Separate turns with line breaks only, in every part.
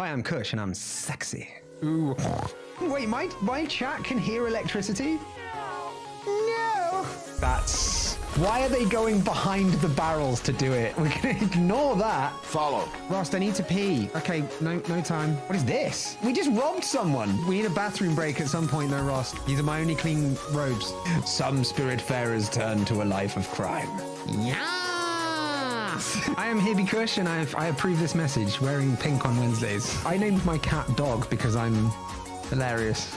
Hi, I'm Cush, and I'm sexy. Ooh. Wait, my chat can hear electricity? No. That's... Why are they going behind the barrels to do it? We can ignore that.
Follow.
Rost, I need to pee. Okay, no time. What is this? We just robbed someone. We need a bathroom break at some point though, Rost. These are my only clean robes. Some spiritfarers turn to a life of crime. Yeah. I am Hibby Cush, and I approve this message, wearing pink on Wednesdays. I named my cat Dog because I'm hilarious.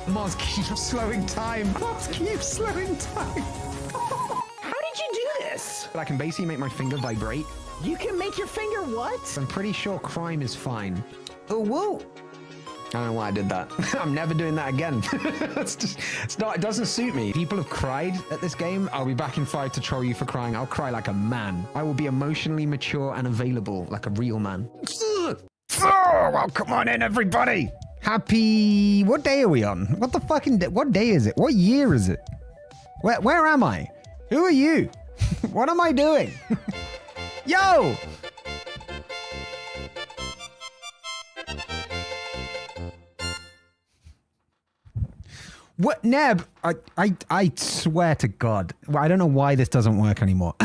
Moz keeps slowing time. Moz keeps slowing time.
How did you do this?
I can basically make my finger vibrate.
You can make your finger what?
I'm pretty sure crime is fine. Oh, whoa. I don't know why I did that. I'm never doing that again. It doesn't suit me. People have cried at this game. I'll be back in 5 to troll you for crying. I'll cry like a man. I will be emotionally mature and available like a real man. Oh, well, come on in, everybody. Happy... What day are we on? What the fucking day? What day is it? What year is it? Where am I? Who are you? What am I doing? Yo! What, Neb? I swear to God. I don't know why this doesn't work anymore.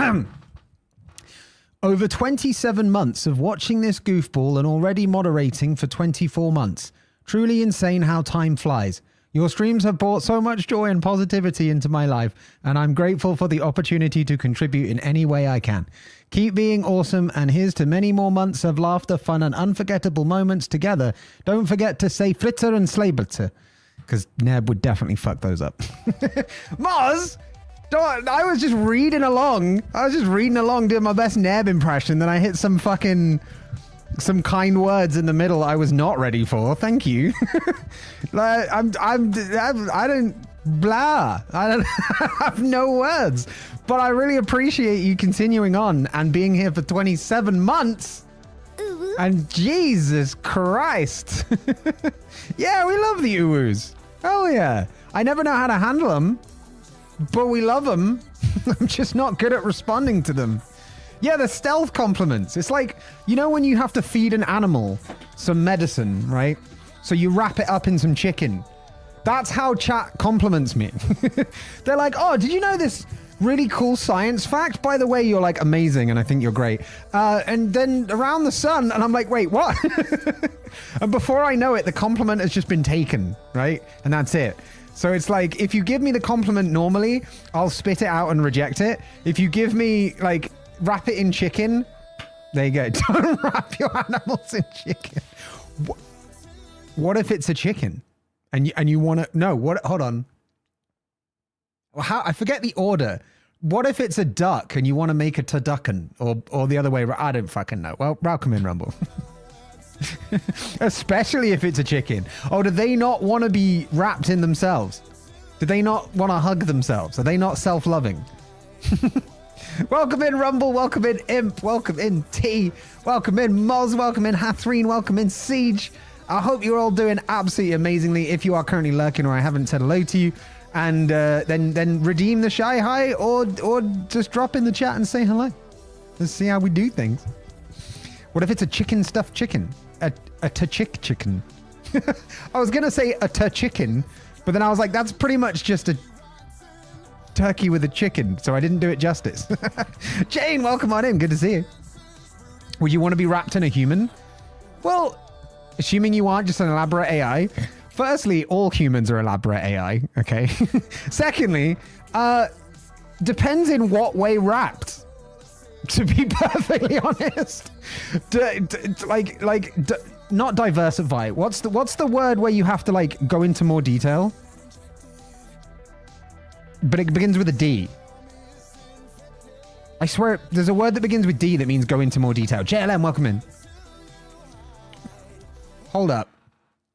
Over 27 months of watching this goofball and already moderating for 24 months. Truly insane how time flies. Your streams have brought so much joy and positivity into my life, and I'm grateful for the opportunity to contribute in any way I can. Keep being awesome, and here's to many more months of laughter, fun, and unforgettable moments together. Don't forget to say Flitter and Slaberter, because Neb would definitely fuck those up. Moz! I was just reading along. Doing my best Neb impression, then I hit some kind words in the middle I was not ready for. Thank you. Like, I don't have no words, but I really appreciate you continuing on and being here for 27 months. Ooh. And Jesus Christ. Yeah, we love the Uwus. Hell yeah. I never know how to handle them, but we love them. I'm just not good at responding to them. Yeah, the stealth compliments. It's like, you know when you have to feed an animal some medicine, right? So you wrap it up in some chicken. That's how chat compliments me. They're like, oh, did you know this really cool science fact? By the way, you're like amazing and I think you're great. And then around the sun, and I'm like, wait, what? And before I know it, the compliment has just been taken, right? And that's it. So it's like, if you give me the compliment normally, I'll spit it out and reject it. If you give me like... wrap it in chicken. There you go. Don't wrap your animals in chicken. What if it's a chicken? And you want to... No, what... Hold on. I forget the order. What if it's a duck and you want to make it turducken? Or the other way... I don't fucking know. Well, welcome in, Rumble. Especially if it's a chicken. Oh, do they not want to be wrapped in themselves? Do they not want to hug themselves? Are they not self-loving? Welcome in, Rumble. Welcome in, Imp. Welcome in, T. Welcome in, Moz. Welcome in, Hathreen. Welcome in, Siege. I hope you're all doing absolutely amazingly. If you are currently lurking or I haven't said hello to you, and then redeem the shy hi or just drop in the chat and say hello. Let's see how we do things. What if it's a chicken stuffed chicken? A chicken. I was going to say a chicken, but then I was like, that's pretty much just a turkey with a chicken, so I didn't do it justice. Jane, welcome on in. Good to see you. Would you want to be wrapped in a human? Well, assuming you aren't just an elaborate AI. Firstly, all humans are elaborate AI, okay? Secondly, depends in what way wrapped, to be perfectly honest. Not diversify. What's the word where you have to like go into more detail? But it begins with a D. I swear, there's a word that begins with D that means go into more detail. JLM, welcome in. Hold up.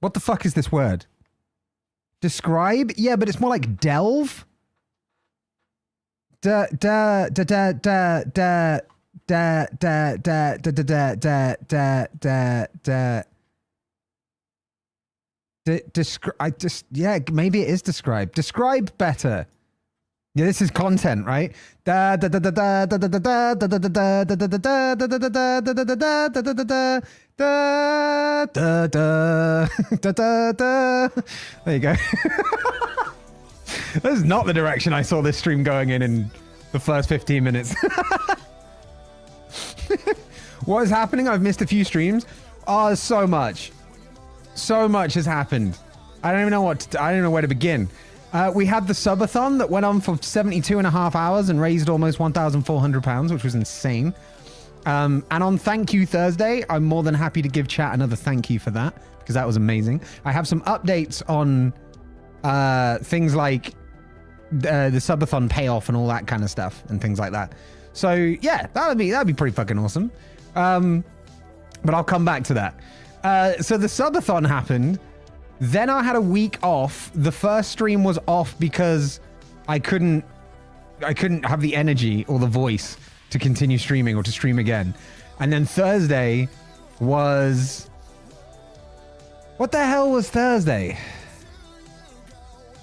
What the fuck is this word? Describe? Yeah, but it's more like delve. Yeah, maybe it is describe. Describe better. Yeah, this is content, right? There you go. This is not the direction I saw this stream going in the first 15 minutes. What is happening? I've missed a few streams. Oh, so much. So much has happened. I don't even know I don't know where to begin. We had the subathon that went on for 72 and a half hours and raised almost £1,400, which was insane. And on Thank You Thursday, I'm more than happy to give chat another thank you for that, because that was amazing. I have some updates on things like the subathon payoff and all that kind of stuff and things like that. So yeah, that'd be pretty fucking awesome. But I'll come back to that. So the subathon happened. Then I had a week off. The first stream was off because I couldn't have the energy or the voice to continue streaming or to stream again. And then Thursday was... What the hell was Thursday?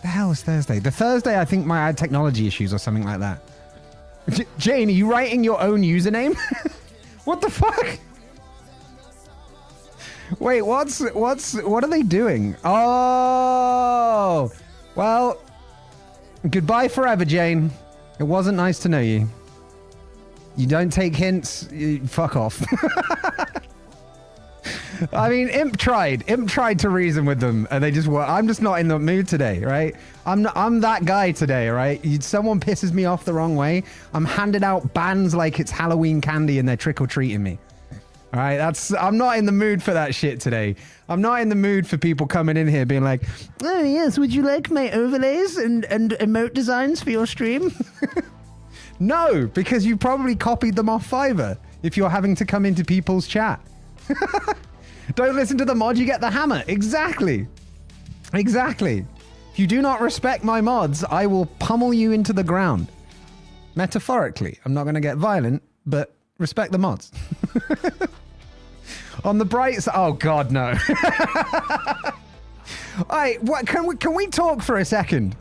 The hell was Thursday? The Thursday, I think I had technology issues or something like that. Jane, are you writing your own username? What the fuck? Wait, what are they doing? Oh, well, goodbye forever, Jane. It wasn't nice to know you. You don't take hints. Fuck off. I mean, Imp tried to reason with them and they just were. I'm just not in the mood today, right? I'm that guy today, right? Someone pisses me off the wrong way, I'm handing out bans like it's Halloween candy and they're trick-or-treating me. All right, I'm not in the mood for that shit today. I'm not in the mood for people coming in here being like, oh yes, would you like my overlays and emote designs for your stream? No, because you probably copied them off Fiverr if you're having to come into people's chat. Don't listen to the mod, you get the hammer. Exactly. Exactly. If you do not respect my mods, I will pummel you into the ground. Metaphorically. I'm not going to get violent, but respect the mods. On the bright side, oh god, no. Alright, what can we talk for a second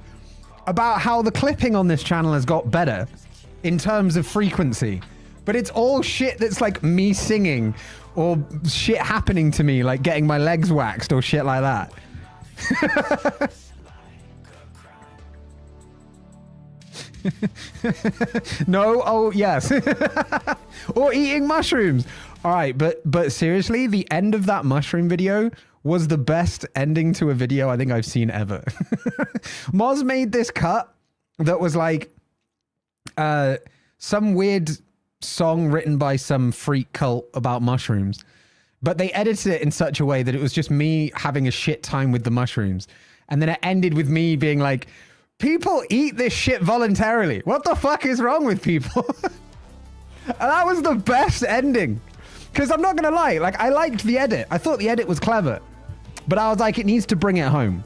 about how the clipping on this channel has got better in terms of frequency, but it's all shit that's like me singing or shit happening to me, like getting my legs waxed or shit like that. No, oh yes. Or eating mushrooms. All right, but seriously, the end of that mushroom video was the best ending to a video I think I've seen ever. Moz made this cut that was like some weird song written by some freak cult about mushrooms, but they edited it in such a way that it was just me having a shit time with the mushrooms, and then it ended with me being like, people eat this shit voluntarily. What the fuck is wrong with people? And that was the best ending. Because I'm not going to lie, like, I liked the edit. I thought the edit was clever. But I was like, it needs to bring it home,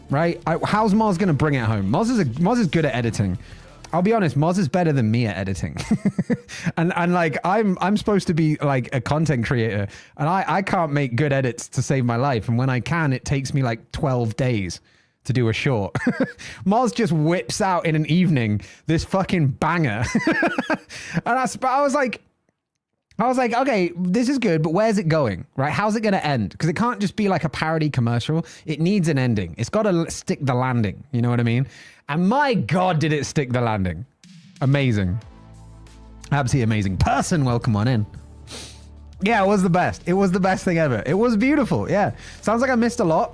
right? How's Moz going to bring it home? Moz is good at editing. I'll be honest, Moz is better than me at editing. and like, I'm supposed to be like a content creator. And I can't make good edits to save my life. And when I can, it takes me like 12 days to do a short. Moz just whips out in an evening this fucking banger. And I was like, okay, this is good, but where's it going, right? How's it going to end? Because it can't just be like a parody commercial. It needs an ending. It's got to stick the landing. You know what I mean? And my God, did it stick the landing. Amazing. Absolutely amazing. Person, welcome on in. Yeah, it was the best. It was the best thing ever. It was beautiful. Yeah. Sounds like I missed a lot.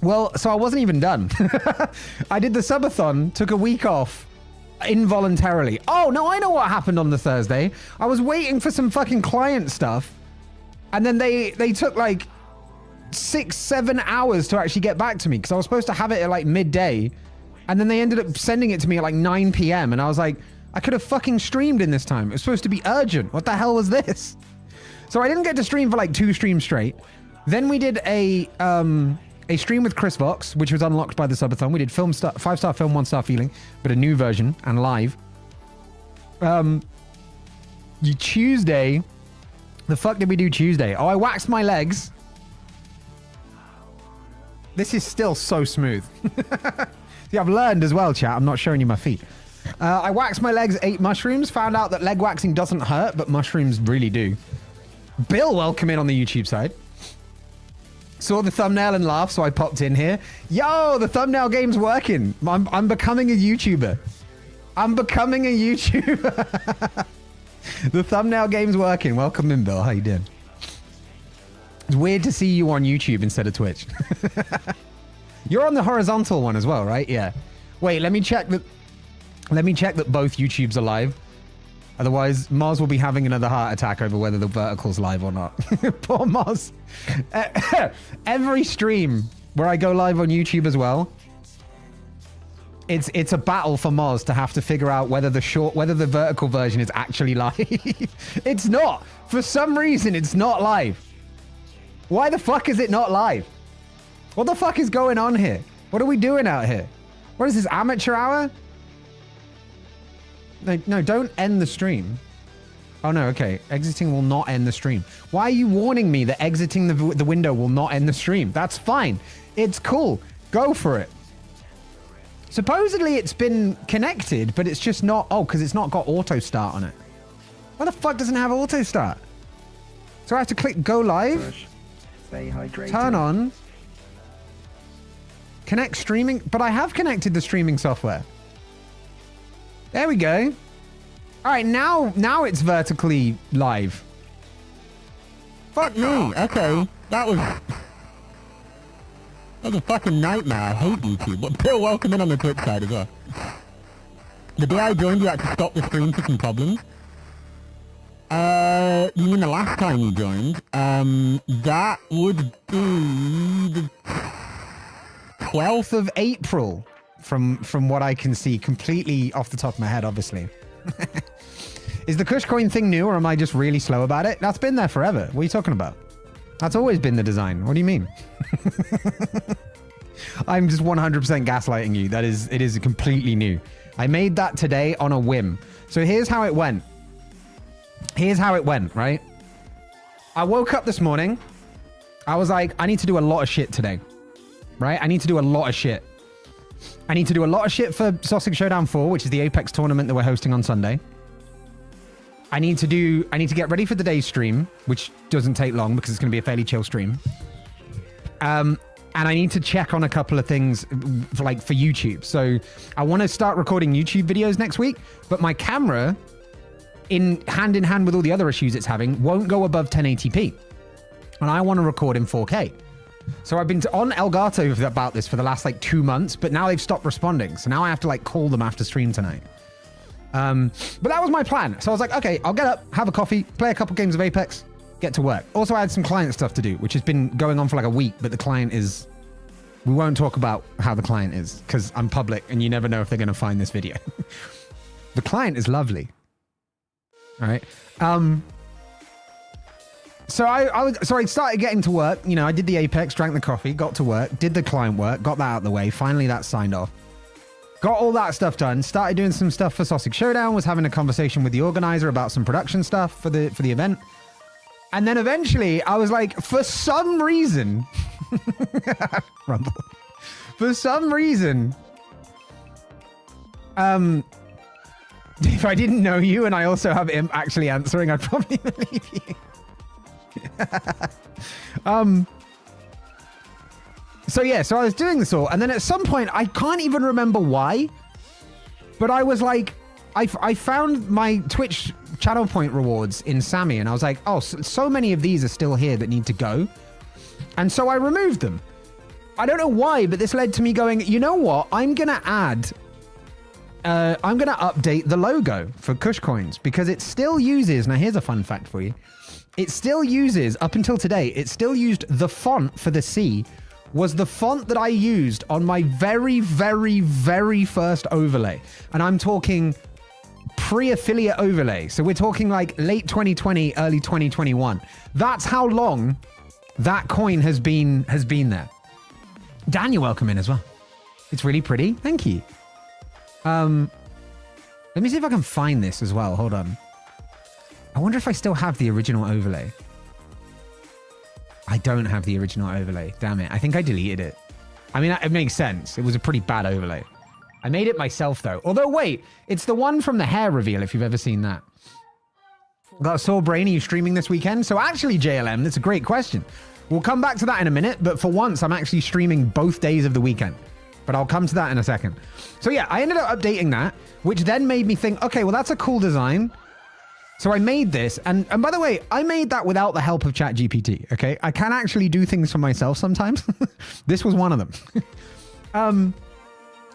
Well, so I wasn't even done. I did the subathon, took a week off. Involuntarily. Oh, no, I know what happened on the Thursday. I was waiting for some fucking client stuff, and then they took like 6-7 hours to actually get back to me, because I was supposed to have it at like midday, and then they ended up sending it to me at like 9 p.m. and I was like, I could have fucking streamed in this time. It was supposed to be urgent. What the hell was this? So I didn't get to stream for like 2 streams straight. Then we did a stream with Chris Vox, which was unlocked by the subathon. We did 5-star film, 1-star feeling, but a new version and live. Tuesday, the fuck did we do Tuesday? Oh, I waxed my legs. This is still so smooth. See, I've learned as well, chat. I'm not showing you my feet. I waxed my legs, ate mushrooms, found out that leg waxing doesn't hurt, but mushrooms really do. Bill, welcome in on the YouTube side. Saw the thumbnail and laughed, so I popped in here. Yo, the thumbnail game's working. I'm becoming a YouTuber. I'm becoming a YouTuber. The thumbnail game's working. Welcome in, Bill. How you doing? It's weird to see you on YouTube instead of Twitch. You're on the horizontal one as well, right? Yeah. Wait, let me check that both YouTubes are live. Otherwise, Mars will be having another heart attack over whether the vertical's live or not. Poor Mars. Every stream where I go live on YouTube as well, it's a battle for Mars to have to figure out whether the vertical version is actually live. It's not. For some reason, it's not live. Why the fuck is it not live? What the fuck is going on here? What are we doing out here? What is this, amateur hour? No, don't end the stream. Oh no, okay. Exiting will not end the stream. Why are you warning me that exiting the window will not end the stream? That's fine. It's cool. Go for it. Supposedly it's been connected, but it's just not... Oh, because it's not got auto start on it. Why the fuck doesn't it have auto start? So I have to click go live.
Stay hydrated.
Turn on. Connect streaming. But I have connected the streaming software. There we go. All right, now it's vertically live.
Fuck me. Okay. That was a fucking nightmare. I hate YouTube. But Bill, welcome in on the Twitch side as well. The day I joined, you had to stop the stream for some problems. You mean the last time you joined? That would be the
12th of April, from what I can see, completely off the top of my head, obviously. Is the Cush coin thing new, or am I just really slow about it? That's been there forever. What are you talking about? That's always been the design. What do you mean? I'm just 100% gaslighting you. It is completely new. I made that today on a whim. So here's how it went. Right? I woke up this morning. I was like, I need to do a lot of shit today. Right? I need to do a lot of shit. I need to do a lot of shit for Sausage Showdown 4, which is the Apex tournament that we're hosting on Sunday. I need to get ready for today's stream, which doesn't take long because it's going to be a fairly chill stream. And I need to check on a couple of things for YouTube. So I want to start recording YouTube videos next week, but my camera, hand in hand with all the other issues it's having, won't go above 1080p. And I want to record in 4K. So I've been on Elgato about this for the last 2 months, but now they've stopped responding. So now I have to call them after stream tonight. But that was my plan. So I was like, okay, I'll get up, have a coffee, play a couple games of Apex, get to work. Also, I had some client stuff to do, which has been going on for a week, but the client is... We won't talk about how the client is because I'm public and you never know if they're going to find this video. The client is lovely. All right. So I started getting to work. You know, I did the Apex, drank the coffee, got to work, did the client work, got that out of the way. Finally, that signed off. Got all that stuff done. Started doing some stuff for Sausage Showdown. Was having a conversation with the organizer about some production stuff for the event. And then eventually, I was like, for some reason, Rumble. For some reason, if I didn't know you and I also have him actually answering, I'd probably believe you. So I was doing this all, and then at some point, I can't even remember why, but I was like, I found my Twitch channel point rewards in Sammy, and I was like, oh, so many of these are still here that need to go. And so I removed them. I don't know why, but this led to me going, you know what? I'm going to update the logo for Cush coins because it still uses, now here's a fun fact for you. It still uses, up until today, it still used the font for the C was the font that I used on my very, very, very first overlay. And I'm talking pre-affiliate overlay. So we're talking late 2020, early 2021. That's how long that coin has been there. Daniel, welcome in as well. It's really pretty. Thank you. Let me see if I can find this as well. Hold on. I wonder if I still have the original overlay. I don't have the original overlay. Damn it. I think I deleted it. I mean, it makes sense. It was a pretty bad overlay. I made it myself, though. Although, wait, it's the one from the hair reveal, if you've ever seen that. Got Saw Brain, are you streaming this weekend? So actually, JLM, that's a great question. We'll come back to that in a minute, but for once, I'm actually streaming both days of the weekend. But I'll come to that in a second. So yeah, I ended up updating that, which then made me think, okay, well, that's a cool design. So I made this, and by the way, I made that without the help of ChatGPT, okay? I can actually do things for myself sometimes. This was one of them.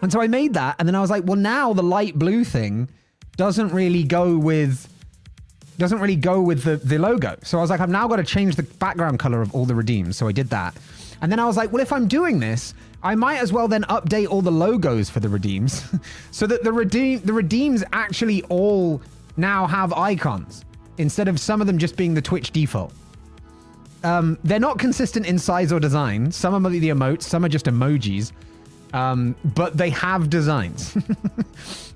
And so I made that, and then I was like, well, now the light blue thing doesn't really go with the logo. So I was like, I've now got to change the background color of all the redeems. So I did that. And then I was like, well, if I'm doing this, I might as well then update all the logos for the redeems so that the redeems actually all now have icons instead of some of them just being the Twitch default. They're not consistent in size or design. Some are the emotes, some are just emojis, but they have designs.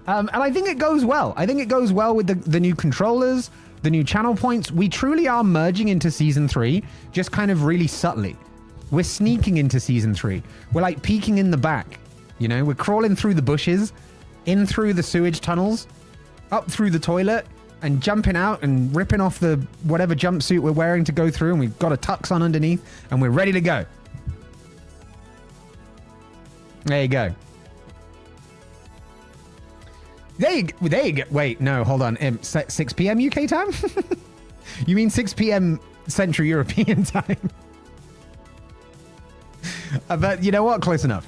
And I think it goes well. I think it goes well with the new controllers, the new channel points. We truly are merging into season 3, just kind of really subtly. We're sneaking into season 3. We're like peeking in the back, you know, we're crawling through the bushes, in through the sewage tunnels, up through the toilet, and jumping out and ripping off the whatever jumpsuit we're wearing to go through, and we've got a tux on underneath, and we're ready to go. There you go. There you go. Wait, no, hold on. 6 p.m. UK time? You mean 6 p.m. Central European time? But you know what? Close enough.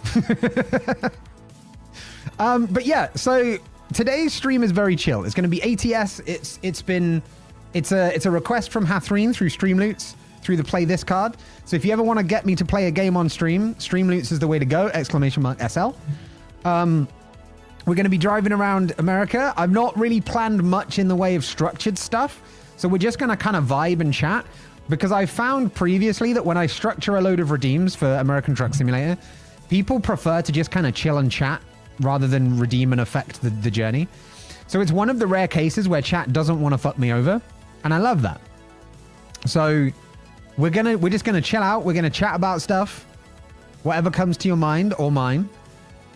But yeah, so today's stream is very chill. It's going to be ATS. It's a request from Hathreen through Streamloots, through the Play This card. So if you ever want to get me to play a game on stream, Streamloots is the way to go, !SL. We're going to be driving around America. I've not really planned much in the way of structured stuff. So we're just going to kind of vibe and chat, because I found previously that when I structure a load of redeems for American Truck Simulator, people prefer to just kind of chill and chat rather than redeem and affect the journey. So it's one of the rare cases where chat doesn't want to fuck me over. And I love that. So we're just going to chill out. We're going to chat about stuff, whatever comes to your mind or mine.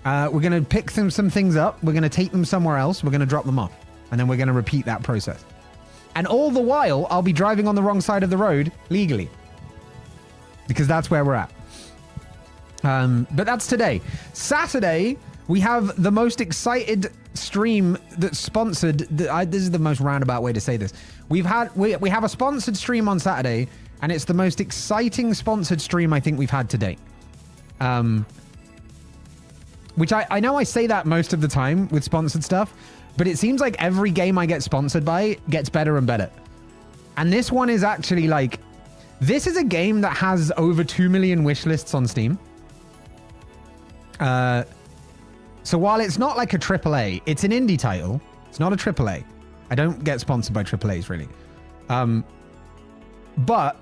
We're going to pick some things up. We're going to take them somewhere else. We're going to drop them off. And then we're going to repeat that process. And all the while, I'll be driving on the wrong side of the road legally. Because that's where we're at. But that's today. Saturday, we have the most excited stream that's sponsored. This is the most roundabout way to say this. We have a sponsored stream on Saturday, and it's the most exciting sponsored stream I think we've had to date. Which I know I say that most of the time with sponsored stuff, but it seems like every game I get sponsored by gets better and better. And this one is actually like, this is a game that has over 2 million wish lists on Steam. So while it's not like a AAA, it's an indie title. It's not a AAA. I don't get sponsored by AAAs really. But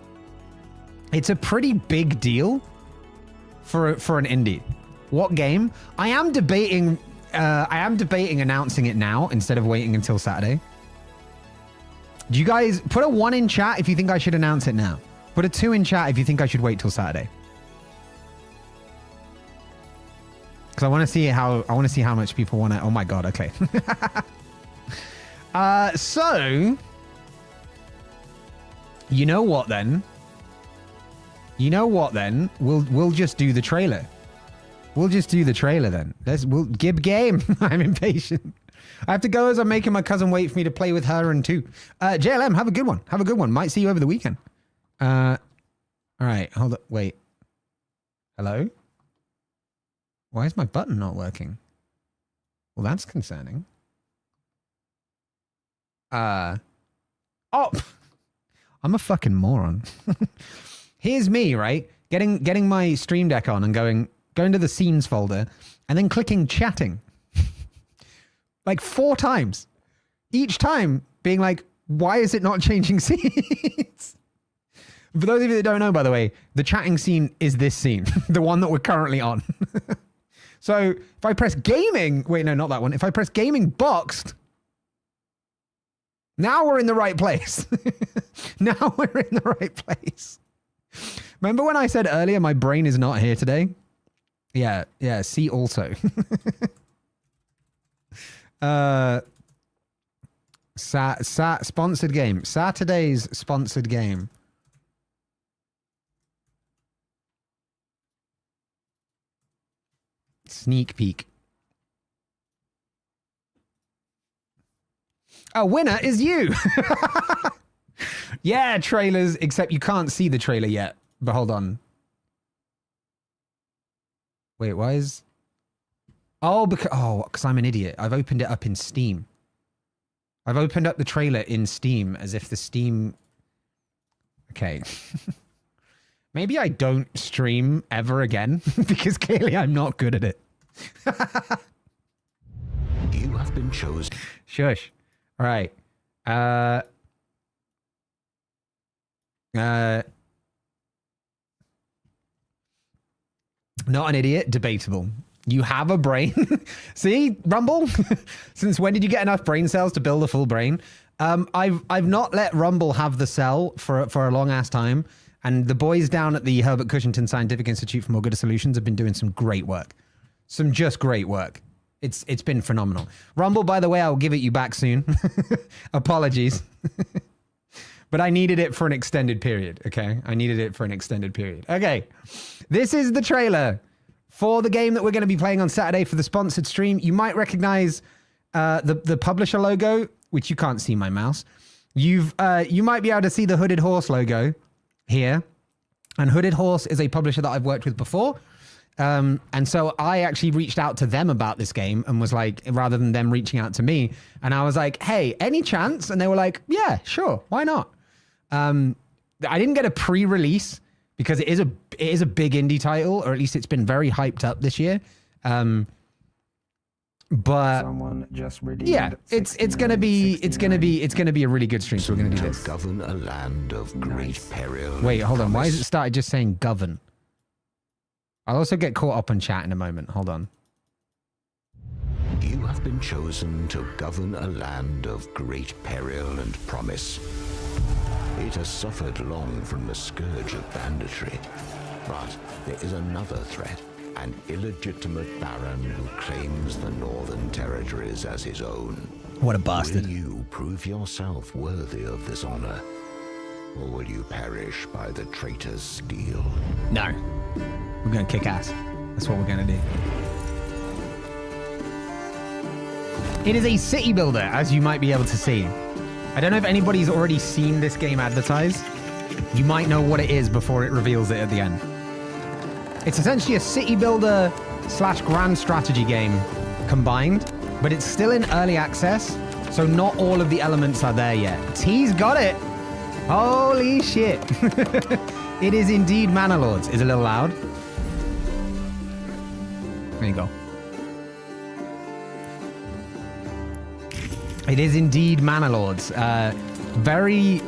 it's a pretty big deal for an indie. What game? I am debating announcing it now instead of waiting until Saturday. Do you guys put a 1 in chat if you think I should announce it now? Put a 2 in chat if you think I should wait till Saturday. Because I want to see how much people want to. Oh my god! Okay. So you know what then? We'll just do the trailer. We'll just do the trailer then. We'll gib game. I'm impatient. I have to go as I'm making my cousin wait for me to play with her and 2. JLM, have a good one. Have a good one. Might see you over the weekend. All right. Hold up. Wait. Hello? Why is my button not working? Well, that's concerning. Oh, I'm a fucking moron. Here's me, right? Getting my Stream Deck on and going to the scenes folder and then clicking chatting. Like 4 times. Each time being like, why is it not changing scenes? For those of you that don't know, by the way, the chatting scene is this scene. The one that we're currently on. So if I press gaming, wait, no, not that one. If I press gaming boxed, now we're in the right place. Now we're in the right place. Remember when I said earlier, my brain is not here today? Yeah, see also. Sponsored game. Saturday's sponsored game. Sneak peek. A winner is you. Yeah, trailers, except you can't see the trailer yet. But hold on. Wait, why is... Oh, because I'm an idiot. I've opened it up in Steam. I've opened up the trailer in Steam as if the Steam... Okay. Maybe I don't stream ever again because clearly I'm not good at it.
You have been chosen.
Shush. All right. Not an idiot. Debatable. You have a brain. See, Rumble? Since when did you get enough brain cells to build a full brain? I've not let Rumble have the cell for a long ass time. And the boys down at the Herbert Cushington Scientific Institute for More Good Solutions have been doing some great work. Some just great work. It's been phenomenal. Rumble, by the way, I'll give it you back soon. Apologies. But I needed it for an extended period, okay? I needed it for an extended period. Okay. This is the trailer for the game that we're going to be playing on Saturday for the sponsored stream. You might recognize the publisher logo, which you can't see my mouse. You might be able to see the Hooded Horse logo here. And Hooded Horse is a publisher that I've worked with before. And so I actually reached out to them about this game and was like, rather than them reaching out to me, and I was like, hey, any chance? And they were like, yeah, sure. Why not? I didn't get a pre-release because it is a big indie title, or at least it's been very hyped up this year. But
Someone just
yeah, it's gonna be a really good stream. So we're gonna do this.
Govern a land of great peril.
Wait, hold on. Why is it started just saying govern? I'll also get caught up on chat in a moment. Hold on.
You have been chosen to govern a land of great peril and promise. It has suffered long from the scourge of banditry, but there is another threat, an illegitimate baron who claims the northern territories as his own.
What a bastard.
Will you prove yourself worthy of this honor, or will you perish by the traitor's steel?
No. We're going to kick ass. That's what we're going to do. It is a city builder, as you might be able to see. I don't know if anybody's already seen this game advertised. You might know what it is before it reveals it at the end. It's essentially a city builder / grand strategy game combined, but it's still in early access, so not all of the elements are there yet. T's got it. Holy shit. It is indeed Manor Lords. Is a little loud. There you go. It is indeed Manor Lords. Very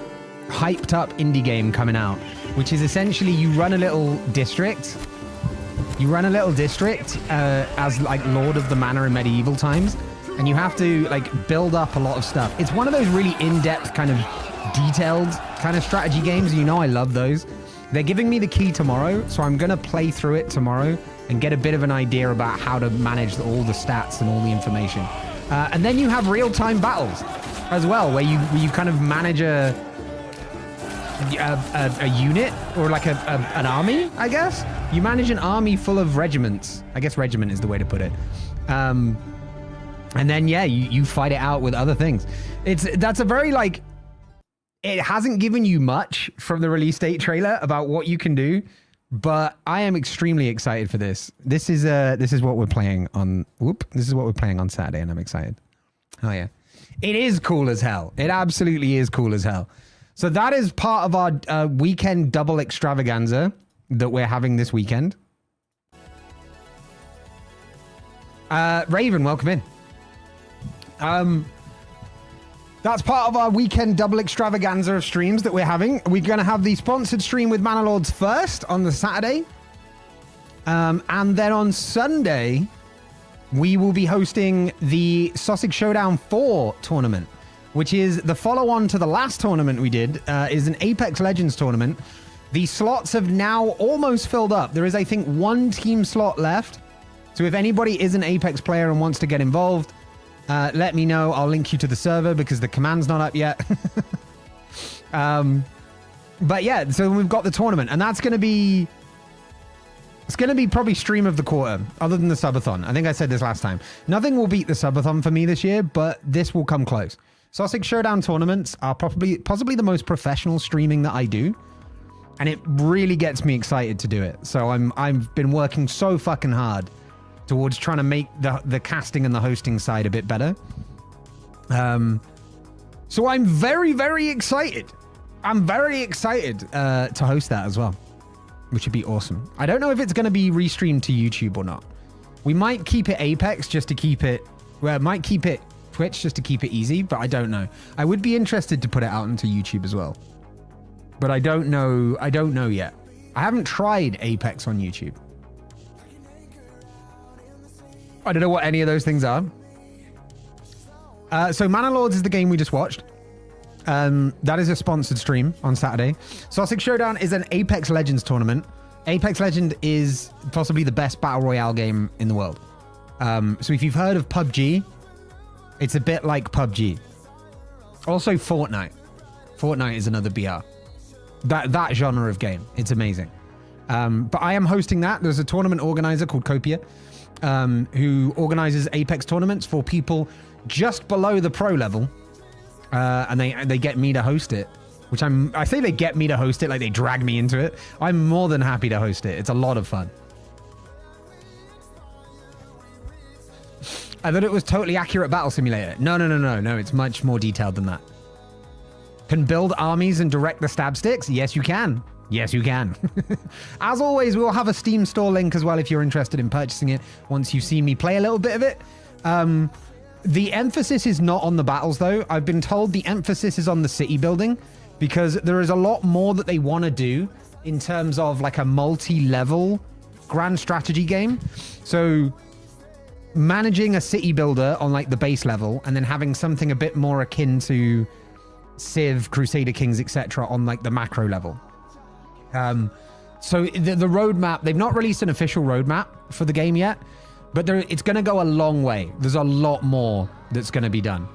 hyped up indie game coming out, which is essentially you run a little district. You run a little district as like Lord of the Manor in medieval times, and you have to like build up a lot of stuff. It's one of those really in-depth kind of detailed kind of strategy games. You know I love those. They're giving me the key tomorrow, so I'm going to play through it tomorrow and get a bit of an idea about how to manage all the stats and all the information. And then you have real-time battles as well, where you kind of manage a unit or like an army, I guess. You manage an army full of regiments. I guess regiment is the way to put it. And then, yeah, you fight it out with other things. That's a very, like... It hasn't given you much from the release date trailer about what you can do, but I am extremely excited for this. This is what we're playing on. This is what we're playing on Saturday, and I'm excited. Oh yeah, it is cool as hell. It absolutely is cool as hell. So that is part of our weekend double extravaganza that we're having this weekend. Raven, welcome in. That's part of our weekend double extravaganza of streams that we're having. We're going to have the sponsored stream with Manor Lords first on the Saturday. And then on Sunday, we will be hosting the Sussex Showdown 4 tournament, which is the follow-on to the last tournament we did. Is an Apex Legends tournament. The slots have now almost filled up. There is, I think, one team slot left. So if anybody is an Apex player and wants to get involved, let me know. I'll link you to the server because the command's not up yet. But yeah, so we've got the tournament, and that's going to be... It's going to be probably stream of the quarter, other than the subathon. I think I said this last time. Nothing will beat the subathon for me this year, but this will come close. Sausage Showdown tournaments are possibly the most professional streaming that I do, and it really gets me excited to do it. So I've been working so fucking hard towards trying to make the casting and the hosting side a bit better. So I'm very, very excited. I'm very excited to host that as well, which would be awesome. I don't know if it's going to be restreamed to YouTube or not. We might keep it Apex just to keep it... Well, might keep it Twitch just to keep it easy, but I don't know. I would be interested to put it out into YouTube as well. But I don't know. I don't know yet. I haven't tried Apex on YouTube. I don't know what any of those things are. So Manor Lords is the game we just watched. That is a sponsored stream on Saturday. Sausage Showdown is an Apex Legends tournament. Apex Legend is possibly the best battle royale game in the world. So if you've heard of PUBG, it's a bit like PUBG. Also Fortnite. Fortnite is another BR. That genre of game. It's amazing. But I am hosting that. There's a tournament organizer called Copia, who organizes Apex tournaments for people just below the pro level. And they get me to host it, which I say they get me to host it, like they drag me into it. I'm more than happy to host it. It's a lot of fun. I thought it was totally accurate battle simulator. No. It's much more detailed than that. Can build armies and direct the stab sticks? Yes, you can. Yes, you can. As always, we'll have a Steam store link as well if you're interested in purchasing it once you've seen me play a little bit of it. The emphasis is not on the battles, though. I've been told the emphasis is on the city building because there is a lot more that they want to do in terms of like a multi-level grand strategy game. So managing a city builder on like the base level and then having something a bit more akin to Civ, Crusader Kings, etc. on like the macro level. So the roadmap, they've not released an official roadmap for the game yet. But it's going to go a long way. There's a lot more that's going to be done.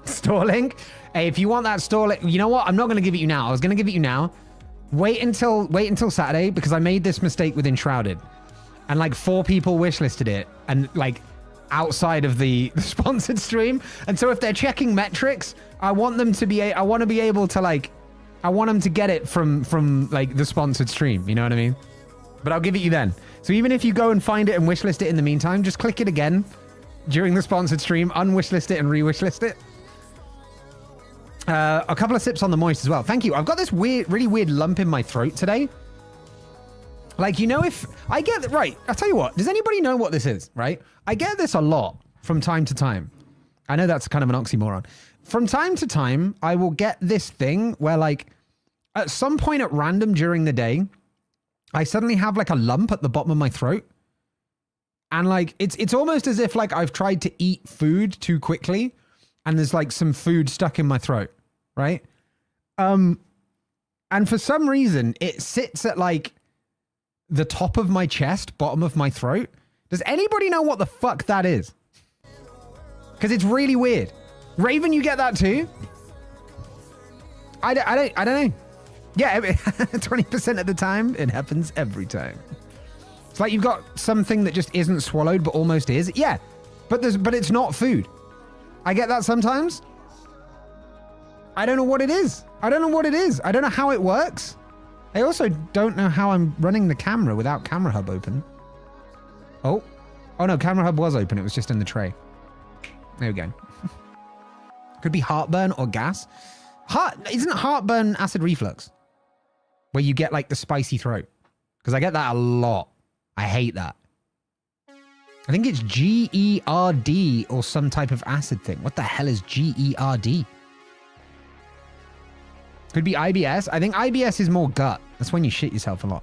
Store link? Hey, if you want that store link, you know what? I'm not going to give it you now. I was going to give it you now. Wait until Saturday because I made this mistake with Enshrouded. And like 4 people wishlisted it. And like outside of the sponsored stream. And so if they're checking metrics, I want them to be, I want to be able to like, I want them to get it from like the sponsored stream. You know what I mean? But I'll give it you then. So even if you go and find it and wishlist it in the meantime, just click it again during the sponsored stream, unwishlist it and re-wishlist it. A couple of sips on the moist as well. Thank you. I've got this really weird lump in my throat today. Like, you know, if I get... Right, I'll tell you what. Does anybody know what this is, right? I get this a lot from time to time. I know that's kind of an oxymoron. From time to time, I will get this thing where, like, at some point at random during the day, I suddenly have like a lump at the bottom of my throat. And like, it's almost as if like I've tried to eat food too quickly and there's like some food stuck in my throat. Right. And for some reason it sits at like the top of my chest, bottom of my throat. Does anybody know what the fuck that is? Because it's really weird. Raven, you get that too? I don't know. Yeah, 20% of the time, it happens every time. It's like you've got something that just isn't swallowed, but almost is. Yeah, but it's not food. I get that sometimes. I don't know what it is. I don't know how it works. I also don't know how I'm running the camera without Camera Hub open. Oh no, Camera Hub was open. It was just in the tray. There we go. Could be heartburn or gas. Isn't heartburn acid reflux? Where you get like the spicy throat. Because I get that a lot. I hate that. I think it's GERD or some type of acid thing. What the hell is GERD? Could be IBS. I think IBS is more gut. That's when you shit yourself a lot.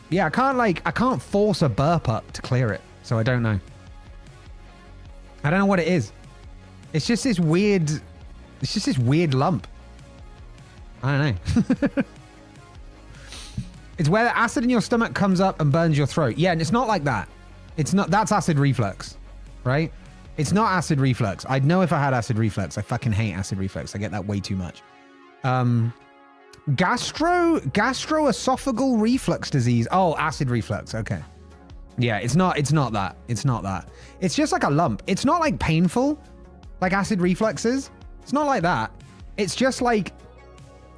Yeah, I can't force a burp up to clear it. So I don't know. I don't know what it is. It's just this weird lump. I don't know. It's where the acid in your stomach comes up and burns your throat. Yeah, and it's not like that. It's not. That's acid reflux, right? It's not acid reflux. I'd know if I had acid reflux. I fucking hate acid reflux. I get that way too much. Gastroesophageal reflux disease. Oh, acid reflux. Okay. Yeah, it's not that. It's not that. It's just like a lump. It's not like painful like acid reflux is. It's not like that. It's just like,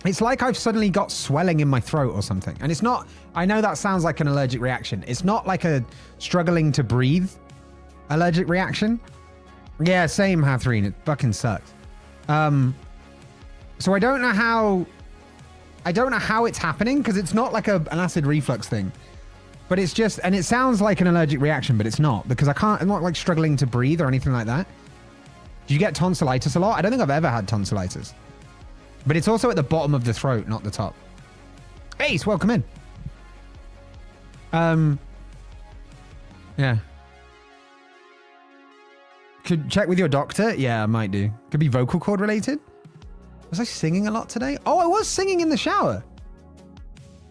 it's like I've suddenly got swelling in my throat or something. And it's not, I know that sounds like an allergic reaction. It's not like a struggling to breathe allergic reaction. Yeah, same, Hathreen. It fucking sucks. So I don't know how it's happening because it's not like an acid reflux thing. But it's just, and it sounds like an allergic reaction, but it's not because I'm not like struggling to breathe or anything like that. Do you get tonsillitis a lot? I don't think I've ever had tonsillitis. But it's also at the bottom of the throat, not the top. Ace, welcome in. Yeah. Could check with your doctor? Yeah, I might do. Could be vocal cord related. Was I singing a lot today? Oh, I was singing in the shower.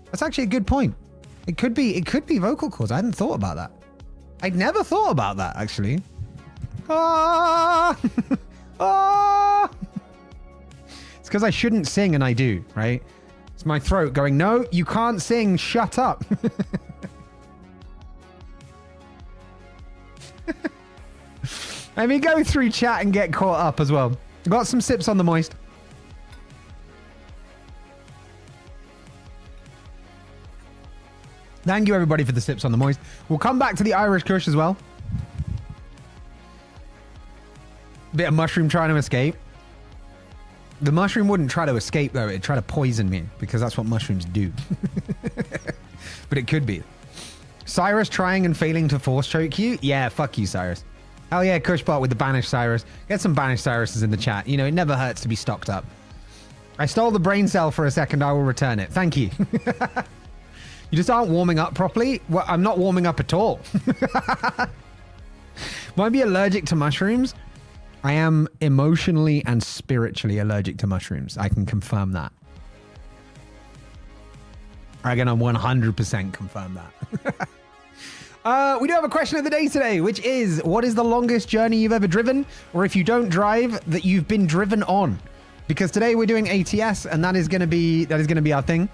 That's actually a good point. It could be vocal cords. I hadn't thought about that. I'd never thought about that, actually. Ah! Ah! It's because I shouldn't sing and I do, right? It's my throat going, no, you can't sing. Shut up. Let me go through chat and get caught up as well. Got some sips on the moist. Thank you, everybody, for the sips on the moist. We'll come back to the Irish Kush as well. Bit of mushroom trying to escape. The mushroom wouldn't try to escape, though. It'd try to poison me, because that's what mushrooms do. But it could be. Cyrus trying and failing to force choke you? Yeah, fuck you, Cyrus. Hell yeah, Cushbot with the banished Cyrus. Get some banished Cyruses in the chat. You know, it never hurts to be stocked up. I stole the brain cell for a second. I will return it. Thank you. You just aren't warming up properly? Well, I'm not warming up at all. Might be allergic to mushrooms. I am emotionally and spiritually allergic to mushrooms. I can confirm that. I can 100% confirm that. We do have a question of the day today, which is, what is the longest journey you've ever driven? Or if you don't drive, that you've been driven on? Because today we're doing ATS, and that is going to be our thing.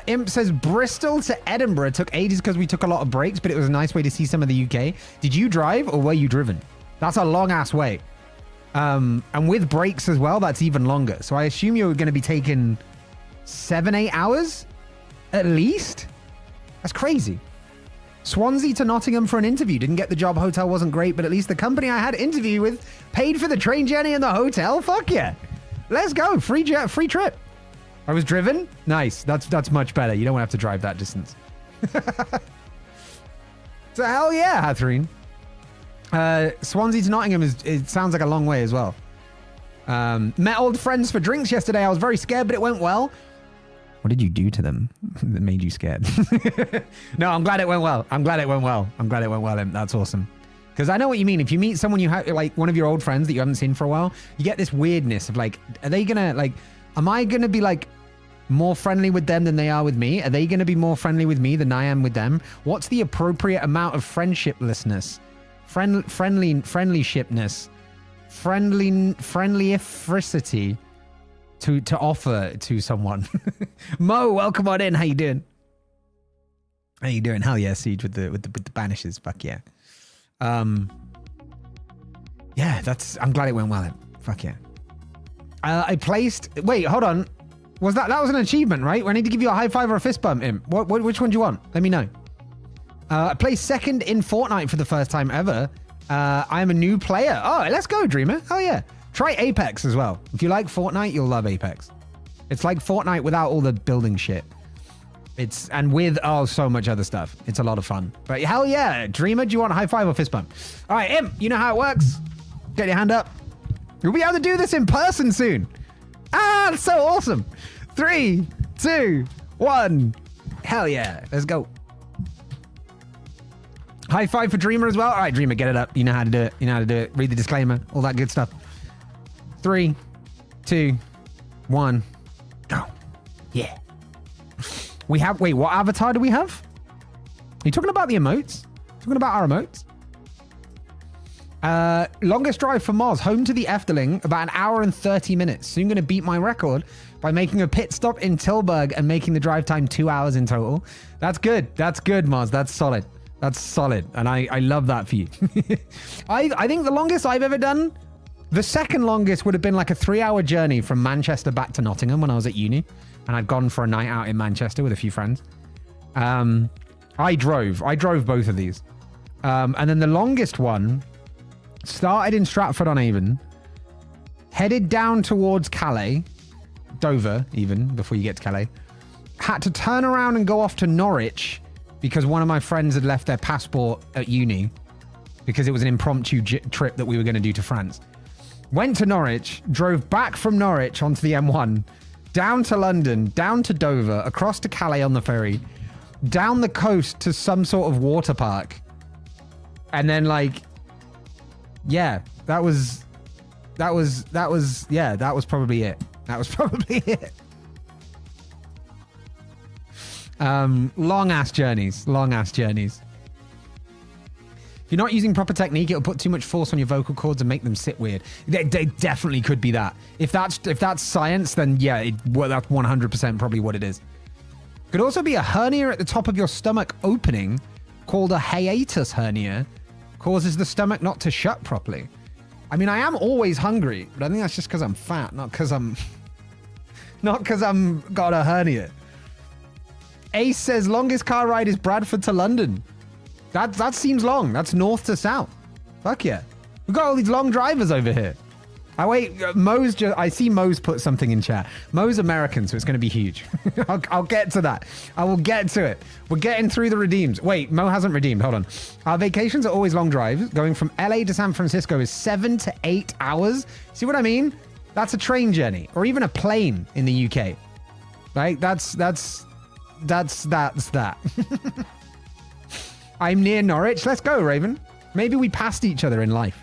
Imp says Bristol to Edinburgh took ages because we took a lot of breaks, but it was a nice way to see some of the UK. Did you drive or were you driven? That's a long ass way. And with breaks as well, that's even longer. So I assume you're going to be taking 7-8 hours at least. That's crazy. Swansea to Nottingham for an interview. Didn't get the job. Hotel wasn't great, but at least the company I had interview with paid for the train journey and the hotel. Fuck yeah. Let's go. Free trip. I was driven? Nice. That's much better. You don't want to have to drive that distance. So hell yeah, Hathreen. Swansea to Nottingham it sounds like a long way as well. Met old friends for drinks yesterday. I was very scared, but it went well. What did you do to them that made you scared? No, I'm glad it went well. I'm glad it went well. Imp. That's awesome. Because I know what you mean. If you meet someone you have, like one of your old friends that you haven't seen for a while, you get this weirdness of like, are they gonna like, am I gonna be like more friendly with them than they are with me? Are they gonna be more friendly with me than I am with them? What's the appropriate amount of friendshiplessness, friendlyshipness, friendlyifricity to offer to someone? Mo, welcome on in. How you doing? Hell yeah, Siege with the banishes. Fuck yeah. Yeah, I'm glad it went well. Fuck yeah. I placed. Wait, hold on. That was an achievement, right? I need to give you a high five or a fist bump, Imp. Which one do you want? Let me know. I placed second in Fortnite for the first time ever. I'm a new player. Oh, let's go, Dreamer. Oh yeah. Try Apex as well. If you like Fortnite, you'll love Apex. It's like Fortnite without all the building shit. And with so much other stuff. It's a lot of fun. But hell yeah, Dreamer, do you want a high five or fist bump? All right, Imp, you know how it works. Get your hand up. We'll be able to do this in person soon. That's so awesome. 3, 2, 1. Hell yeah, let's go. High five for Dreamer as well. All right, Dreamer, get it up. You know how to do it. Read the disclaimer, all that good stuff. 3, 2, 1, go. Yeah. We have, wait, what avatar do we have? Are you talking about the emotes? Talking about our emotes? Longest drive for Mars, home to the Efteling, about an hour and 30 minutes. Soon going to beat my record by making a pit stop in Tilburg and making the drive time 2 hours in total. That's good. That's good, Mars. That's solid. That's solid. And I love that for you. I think the longest I've ever done, the second longest would have been like a 3-hour journey from Manchester back to Nottingham when I was at uni. And I'd gone for a night out in Manchester with a few friends. I drove both of these. And then the longest one started in Stratford-on-Avon, headed down towards Calais, Dover even, before you get to Calais. Had to turn around and go off to Norwich because one of my friends had left their passport at uni because it was an impromptu trip that we were going to do to France. Went to Norwich, drove back from Norwich onto the M1, down to London, down to Dover, across to Calais on the ferry, down the coast to some sort of water park. And then like, yeah, that was probably it. That was probably it. Long ass journeys. If you're not using proper technique, it'll put too much force on your vocal cords and make them sit weird. They definitely could be that. If that's science, then yeah, that's 100% probably what it is. Could also be a hernia at the top of your stomach opening, called a hiatus hernia, causes the stomach not to shut properly. I mean, I am always hungry, but I think that's just because I'm fat, not because I'm got a hernia. Ace says longest car ride is Bradford to London. That seems long. That's north to south. Fuck yeah. We've got all these long drivers over here. I see Mo's put something in chat. Mo's American, so it's going to be huge. I'll get to that. I will get to it. We're getting through the redeems. Wait, Mo hasn't redeemed. Hold on. Our vacations are always long drives. Going from LA to San Francisco is 7 to 8 hours. See what I mean? That's a train journey, or even a plane in the UK. Right? That's that. I'm near Norwich. Let's go, Raven. Maybe we passed each other in life.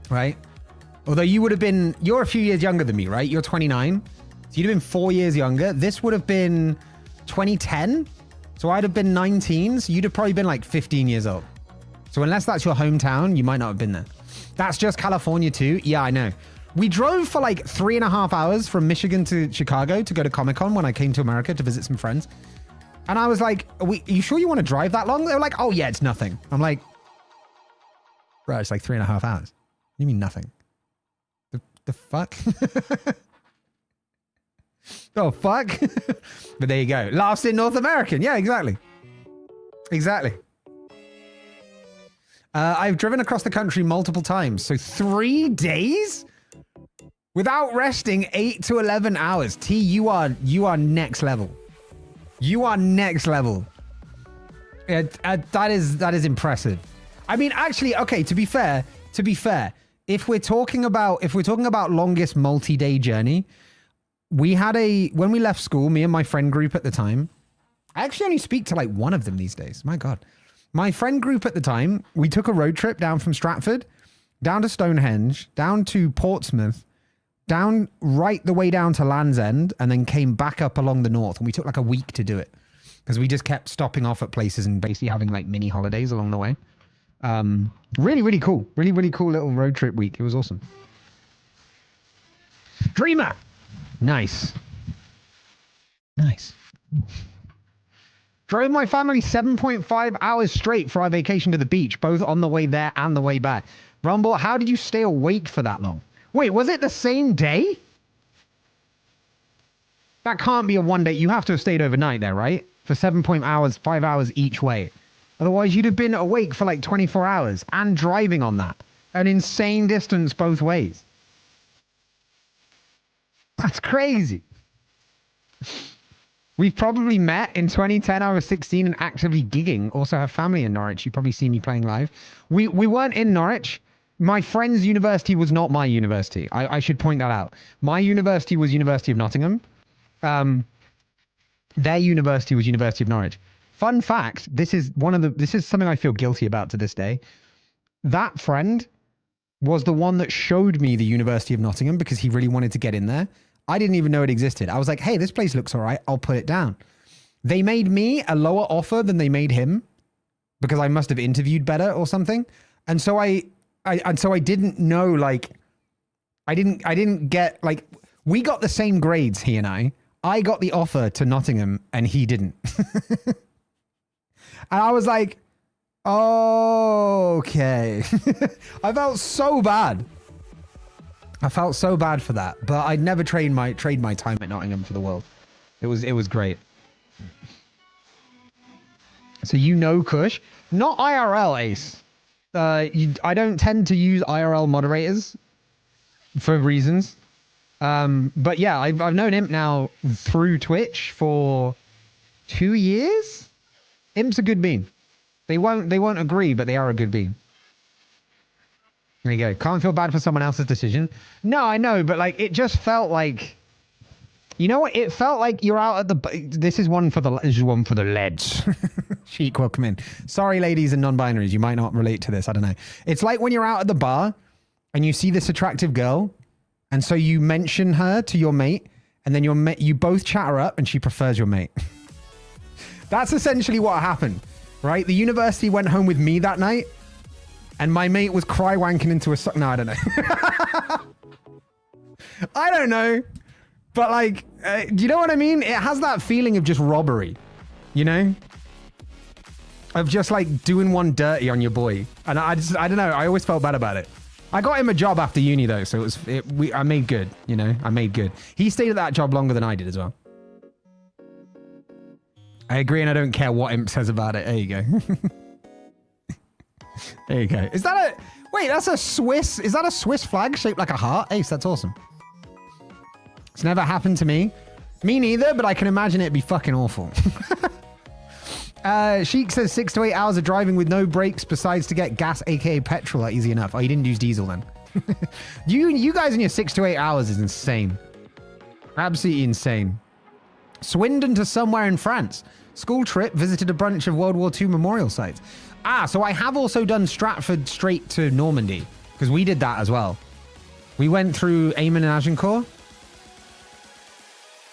Right? Although you're a few years younger than me, right? You're 29. So you'd have been 4 years younger. This would have been 2010. So I'd have been 19. So you'd have probably been like 15 years old. So unless that's your hometown, you might not have been there. That's just California too. Yeah, I know. We drove for like 3.5 hours from Michigan to Chicago to go to Comic-Con when I came to America to visit some friends. And I was like, are you sure you want to drive that long? They were like, oh yeah, it's nothing. I'm like, bro, it's like 3.5 hours. You mean nothing? The fuck? Oh, fuck? But there you go. Laughs in North American. Yeah, exactly. I've driven across the country multiple times. So 3 days? Without resting 8 to 11 hours. T, you are next level. You are next level. That is impressive. I mean, actually, okay, to be fair, if we're talking about longest multi-day journey, when we left school, me and my friend group at the time, I actually only speak to like one of them these days. My God. My friend group at the time, we took a road trip down from Stratford, down to Stonehenge, down to Portsmouth, down right the way down to Land's End, and then came back up along the north. And we took like a week to do it because we just kept stopping off at places and basically having like mini holidays along the way. Really, really cool. Really, really cool little road trip week. It was awesome. Dreamer. Nice. Drove my family 7.5 hours straight for our vacation to the beach, both on the way there and the way back. Rumble, how did you stay awake for that long? Wait, was it the same day? That can't be a one day. You have to have stayed overnight there, right? For 5 hours each way. Otherwise, you'd have been awake for like 24 hours and driving on that. An insane distance both ways. That's crazy. We've probably met in 2010. I was 16 and actively gigging. Also have family in Norwich. You probably see me playing live. We weren't in Norwich. My friend's university was not my university. I should point that out. My university was University of Nottingham. Their university was University of Norwich. Fun fact, this is something I feel guilty about to this day. That friend was the one that showed me the University of Nottingham because he really wanted to get in there. I didn't even know it existed. I was like, hey, this place looks all right. I'll put it down. They made me a lower offer than they made him because I must have interviewed better or something. And so I didn't know, like, I didn't get, like, we got the same grades, he and I. I got the offer to Nottingham and he didn't. And I was like, okay. I felt so bad. I felt so bad for that, but I'd never trade my time at Nottingham for the world. It was great. So you know Cush, not IRL Ace. I don't tend to use IRL moderators for reasons. But yeah, I've known Imp now through Twitch for 2 years. Imp's a good bean. They won't agree, but they are a good bean. There you go. Can't feel bad for someone else's decision. No, I know, but like it just felt like, you know what? It felt like you're out at the. This is one for the leads. Sheik, welcome in. Sorry, ladies and non-binaries, you might not relate to this. I don't know. It's like when you're out at the bar and you see this attractive girl, and so you mention her to your mate, and then you both chat her up, and she prefers your mate. That's essentially what happened, right? The university went home with me that night. And my mate was cry wanking into a sock. No, I don't know. I don't know. But like, do you know what I mean? It has that feeling of just robbery, you know? Of just like doing one dirty on your boy. And I don't know. I always felt bad about it. I got him a job after uni though. So I made good, you know? I made good. He stayed at that job longer than I did as well. I agree and I don't care what Imp says about it. There you go. There you go. Is that a... Wait, that's a Swiss... Is that a Swiss flag shaped like a heart? Ace, that's awesome. It's never happened to me. Me neither, but I can imagine it'd be fucking awful. Sheik says 6 to 8 hours of driving with no brakes besides to get gas, aka petrol, are easy enough. Oh, you didn't use diesel then. You guys in your 6 to 8 hours is insane. Absolutely insane. Swindon to somewhere in France. School trip, visited a bunch of World War II memorial sites. Ah, so I have also done Stratford straight to Normandy, because we did that as well. We went through Amiens and Agincourt.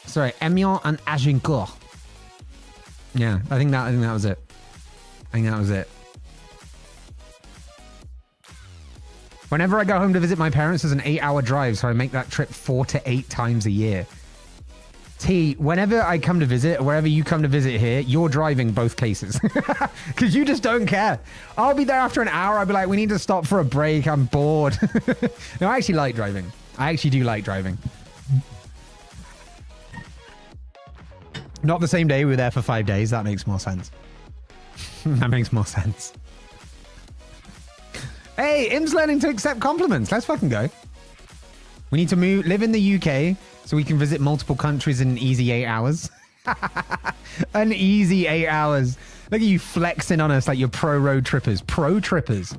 Sorry, Amiens and Agincourt. Yeah, I think that was it. Whenever I go home to visit my parents, there's an 8-hour drive, so I make that trip 4 to 8 times a year. T, whenever I come to visit, or wherever you come to visit here, you're driving both cases. Because you just don't care. I'll be there after an hour. I'll be like, we need to stop for a break. I'm bored. No, I actually like driving. I actually do like driving. Not the same day. We were there for 5 days. That makes more sense. That makes more sense. Hey, Im's learning to accept compliments. Let's fucking go. We need to live in the UK so we can visit multiple countries in an easy 8 hours. An easy 8 hours. Look at you flexing on us like you're pro road trippers. Pro trippers.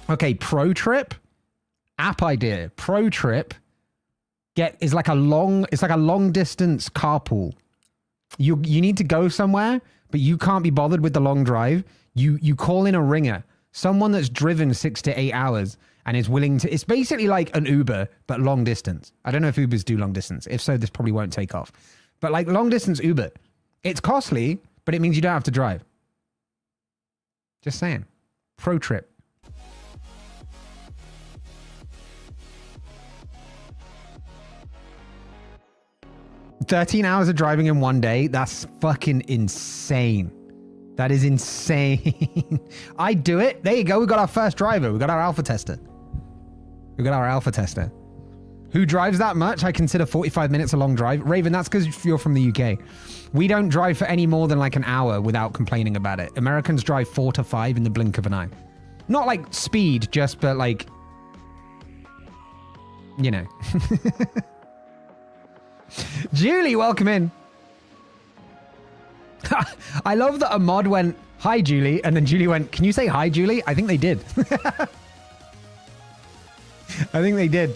Okay, pro trip. App idea. Pro trip. It's like a long distance carpool. You need to go somewhere, but you can't be bothered with the long drive. You call in a ringer. Someone that's driven 6 to 8 hours and is willing to... It's basically like an Uber, but long distance. I don't know if Ubers do long distance. If so, this probably won't take off. But like long distance Uber. It's costly, but it means you don't have to drive. Just saying. Pro trip. $13 hours of driving in one day. That's fucking insane. That is insane. I do it. There you go. We got our first driver. We got our alpha tester. Who drives that much? I consider 45 minutes a long drive. Raven, that's because you're from the UK. We don't drive for any more than like an hour without complaining about it. Americans drive 4 to 5 in the blink of an eye. Not like speed, just but like, you know. Julie, welcome in. I love that a mod went, hi, Julie. And then Julie went, can you say hi, Julie? I think they did. I think they did.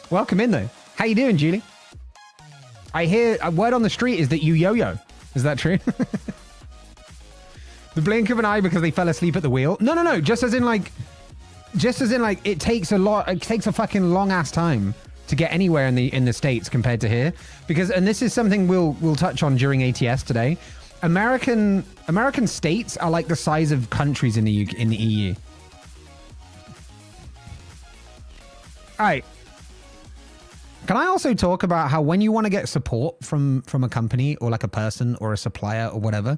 Welcome in, though. How you doing, Julie? I hear a word on the street is that you yo-yo. Is that true? The blink of an eye because they fell asleep at the wheel. No. Just as in like, it takes a fucking long ass time to get anywhere in the States compared to here. Because, and this is something we'll touch on during ATS today. American states are like the size of countries in the EU. All right. Can I also talk about how when you want to get support from a company or like a person or a supplier or whatever,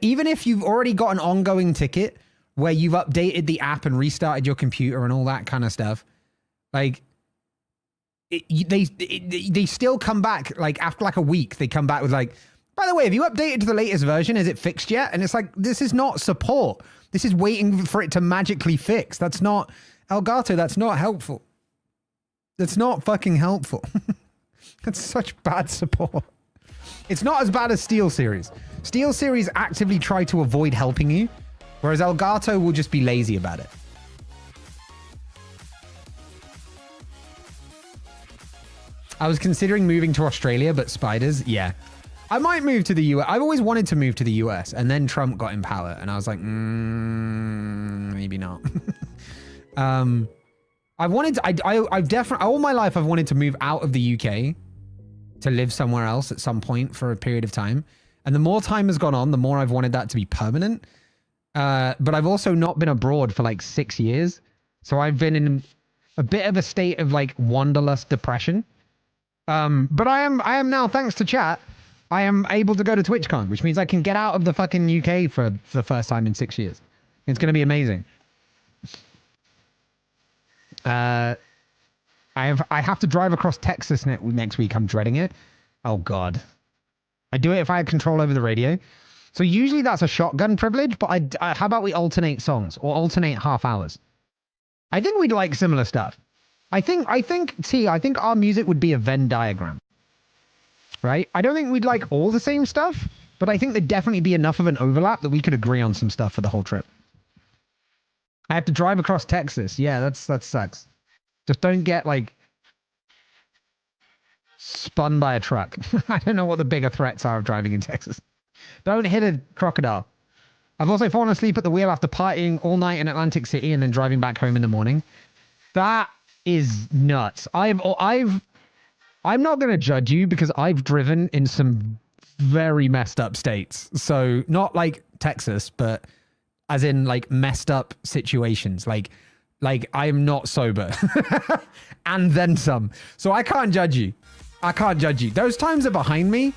even if you've already got an ongoing ticket where you've updated the app and restarted your computer and all that kind of stuff, like they still come back, like after like a week, they come back with like, by the way, have you updated to the latest version? Is it fixed yet? And it's like, this is not support. This is waiting for it to magically fix. That's not, Elgato, that's not helpful. That's not fucking helpful. That's such bad support. It's not as bad as SteelSeries. SteelSeries actively try to avoid helping you, whereas Elgato will just be lazy about it. I was considering moving to Australia, but spiders, yeah. I might move to the US. I've always wanted to move to the US, and then Trump got in power, and I was like, maybe not. I've definitely, all my life, I've wanted to move out of the UK to live somewhere else at some point for a period of time. And the more time has gone on, the more I've wanted that to be permanent. But I've also not been abroad for like 6 years. So I've been in a bit of a state of like wanderlust depression. But I am now, thanks to chat, I am able to go to TwitchCon, which means I can get out of the fucking UK for the first time in 6 years. It's going to be amazing. I have to drive across Texas next week. I'm dreading it. Oh God. I do it if I had control over the radio. So usually that's a shotgun privilege, but how about we alternate songs or alternate half hours? I think we'd like similar stuff. I think our music would be a Venn diagram, right? I don't think we'd like all the same stuff, but I think there'd definitely be enough of an overlap that we could agree on some stuff for the whole trip. I have to drive across Texas. Yeah, that sucks. Just don't get like spun by a truck. I don't know what the bigger threats are of driving in Texas. Don't hit a crocodile. I've also fallen asleep at the wheel after partying all night in Atlantic City and then driving back home in the morning. That is nuts. I'm not going to judge you because I've driven in some very messed up states. So not like Texas, but as in like messed up situations. Like I am not sober and then some. So I can't judge you. I can't judge you. Those times are behind me,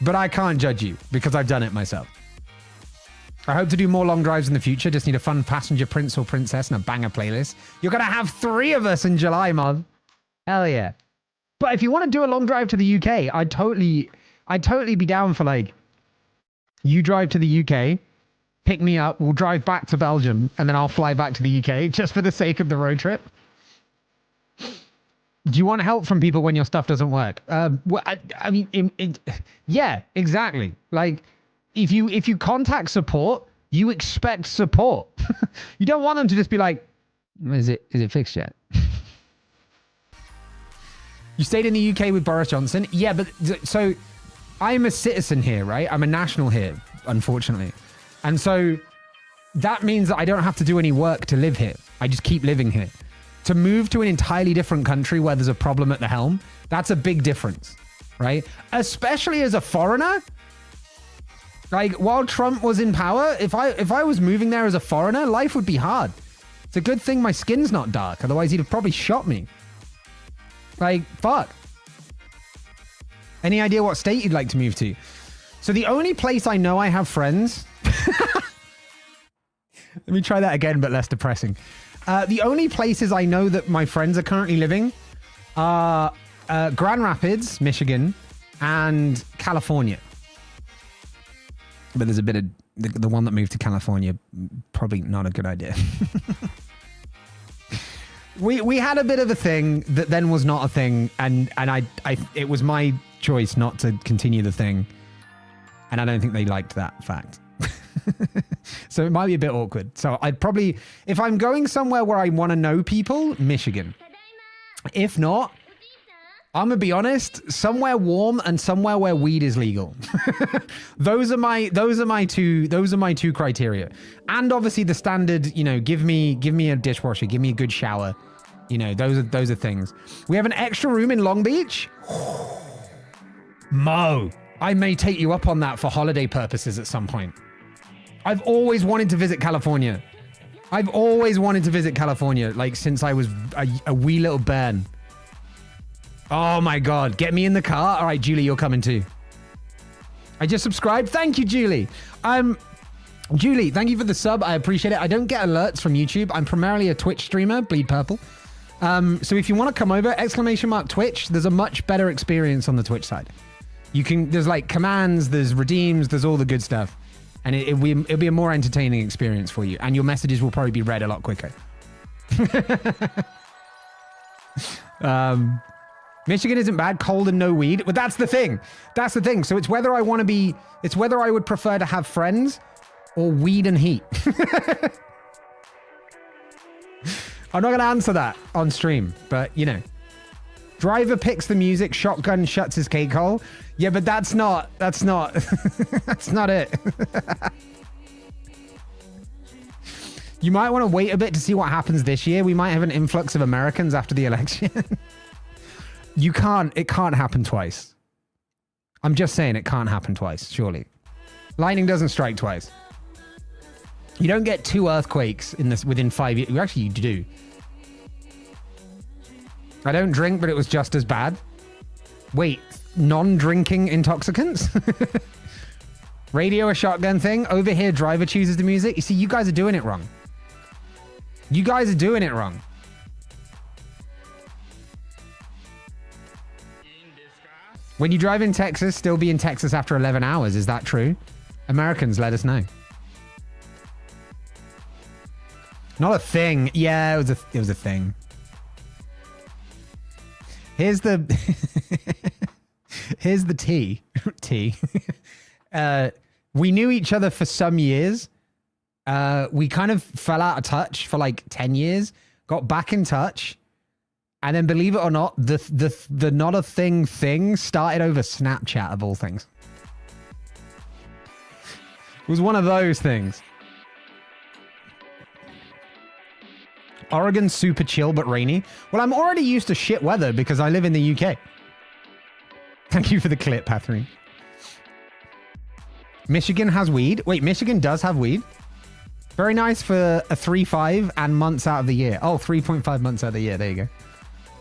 but I can't judge you because I've done it myself. I hope to do more long drives in the future. Just need a fun passenger prince or princess and a banger playlist. You're going to have 3 of us in July, mod. Hell yeah. But if you want to do a long drive to the UK, I'd totally be down for like, you drive to the UK, pick me up, we'll drive back to Belgium, and then I'll fly back to the UK just for the sake of the road trip. Do you want help from people when your stuff doesn't work? Well, I mean, yeah, exactly. Like, if you contact support, you expect support. You don't want them to just be like, is it fixed yet? You stayed in the UK with Boris Johnson? Yeah, but so I'm a citizen here, right? I'm a national here, unfortunately. And so that means that I don't have to do any work to live here. I just keep living here. To move to an entirely different country where there's a problem at the helm, that's a big difference, right? Especially as a foreigner. Like, while Trump was in power, if I was moving there as a foreigner, life would be hard. It's a good thing my skin's not dark. Otherwise, he'd have probably shot me. Like, fuck. Any idea what state you'd like to move to? So the only place I know I have friends... Let me try that again, but less depressing. The only places I know that my friends are currently living are Grand Rapids, Michigan, and California. But there's a bit of the one that moved to California, probably not a good idea. We had a bit of a thing that then was not a thing, and it was my choice not to continue the thing, and I don't think they liked that fact. So it might be a bit awkward. So I'd probably, if I'm going somewhere where I want to know people, Michigan. If not, I'm gonna be honest, somewhere warm and somewhere where weed is legal. Those are my two criteria. And obviously the standard, you know, give me a dishwasher, give me a good shower, You know, those are things. We have an extra room in Long Beach. Mo, I may take you up on that for holiday purposes at some point. I've always wanted to visit California. I've always wanted to visit California, like since I was a wee little bairn. Oh my God, get me in the car. All right, Julie, you're coming too. I just subscribed. Thank you, Julie. Julie, thank you for the sub. I appreciate it. I don't get alerts from YouTube. I'm primarily a Twitch streamer, Bleed Purple. So if you want to come over, !Twitch, there's a much better experience on the Twitch side. There's like commands, there's redeems, there's all the good stuff. And it'll be a more entertaining experience for you. And your messages will probably be read a lot quicker. Michigan isn't bad, cold and no weed. But that's the thing. That's the thing. So it's whether I would prefer to have friends or weed and heat. I'm not going to answer that on stream, but you know. Driver picks the music, shotgun shuts his cake hole. Yeah, but that's not that's not it. You might want to wait a bit to see what happens this year. We might have an influx of Americans after the election. It can't happen twice. I'm just saying it can't happen twice, surely. Lightning doesn't strike twice. You don't get 2 earthquakes within 5 years. Actually, you do. I don't drink, but it was just as bad. Wait, non-drinking intoxicants? Radio a shotgun thing. Over here, driver chooses the music. You see, you guys are doing it wrong. You guys are doing it wrong. When you drive in Texas, still be in Texas after 11 hours. Is that true? Americans, let us know. Not a thing. Yeah, it was a thing. Here's the tea. We knew each other for some years. We kind of fell out of touch for like 10 years, got back in touch. And then believe it or not, the not a thing started over Snapchat of all things. It was one of those things. Oregon's super chill but rainy. Well, I'm already used to shit weather because I live in the UK. Thank you for the clip, Catherine. Michigan has weed. Wait, Michigan does have weed. Very nice for a 3.5 and months out of the year. Oh, 3.5 months out of the year. There you go.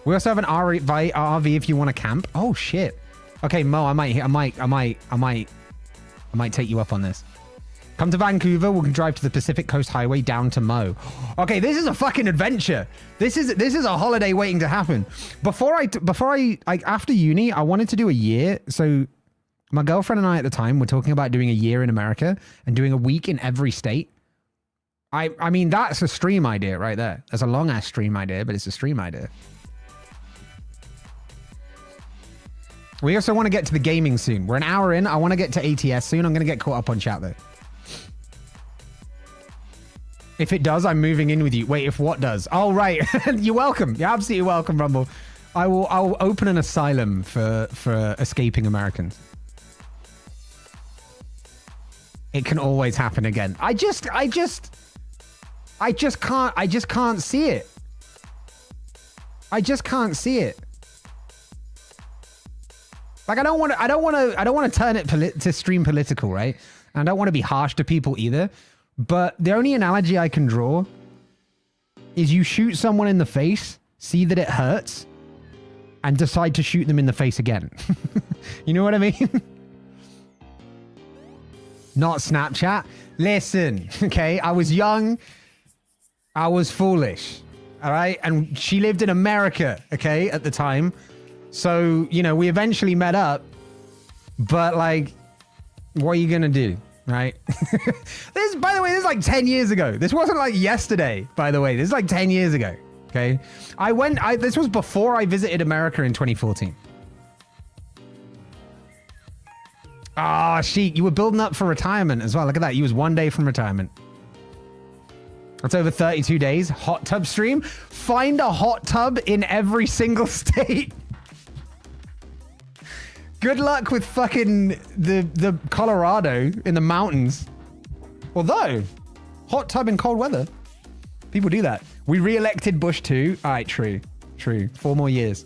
We also have an RV if you want to camp. Oh shit. Okay, Mo, I might take you up on this. Come to Vancouver. We can drive to the Pacific Coast Highway down to Mo. Okay, this is a fucking adventure. This is a holiday waiting to happen. After uni, I wanted to do a year. So my girlfriend and I at the time were talking about doing a year in America and doing a week in every state. I mean, that's a stream idea right there. That's a long ass stream idea, but it's a stream idea. We also want to get to the gaming soon. We're an hour in. I want to get to ATS soon. I'm going to get caught up on chat though. If it does, I'm moving in with you. Wait, if what does? Oh, right. You're welcome. You're absolutely welcome, Rumble. I'll open an asylum for escaping Americans. It can always happen again. I just can't see it. I just can't see it. Like I don't want to turn it to stream political, right? And I don't want to be harsh to people either. But the only analogy I can draw is you shoot someone in the face, see that it hurts, and decide to shoot them in the face again. You know what I mean? Not Snapchat. Listen, okay? I was young. I was foolish. All right? And she lived in America, okay, at the time. So, you know, we eventually met up. But, like, what are you going to do? Right? By the way, this is like 10 years ago. This wasn't like yesterday, by the way. This is like 10 years ago. Okay. This was before I visited America in 2014. Ah, Sheik, you were building up for retirement as well. Look at that. You was 1 day from retirement. That's over 32 days. Hot tub stream. Find a hot tub in every single state. Good luck with fucking the Colorado in the mountains. Although, hot tub in cold weather. People do that. We re-elected Bush too. All right, true. 4 more years.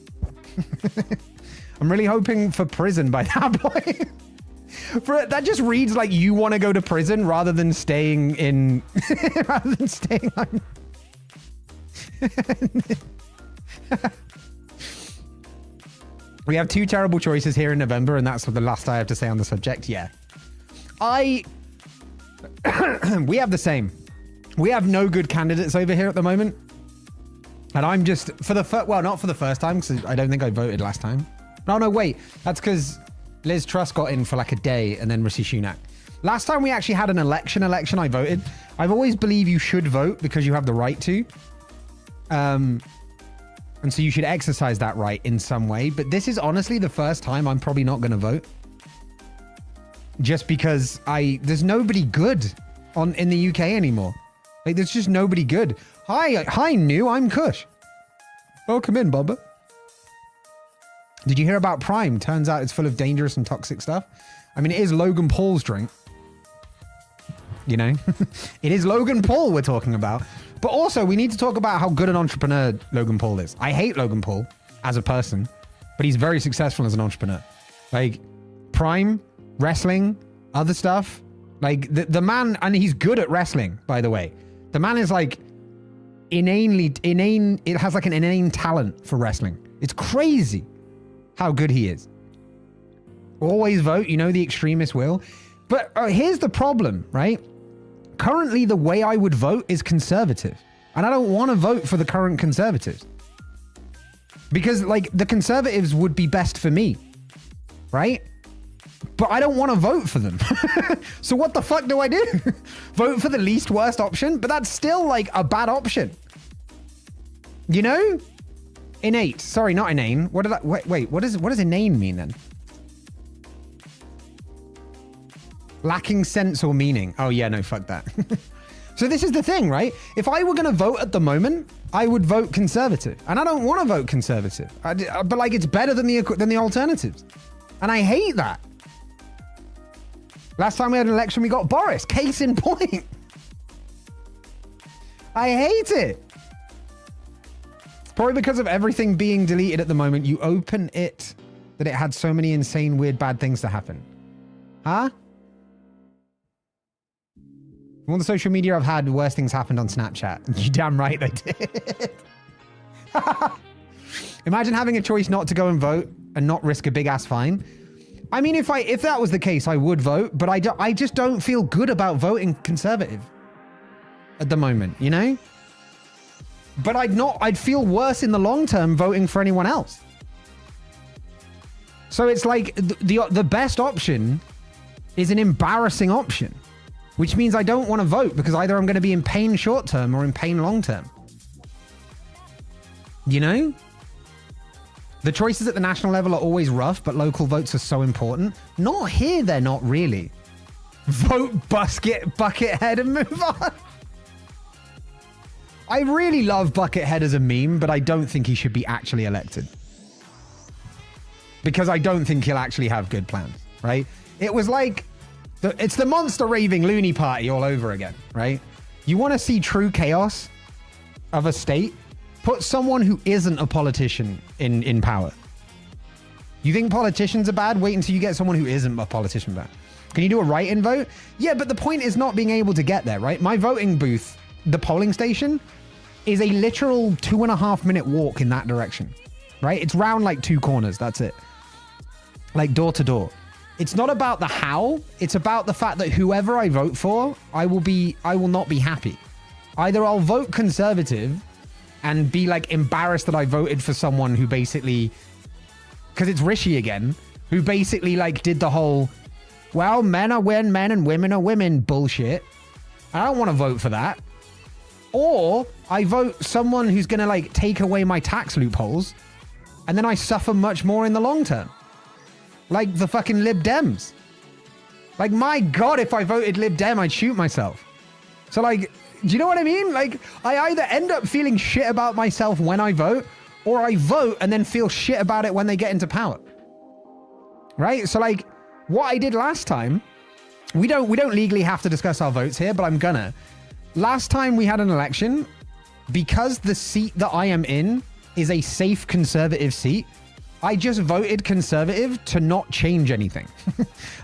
I'm really hoping for prison by that point. That just reads like you want to go to prison rather than staying in... rather than staying on... We have 2 terrible choices here in November, and that's the last I have to say on the subject. Yeah. We have the same. We have no good candidates over here at the moment. And I'm just, for the first, well, not for the first time, because I don't think I voted last time. No, wait. That's because Liz Truss got in for like a day, and then Rishi Sunak. Last time we actually had an election, I voted. I've always believed you should vote because you have the right to. And so you should exercise that right in some way. But this is honestly the first time I'm probably not going to vote. Just because there's nobody good in the UK anymore. Like, there's just nobody good. Hi, new, I'm Cush. Welcome in, Bubba. Did you hear about Prime? Turns out it's full of dangerous and toxic stuff. I mean, it is Logan Paul's drink. You know? It is Logan Paul we're talking about. But also, we need to talk about how good an entrepreneur Logan Paul is. I hate Logan Paul as a person, but he's very successful as an entrepreneur. Like, Prime, wrestling, other stuff. Like, the man, and he's good at wrestling, by the way. The man is like inane. It has like an inane talent for wrestling. It's crazy how good he is. Always vote, you know, the extremists will. But here's the problem, right? Currently, the way I would vote is conservative. And I don't want to vote for the current conservatives. Because, like, the conservatives would be best for me. Right? But I don't want to vote for them. So what the fuck do I do? Vote for the least worst option? But that's still, like, a bad option. You know? Innate. Sorry, not inane. What did I... Wait, what does inane mean, then? Lacking sense or meaning. Oh, yeah, no, fuck that. So this is the thing, right? If I were going to vote at the moment, I would vote conservative. And I don't want to vote conservative. But, like, it's better than the alternatives. And I hate that. Last time we had an election, we got Boris. Case in point. I hate it. It's probably because of everything being deleted at the moment. You open it that it had so many insane, weird, bad things to happen. Huh? All the social media I've had, worse things happened on Snapchat. You damn right they did. Imagine having a choice not to go and vote and not risk a big ass fine. I mean, if that was the case, I would vote, but I just don't feel good about voting conservative at the moment, you know? But I'd feel worse in the long term voting for anyone else. So it's like the best option is an embarrassing option, which means I don't want to vote because either I'm going to be in pain short term or in pain long term. You know? The choices at the national level are always rough, but local votes are so important. Not here, they're not really. Vote Buckethead and move on. I really love Buckethead as a meme, but I don't think he should be actually elected. Because I don't think he'll actually have good plans, right? It was like, it's the monster raving loony party all over again, right? You want to see true chaos of a state? Put someone who isn't a politician in power. You think politicians are bad? Wait until you get someone who isn't a politician bad. Can you do a write-in vote? Yeah, but the point is not being able to get there, right? My voting booth, the polling station, is a literal 2.5 minute walk in that direction, right? It's round like 2 corners. That's it. Like door to door. It's not about the how. It's about the fact that whoever I vote for, I will not be happy. Either I'll vote conservative and be like embarrassed that I voted for someone who basically, because it's Rishi again, who basically like did the whole, well, men are men and women are women bullshit. I don't want to vote for that. Or I vote someone who's going to like take away my tax loopholes and then I suffer much more in the long term. Like the fucking Lib Dems. Like, my God, if I voted Lib Dem, I'd shoot myself. So like, do you know what I mean? Like, I either end up feeling shit about myself when I vote, or I vote and then feel shit about it when they get into power. Right? So like, what I did last time, we don't legally have to discuss our votes here, but I'm gonna. Last time we had an election, because the seat that I am in is a safe conservative seat, I just voted conservative to not change anything.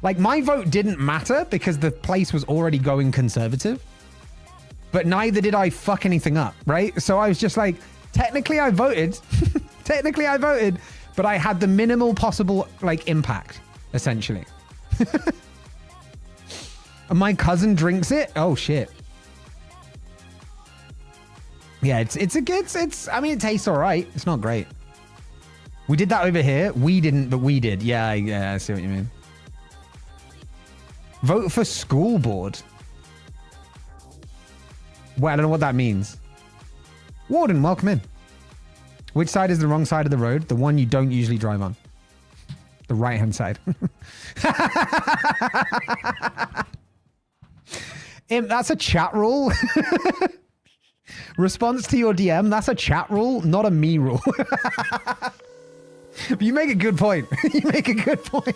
Like, my vote didn't matter because the place was already going conservative, but neither did I fuck anything up, right? So I was just like, technically I voted, technically I voted, but I had the minimal possible, like, impact, essentially. And my cousin drinks it. Oh, shit. Yeah, I mean, it tastes all right. It's not great. We did that over here. We didn't, but we did. Yeah, I see what you mean. Vote for school board. Well, I don't know what that means. Warden, welcome in. Which side is the wrong side of the road? The one you don't usually drive on. The right-hand side. That's a chat rule. Response to your DM, that's a chat rule, not a me rule. But you make a good point. You make a good point.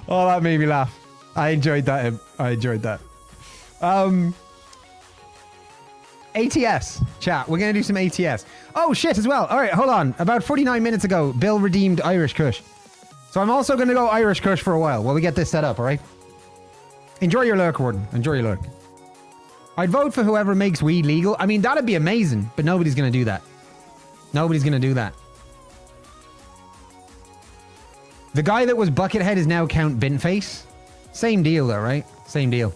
Oh, that made me laugh. I enjoyed that. I enjoyed that. ATS chat. We're going to do some ATS. Oh, shit as well. All right, hold on. About 49 minutes ago, Bill redeemed Irish Cush. So I'm also going to go Irish Cush for a while we get this set up, all right? Enjoy your lurk, Warden. Enjoy your lurk. I'd vote for whoever makes weed legal. I mean, that'd be amazing, but nobody's going to do that. Nobody's going to do that. The guy that was Buckethead is now Count Bintface. Same deal, though, right? Same deal.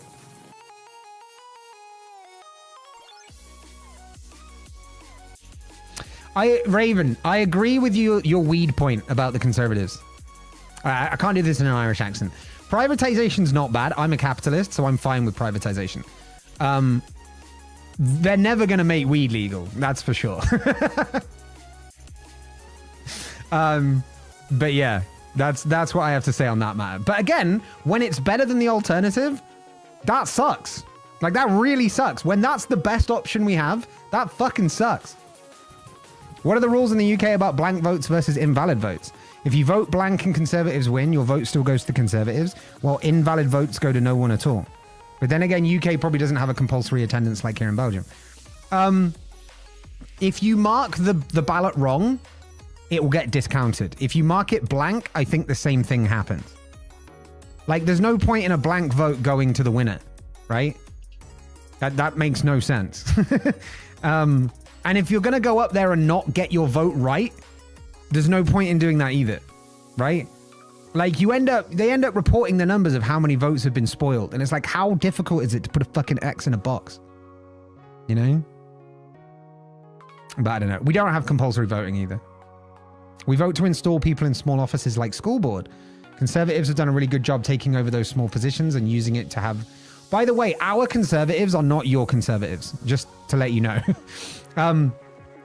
Raven, I agree with you, your weed point about the Conservatives. I can't do this in an Irish accent. Privatization's not bad. I'm a capitalist, so I'm fine with privatization. They're never going to make weed legal. That's for sure. But yeah, that's what I have to say on that matter. But again, when it's better than the alternative, that sucks. Like, that really sucks. When that's the best option we have, that fucking sucks. What are the rules in the UK about blank votes versus invalid votes? If you vote blank and Conservatives win, your vote still goes to Conservatives, while invalid votes go to no one at all. But then again, UK probably doesn't have a compulsory attendance like here in Belgium. If you mark the ballot wrong, it will get discounted. If you mark it blank, I think the same thing happens. Like, there's no point in a blank vote going to the winner, right? That makes no sense. And if you're going to go up there and not get your vote right, there's no point in doing that either, right? Like, they end up reporting the numbers of how many votes have been spoiled. And it's like, how difficult is it to put a fucking X in a box? You know? But I don't know. We don't have compulsory voting either. We vote to install people in small offices like school board. Conservatives have done a really good job taking over those small positions and using it to have... By the way, our Conservatives are not your Conservatives, just to let you know.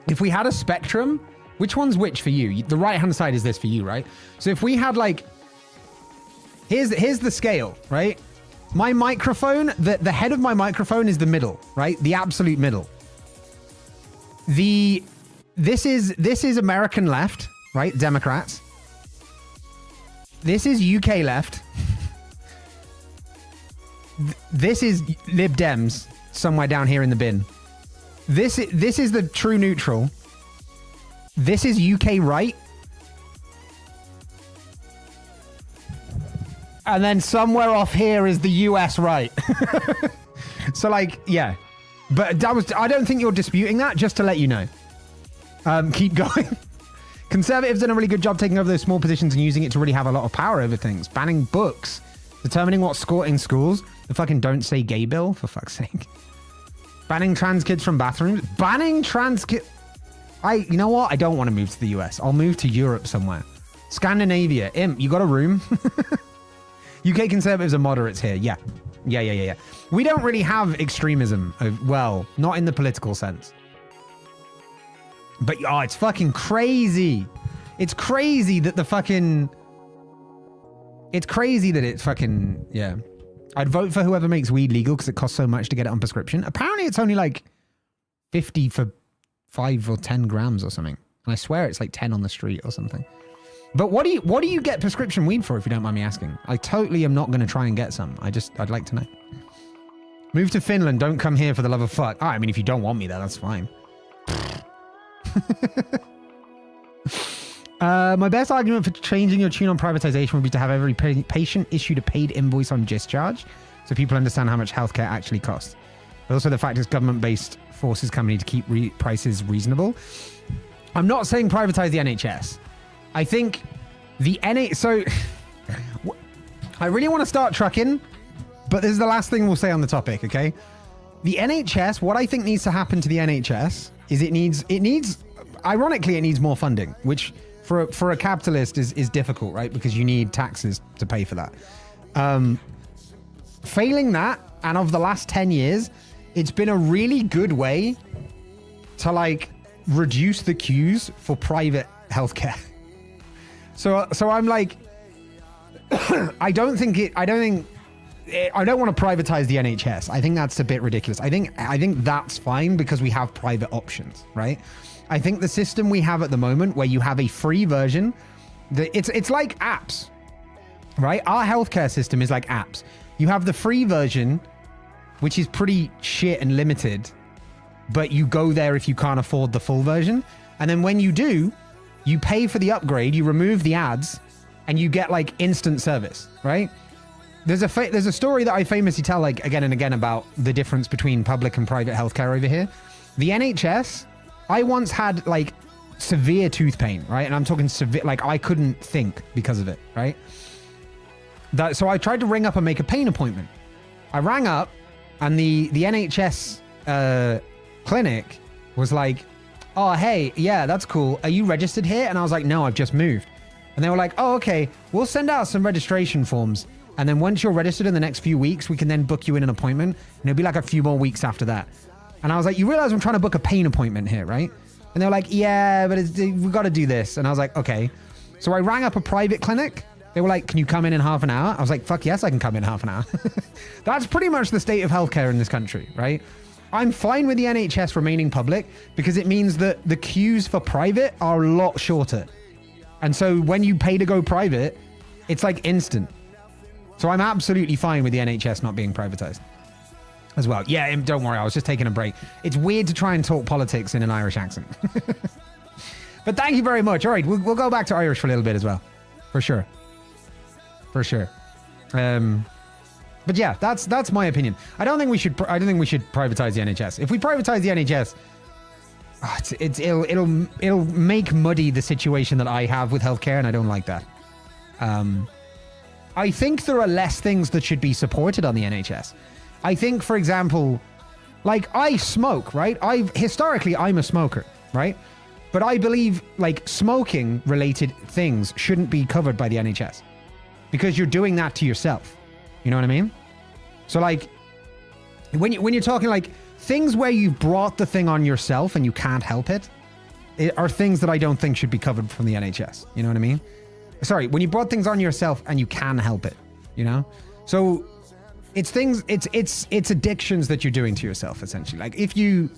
If we had a spectrum, which one's which for you? The right-hand side is this for you, right? So if we had like... Here's the scale, right? My microphone, the head of my microphone is the middle, right? The absolute middle. This is American left, right? Democrats. This is UK left. This is Lib Dems, somewhere down here in the bin. This is the true neutral. This is UK right. And then somewhere off here is the US right. So like, yeah. But I don't think you're disputing that, just to let you know. Keep going. Conservatives done a really good job taking over those small positions and using it to really have a lot of power over things. Banning books. Determining what's scored in schools. The fucking don't say gay bill, for fuck's sake. Banning trans kids from bathrooms. Banning trans kids. You know what? I don't want to move to the US. I'll move to Europe somewhere. Scandinavia. Imp, you got a room? UK Conservatives are moderates here. Yeah. Yeah. We don't really have extremism. Well, not in the political sense. But, oh, it's fucking crazy. It's crazy that it's fucking, yeah. I'd vote for whoever makes weed legal because it costs so much to get it on prescription. Apparently it's only like 50 for 5 or 10 grams or something. And I swear it's like 10 on the street or something. But what do you get prescription weed for, if you don't mind me asking? I totally am not going to try and get some. I'd like to know. Move to Finland. Don't come here for the love of fuck. I mean, if you don't want me there, that's fine. My best argument for changing your tune on privatization would be to have every patient issued a paid invoice on discharge, so people understand how much healthcare actually costs. But also the fact is government-based forces company to keep prices reasonable. I'm not saying privatize the NHS. I think the So I really want to start trucking, but this is the last thing we'll say on the topic, okay? The NHS, what I think needs to happen to the NHS is it needs, ironically, it needs more funding, which for a capitalist is difficult, right? Because you need taxes to pay for that. Failing that, and of the last 10 years, it's been a really good way to like reduce the queues for private healthcare. So I'm like, I don't want to privatize the NHS. I think that's a bit ridiculous. I think that's fine because we have private options, right? I think the system we have at the moment where you have a free version, it's like apps, right? Our healthcare system is like apps. You have the free version, which is pretty shit and limited, but you go there if you can't afford the full version. And then when you do, you pay for the upgrade, you remove the ads, and you get like instant service, right? There's a story that I famously tell like again and again about the difference between public and private healthcare over here. The NHS, I once had like severe tooth pain, right? And I'm talking severe, like I couldn't think because of it, right? So I tried to ring up and make a pain appointment. I rang up and the NHS clinic was like, oh, hey, yeah, that's cool. Are you registered here? And I was like, no, I've just moved. And they were like, oh, okay, we'll send out some registration forms. And then once you're registered in the next few weeks, we can then book you in an appointment. And it'll be like a few more weeks after that. And I was like, you realize I'm trying to book a pain appointment here, right? And they were like, yeah, but we've got to do this. And I was like, okay. So I rang up a private clinic. They were like, can you come in half an hour? I was like, fuck yes, I can come in half an hour. That's pretty much the state of healthcare in this country, right? I'm fine with the NHS remaining public because it means that the queues for private are a lot shorter. And so when you pay to go private, it's like instant. So I'm absolutely fine with the NHS not being privatized as well. Yeah, don't worry, I was just taking a break. It's weird to try and talk politics in an Irish accent. But thank you very much. All right, we'll go back to Irish for a little bit as well. For sure. For sure. But yeah, that's my opinion. I don't think we should privatize the NHS. If we privatize the NHS, it'll make muddy the situation that I have with healthcare, and I don't like that. I think there are less things that should be supported on the NHS. I think, for example, like I smoke, right? Historically I'm a smoker, right? But I believe like smoking related things shouldn't be covered by the NHS because you're doing that to yourself. You know what I mean? So like when you're talking like things where you've brought the thing on yourself and you can't help it are things that I don't think should be covered from the NHS. You know what I mean? Sorry, when you brought things on yourself and you can help it, you know? So it's things, it's addictions that you're doing to yourself essentially. Like if you're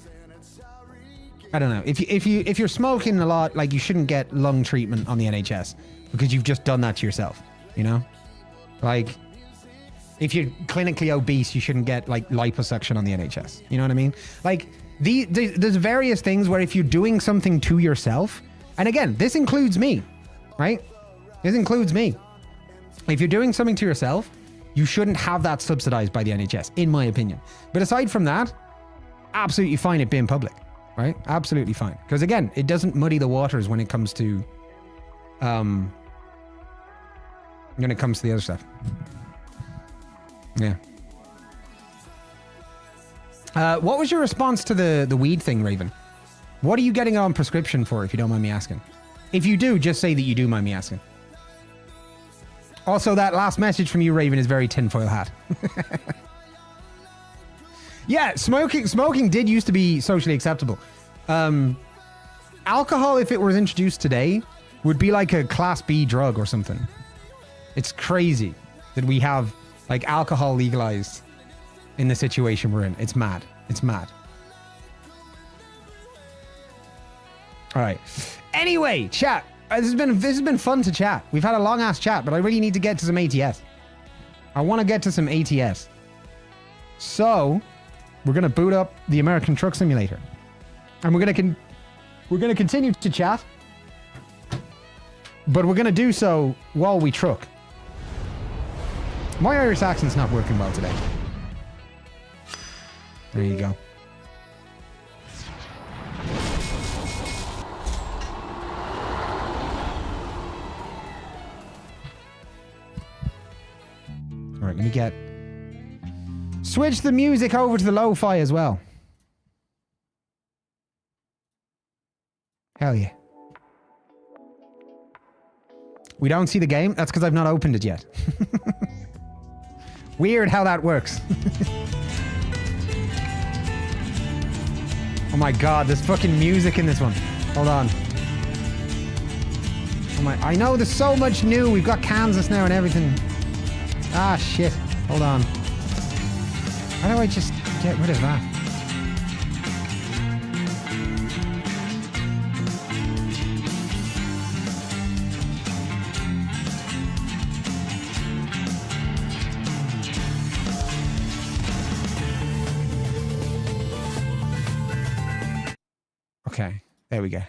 smoking a lot, like you shouldn't get lung treatment on the NHS because you've just done that to yourself, you know? Like if you're clinically obese, you shouldn't get like liposuction on the NHS. You know what I mean? Like there's various things where if you're doing something to yourself, and again, this includes me, right? This includes me. If you're doing something to yourself, you shouldn't have that subsidized by the NHS, in my opinion. But aside from that, absolutely fine it being public, right? Absolutely fine. Because again, it doesn't muddy the waters when it comes to the other stuff. Yeah. What was your response to the weed thing, Raven? What are you getting on prescription for, if you don't mind me asking? If you do, just say that you do mind me asking. Also, that last message from you, Raven, is very tinfoil hat. Yeah, smoking did used to be socially acceptable. Alcohol, if it was introduced today, would be like a Class B drug or something. It's crazy that we have like alcohol legalized in the situation we're in. It's mad. It's mad. All right. Anyway, chat. This has been fun to chat. We've had a long ass chat, but I really need to get to some ATS. I want to get to some ATS. So, we're gonna boot up the American Truck Simulator, and we're gonna continue to chat, but we're gonna do so while we truck. My Irish accent's not working well today. There you go. All right, let me get... Switch the music over to the lo-fi as well. Hell yeah. We don't see the game? That's because I've not opened it yet. Weird how that works. Oh my god, there's fucking music in this one. Hold on. Oh my... I know there's so much new. We've got Kansas now and everything. Ah, shit. Hold on. How do I just get rid of that? Okay, there we go.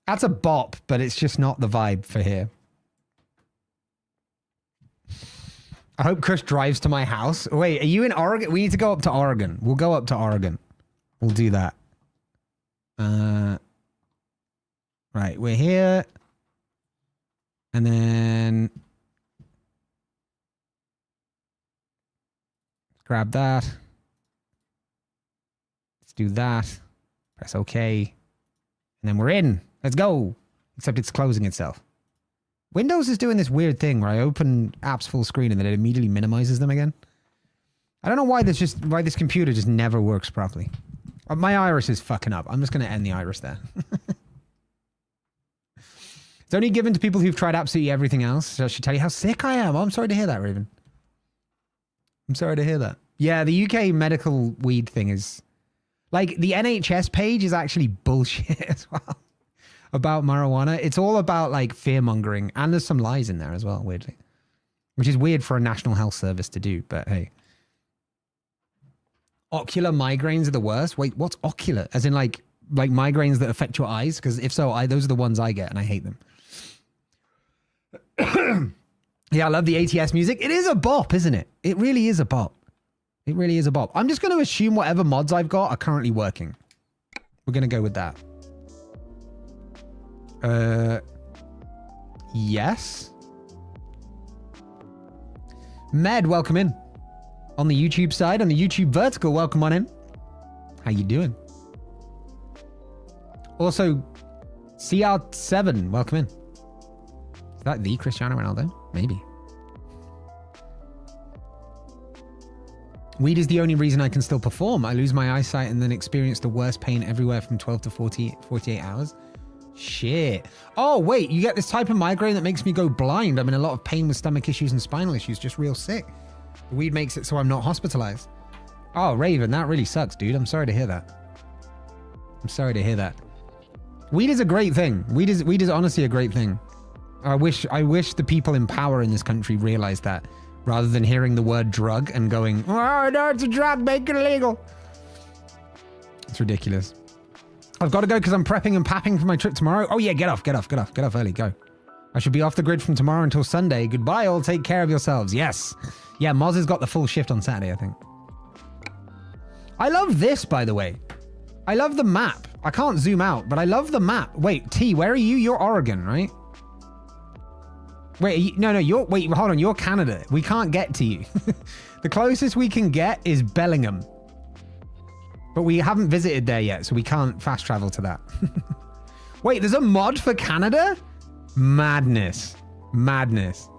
That's a bop, but it's just not the vibe for here. I hope Cush drives to my house. Wait, are you in Oregon? We need to go up to Oregon. We'll go up to Oregon. We'll do that. Right, we're here. And then... grab that. Let's do that. Press OK. And then we're in. Let's go. Except it's closing itself. Windows is doing this weird thing where I open apps full screen and then it immediately minimizes them again. I don't know why this computer just never works properly. My iris is fucking up. I'm just going to end the iris there. It's only given to people who've tried absolutely everything else. So I should tell you how sick I am. Oh, I'm sorry to hear that, Raven. I'm sorry to hear that. Yeah, the UK medical weed thing is... like, the NHS page is actually bullshit as well. About marijuana. It's all about like fear mongering, and there's some lies in there as well, weirdly, which is weird for a National Health Service to do, but hey. Ocular migraines are the worst. Wait, what's ocular? As in like migraines that affect your eyes? Because if so, those are the ones I get and I hate them. Yeah, I love the ATS music. It is a bop, isn't it? It really is a bop. It really is a bop. I'm just going to assume whatever mods I've got are currently working. We're going to go with that. Yes. Med, welcome in. On the YouTube side, on the YouTube vertical, welcome on in. How you doing? Also, CR7, welcome in. Is that the Cristiano Ronaldo? Maybe. Weed is the only reason I can still perform. I lose my eyesight and then experience the worst pain everywhere from 12 to 48 hours. Shit. Oh, wait, you get this type of migraine that makes me go blind. I'm in a lot of pain with stomach issues and spinal issues. Just real sick. The weed makes it so I'm not hospitalized. Oh, Raven, that really sucks, dude. I'm sorry to hear that. I'm sorry to hear that. Weed is a great thing. Weed is honestly a great thing. I wish the people in power in this country realized that, rather than hearing the word drug and going, oh, no, it's a drug, make it illegal. It's ridiculous. I've got to go because I'm prepping and papping for my trip tomorrow. Oh yeah, get off early, go. I should be off the grid from tomorrow until Sunday. Goodbye, all. Take care of yourselves. Yes. Yeah, Moz has got the full shift on Saturday, I think. I love this, by the way. I love the map. I can't zoom out, but I love the map. Wait, T, where are you? You're Oregon, right? Wait, no, wait, hold on. You're Canada. We can't get to you. The closest we can get is Bellingham. But we haven't visited there yet, so we can't fast travel to that. Wait, there's a mod for Canada? Madness. Madness.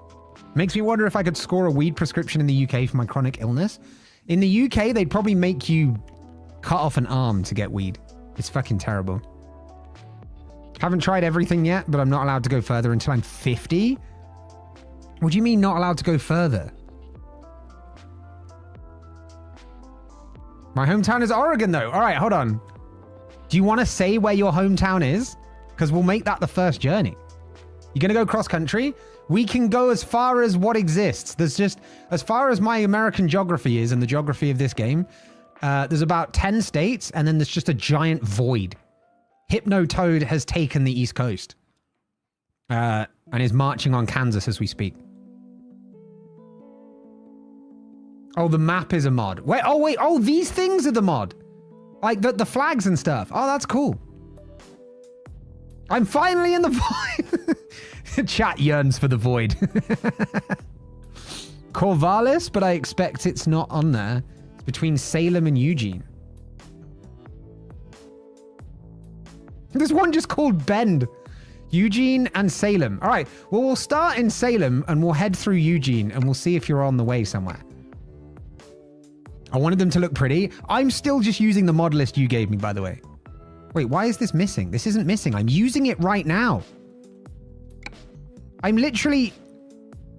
Makes me wonder if I could score a weed prescription in the UK for my chronic illness. In the UK, they'd probably make you cut off an arm to get weed. It's fucking terrible. Haven't tried everything yet, but I'm not allowed to go further until I'm 50. What do you mean not allowed to go further? My hometown is Oregon, though. All right, hold on. Do you want to say where your hometown is? Because we'll make that the first journey. You're going to go cross country? We can go as far as what exists. There's just, as far as my American geography is and the geography of this game, there's about 10 states, and then there's just a giant void. Hypnotoad has taken the East Coast and is marching on Kansas as we speak. Oh, the map is a mod. Wait, oh, these things are the mod. Like the flags and stuff. Oh, that's cool. I'm finally in the void. Chat yearns for the void. Corvallis, but I expect it's not on there. It's between Salem and Eugene. There's one just called Bend. Eugene and Salem. All right, well, we'll start in Salem and we'll head through Eugene and we'll see if you're on the way somewhere. I wanted them to look pretty. I'm still just using the mod list you gave me, by the way. Wait, why is this missing? This isn't missing. I'm using it right now. I'm literally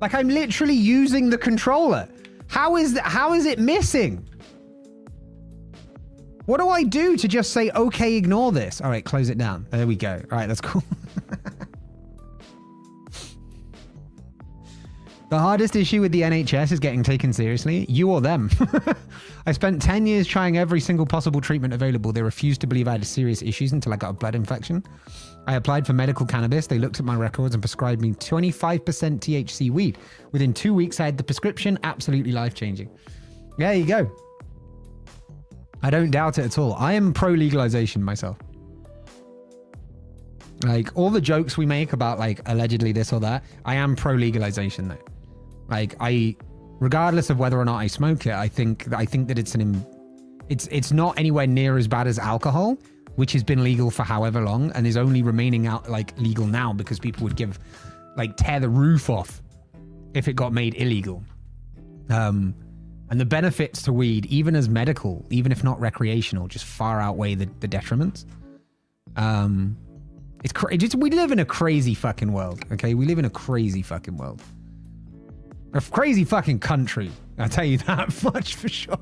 using the controller. How is it missing? What do I do to just say, okay, ignore this? All right, close it down. There we go. All right, that's cool. The hardest issue with the NHS is getting taken seriously. You or them. I spent 10 years trying every single possible treatment available. They refused to believe I had serious issues until I got a blood infection. I applied for medical cannabis. They looked at my records and prescribed me 25% THC weed. Within 2 weeks, I had the prescription. Absolutely life-changing. There you go. I don't doubt it at all. I am pro-legalization myself. Like, all the jokes we make about, like, allegedly this or that, I am pro-legalization, though. Like, regardless of whether or not I smoke it, I think that it's not anywhere near as bad as alcohol, which has been legal for however long and is only remaining out, like, legal now because people would tear the roof off if it got made illegal. And the benefits to weed, even as medical, even if not recreational, just far outweigh the detriments. We live in a crazy fucking world, okay? We live in a crazy fucking world. A crazy fucking country. I'll tell you that much for sure.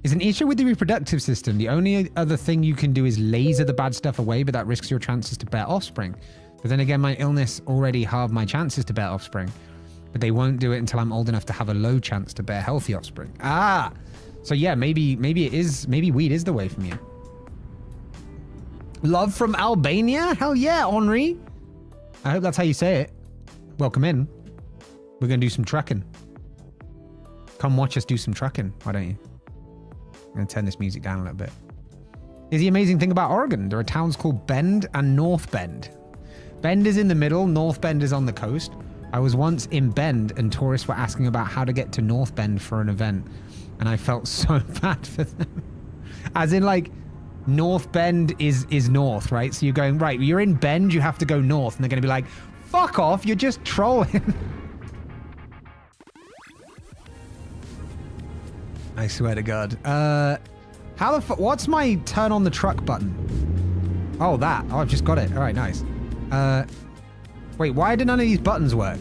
It's an issue with the reproductive system. The only other thing you can do is laser the bad stuff away, but that risks your chances to bear offspring. But then again, my illness already halved my chances to bear offspring. But they won't do it until I'm old enough to have a low chance to bear healthy offspring. Ah! So yeah, maybe weed is the way from you. Love from Albania? Hell yeah, Henri. I hope that's how you say it. Welcome in. We're going to do some trucking. Come watch us do some trucking. Why don't you? I'm going to turn this music down a little bit. Here's the amazing thing about Oregon. There are towns called Bend and North Bend. Bend is in the middle. North Bend is on the coast. I was once in Bend and tourists were asking about how to get to North Bend for an event. And I felt so bad for them. As in, like, North Bend is north, right? So you're going, right, you're in Bend, you have to go north. And they're going to be like, fuck off, you're just trolling. I swear to God. How the fuck? What's my turn on the truck button? Oh, that. Oh, I've just got it. All right, nice. Wait, why did none of these buttons work?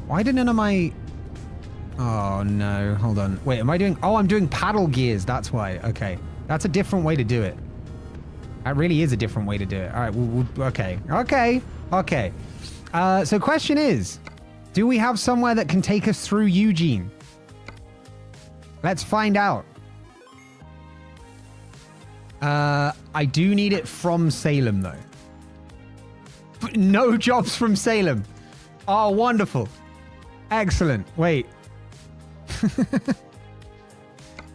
Why did none of my... Oh, no. Hold on. Wait, am I doing... Oh, I'm doing paddle gears. That's why. Okay. That's a different way to do it. That really is a different way to do it. All right. Okay. Okay. So question is, do we have somewhere that can take us through Eugene? Let's find out. I do need it from Salem, though. No jobs from Salem. Oh, wonderful. Excellent. Wait.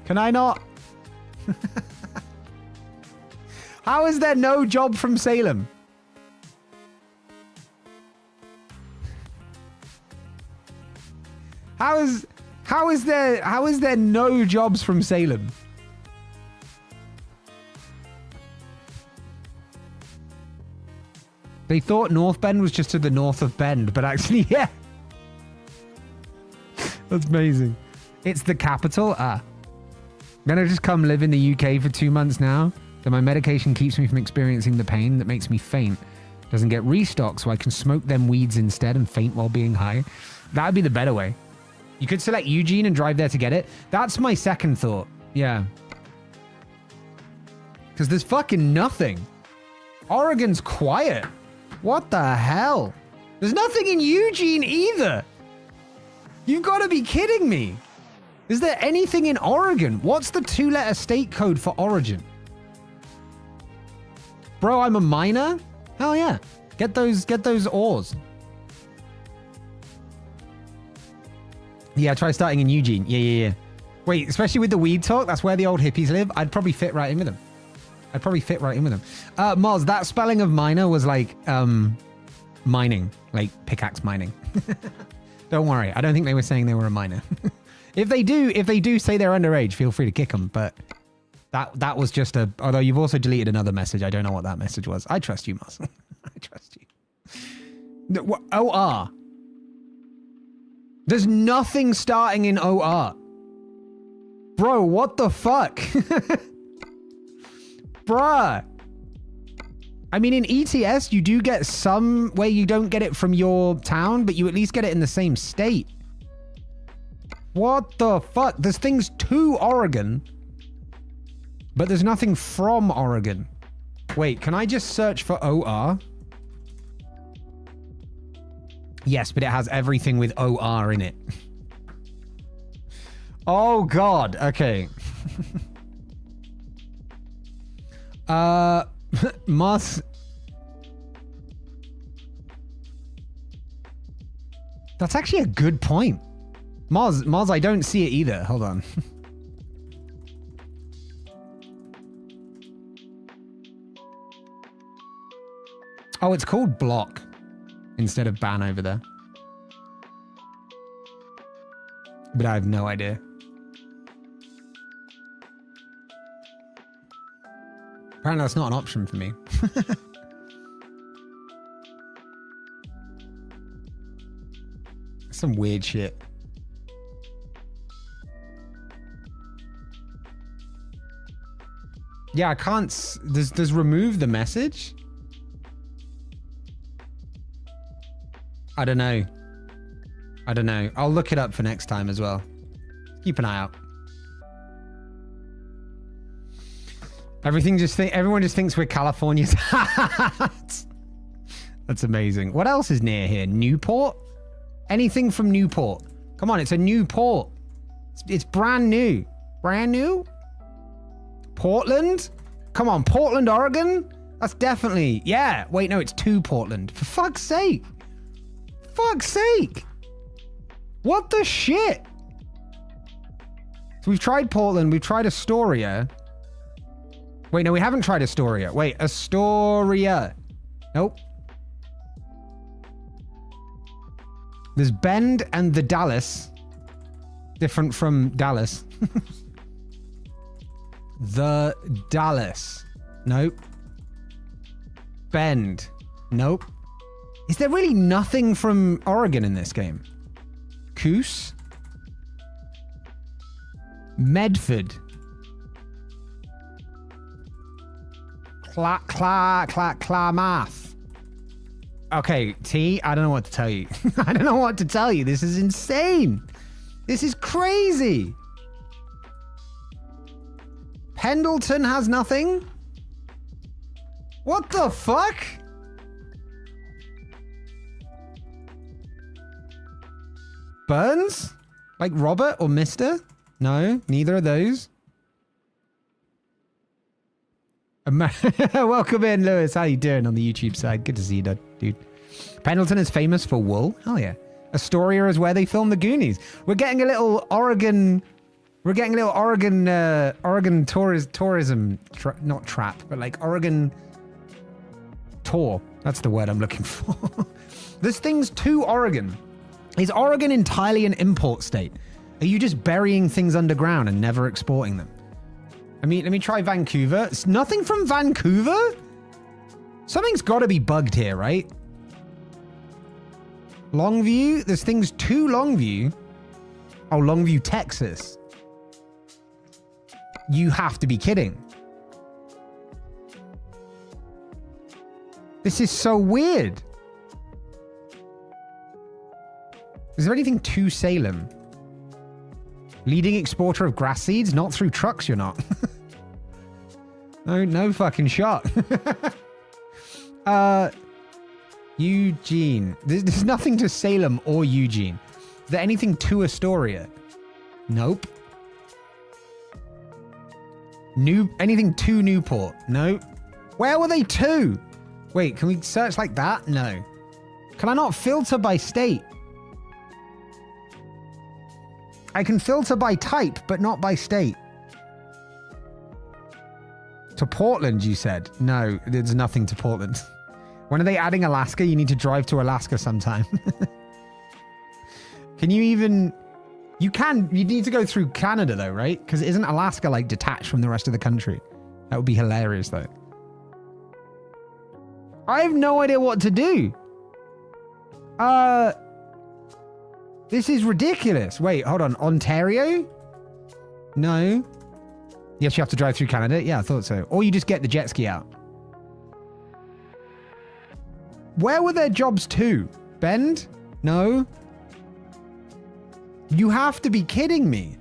Can I not? How is there no job from Salem? How is there no jobs from Salem? They thought North Bend was just to the north of Bend, but actually, yeah. That's amazing. It's the capital. I'm gonna just come live in the UK for 2 months now. So my medication keeps me from experiencing the pain that makes me faint. Doesn't get restocked, so I can smoke them weeds instead and faint while being high. That'd be the better way. You could select Eugene and drive there to get it. That's my second thought. Yeah. Because there's fucking nothing. Oregon's quiet. What the hell? There's nothing in Eugene either. You've got to be kidding me. Is there anything in Oregon? What's the 2-letter state code for Origin? Bro, I'm a miner? Hell yeah. Get those ores. Yeah, try starting in Eugene. Yeah. Wait, especially with the weed talk, that's where the old hippies live. I'd probably fit right in with them. Moz, that spelling of miner was like mining, like pickaxe mining. Don't worry. I don't think they were saying they were a miner. If they do say they're underage, feel free to kick them. But that was just a, although you've also deleted another message. I don't know what that message was. I trust you, Moz. I trust you. OR. There's nothing starting in OR. Bro, what the fuck? Bruh. I mean, in ETS, you do get some where you don't get it from your town, but you at least get it in the same state. What the fuck? There's things to Oregon, but there's nothing from Oregon. Wait, can I just search for OR? Yes, but it has everything with OR in it. Oh, God. Okay. Moss. That's actually a good point. Moz, I don't see it either. Hold on. Oh, it's called block instead of ban over there. But I have no idea. Apparently that's not an option for me. Some weird shit. Yeah, I can't... Does remove the message? I don't know. I'll look it up for next time as well. Keep an eye out. Everyone just thinks we're California's. That's amazing. What else is near here? Newport? Anything from Newport? Come on, it's a new port. It's brand new. Brand new? Portland? Come on, Portland, Oregon? That's definitely... Yeah. Wait, no, it's to Portland. For fuck's sake. What the shit? So we've tried Portland. We've tried Astoria. Wait, no, we haven't tried Astoria. Wait, Astoria. Nope. There's Bend and the Dallas. Different from Dallas. The Dallas. Nope. Bend. Nope. Is there really nothing from Oregon in this game? Cush? Medford. Klamath. Okay, T, I don't know what to tell you. I don't know what to tell you. This is insane. This is crazy. Pendleton has nothing? What the fuck? Burns? Like Robert or Mr.? No, neither of those. Welcome in, Lewis. How you doing on the YouTube side? Good to see you, dude. Pendleton is famous for wool. Hell yeah. Astoria is where they filmed the Goonies. We're getting a little Oregon... Oregon tourism... not trap, but like Oregon... tour. That's the word I'm looking for. There's things to Oregon. Is Oregon entirely an import state? Are you just burying things underground and never exporting them? I mean, let me try Vancouver. It's nothing from Vancouver? Something's got to be bugged here, right? Longview? There's things to Longview. Oh, Longview, Texas. You have to be kidding. This is so weird. Is there anything to Salem? Leading exporter of grass seeds? Not through trucks, you're not. No fucking shot. Eugene. There's nothing to Salem or Eugene. Is there anything to Astoria? Nope. Anything to Newport? Nope. Where were they to? Wait, can we search like that? No. Can I not filter by state? I can filter by type, but not by state. To Portland, you said? No, there's nothing to Portland. When are they adding Alaska? You need to drive to Alaska sometime. Can you even... You need to go through Canada though, right? Because isn't Alaska like detached from the rest of the country? That would be hilarious though. I have no idea what to do. This is ridiculous. Wait, hold on. Ontario? No. Yes, you have to drive through Canada. Yeah, I thought so. Or you just get the jet ski out. Where were their jobs to? Bend? No. You have to be kidding me.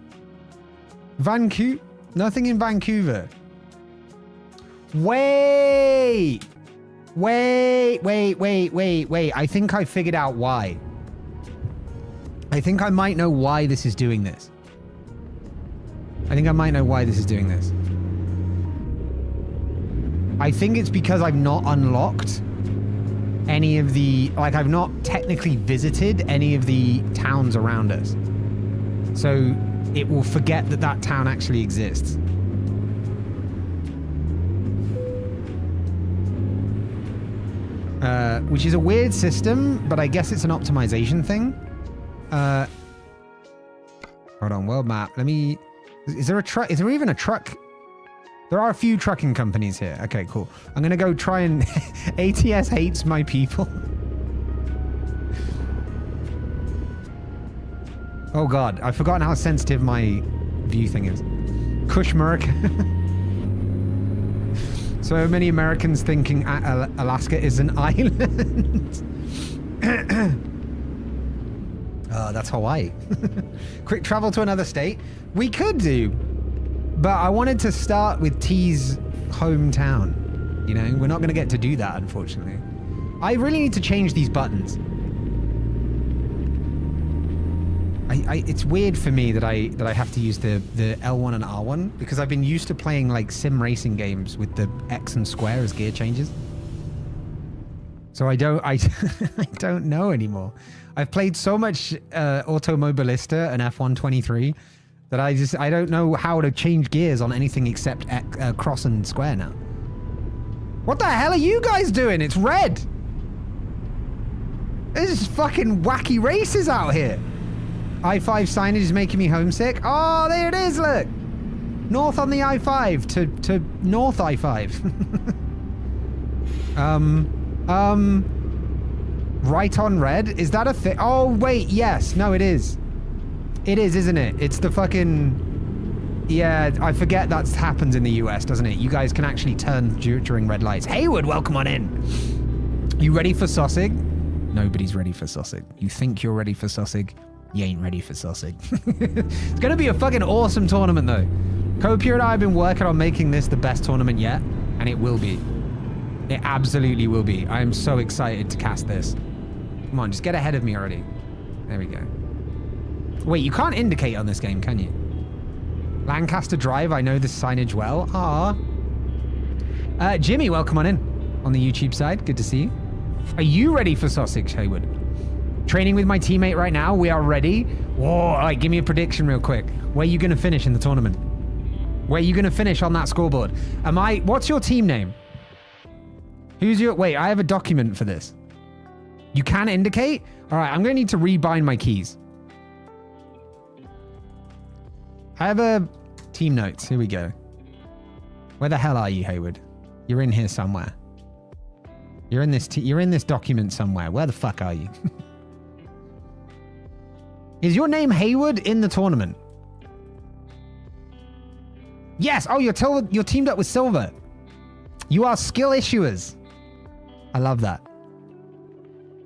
Vancouver? Nothing in Vancouver. Wait. I think I figured out why. I think I might know why this is doing this. I think it's because I've not unlocked any of the... Like, I've not technically visited any of the towns around us. So it will forget that that town actually exists. Which is a weird system, but I guess it's an optimization thing. Hold on, world map. Let me... Is there a truck? Is there even a truck? There are a few trucking companies here. Okay, cool. I'm going to go try and... ATS hates my people. Oh god, I've forgotten how sensitive my view thing is. Cush America. So many Americans thinking Alaska is an island. Oh, that's Hawaii. Quick travel to another state. We could do, but I wanted to start with T's hometown. You know, we're not going to get to do that, unfortunately. I really need to change these buttons. It's weird for me that I have to use the L1 and R1 because I've been used to playing like sim racing games with the X and square as gear changes. So I don't know anymore. I've played so much Automobilista and F123 that I don't know how to change gears on anything except cross and square now. What the hell are you guys doing? It's red. This is fucking wacky races out here. I-5 signage is making me homesick. Oh, there it is, look. North on the I-5 to North I-5. Right on red? Is that a thing? Oh, wait, yes. No, it is. It is, isn't it? It's the fucking... Yeah, I forget that happens in the US, doesn't it? You guys can actually turn during red lights. Haywood, welcome on in. You ready for Sossig? Nobody's ready for Sossig. You think you're ready for Sossig? You ain't ready for Sossig. It's going to be a fucking awesome tournament, though. Copia and I have been working on making this the best tournament yet, and it will be. It absolutely will be. I am so excited to cast this. Come on, just get ahead of me already. There we go. Wait, you can't indicate on this game, can you? Lancaster Drive, I know this signage well. Ah. Jimmy, welcome on in. On the YouTube side, good to see you. Are you ready for Sausage, Haywood? Training with my teammate right now. We are ready. Whoa, all right, give me a prediction real quick. Where are you going to finish in the tournament? Where are you going to finish on that scoreboard? What's your team name? Wait, I have a document for this. You can indicate? All right, I'm going to need to rebind my keys. I have a team notes. Here we go. Where the hell are you, Haywood? You're in here somewhere. You're in this document somewhere. Where the fuck are you? Is your name Haywood in the tournament? Yes. Oh, you're teamed up with Silver. You are skill issuers. I love that.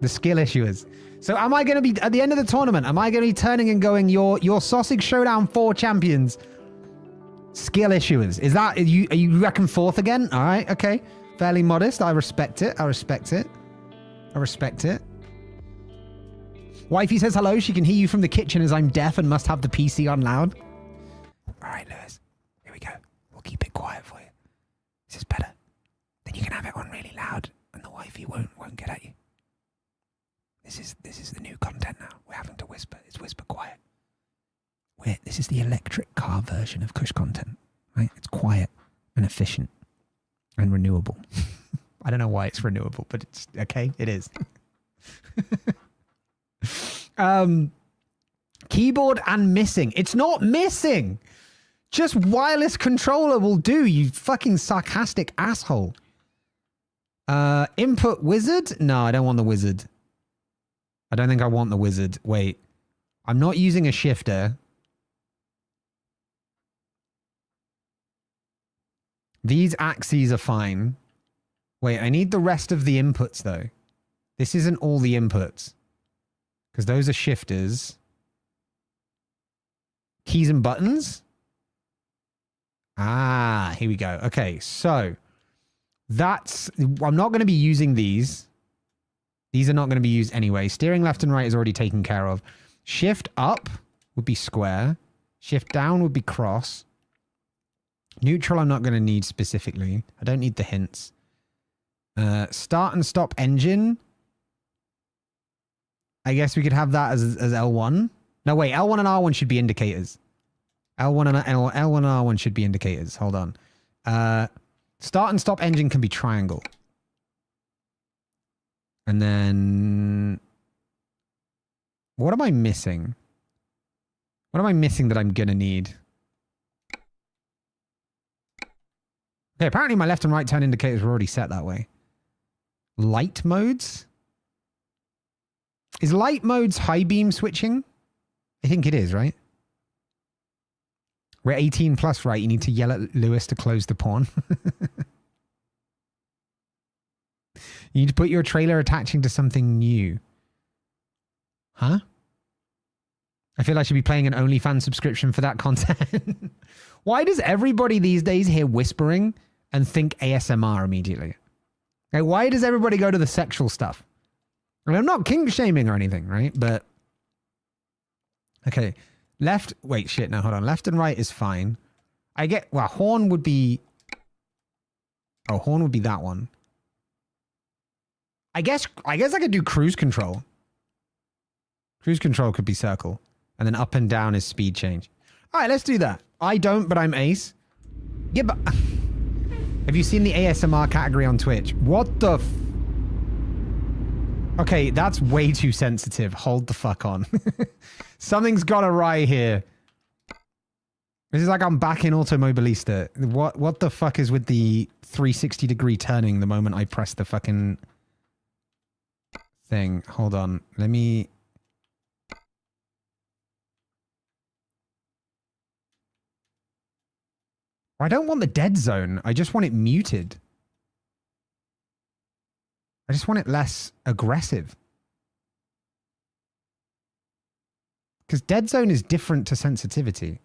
The skill issuers. So am I going to be, at the end of the tournament, am I going to be turning and going, your Sausage Showdown 4 champions, skill issuers? Is that, are you reckon fourth again? All right, okay. Fairly modest. I respect it. I respect it. I respect it. Wifey says hello. She can hear you from the kitchen as I'm deaf and must have the PC on loud. All right, Lewis. Here we go. We'll keep it quiet for you. This is better. Then you can have it on really loud and the wifey won't get at you. This is the new content now. We're having to whisper. It's whisper quiet. This is the electric car version of Cush content, right? It's quiet and efficient and renewable. I don't know why it's renewable, but it's okay. It is. Keyboard and missing. It's not missing. Just wireless controller will do, you fucking sarcastic asshole. Input wizard? No, I don't want the wizard. I don't think I want the wizard. Wait. I'm not using a shifter. These axes are fine. Wait, I need the rest of the inputs though. This isn't all the inputs. Because those are shifters. Keys and buttons? Ah, here we go. Okay, so I'm not going to be using these. These are not going to be used anyway. Steering left and right is already taken care of. Shift up would be square. Shift down would be cross. Neutral I'm not going to need specifically. I don't need the hints. Start and stop engine. I guess we could have that as L1. No, wait. L1 and R1 should be indicators. L1 and R1 should be indicators. Hold on. Start and stop engine can be triangle. And then... what am I missing? What am I missing that I'm going to need? Okay, apparently my left and right turn indicators were already set that way. Light modes? Is light modes high beam switching? I think it is, right? We're 18 plus, right? You need to yell at Lewis to close the porn. You need to put your trailer attaching to something new. Huh? I feel I should be paying an OnlyFans subscription for that content. Why does everybody these days hear whispering and think ASMR immediately? Like, why does everybody go to the sexual stuff? I mean, I'm not kink shaming or anything, right? But, okay. Left, wait, shit, no, hold on. Left and right is fine. I get, well, horn would be, oh, horn would be that one. I guess I could do cruise control. Cruise control could be circle. And then up and down is speed change. All right, let's do that. I don't, but I'm ace. Yeah, but... have you seen the ASMR category on Twitch? What the f... okay, that's way too sensitive. Hold the fuck on. Something's gone awry here. This is like I'm back in Automobilista. What the fuck is with the 360-degree turning the moment I press the fucking... thing? Hold on. Let me... I don't want the dead zone. I just want it muted. I just want it less aggressive. Because dead zone is different to sensitivity.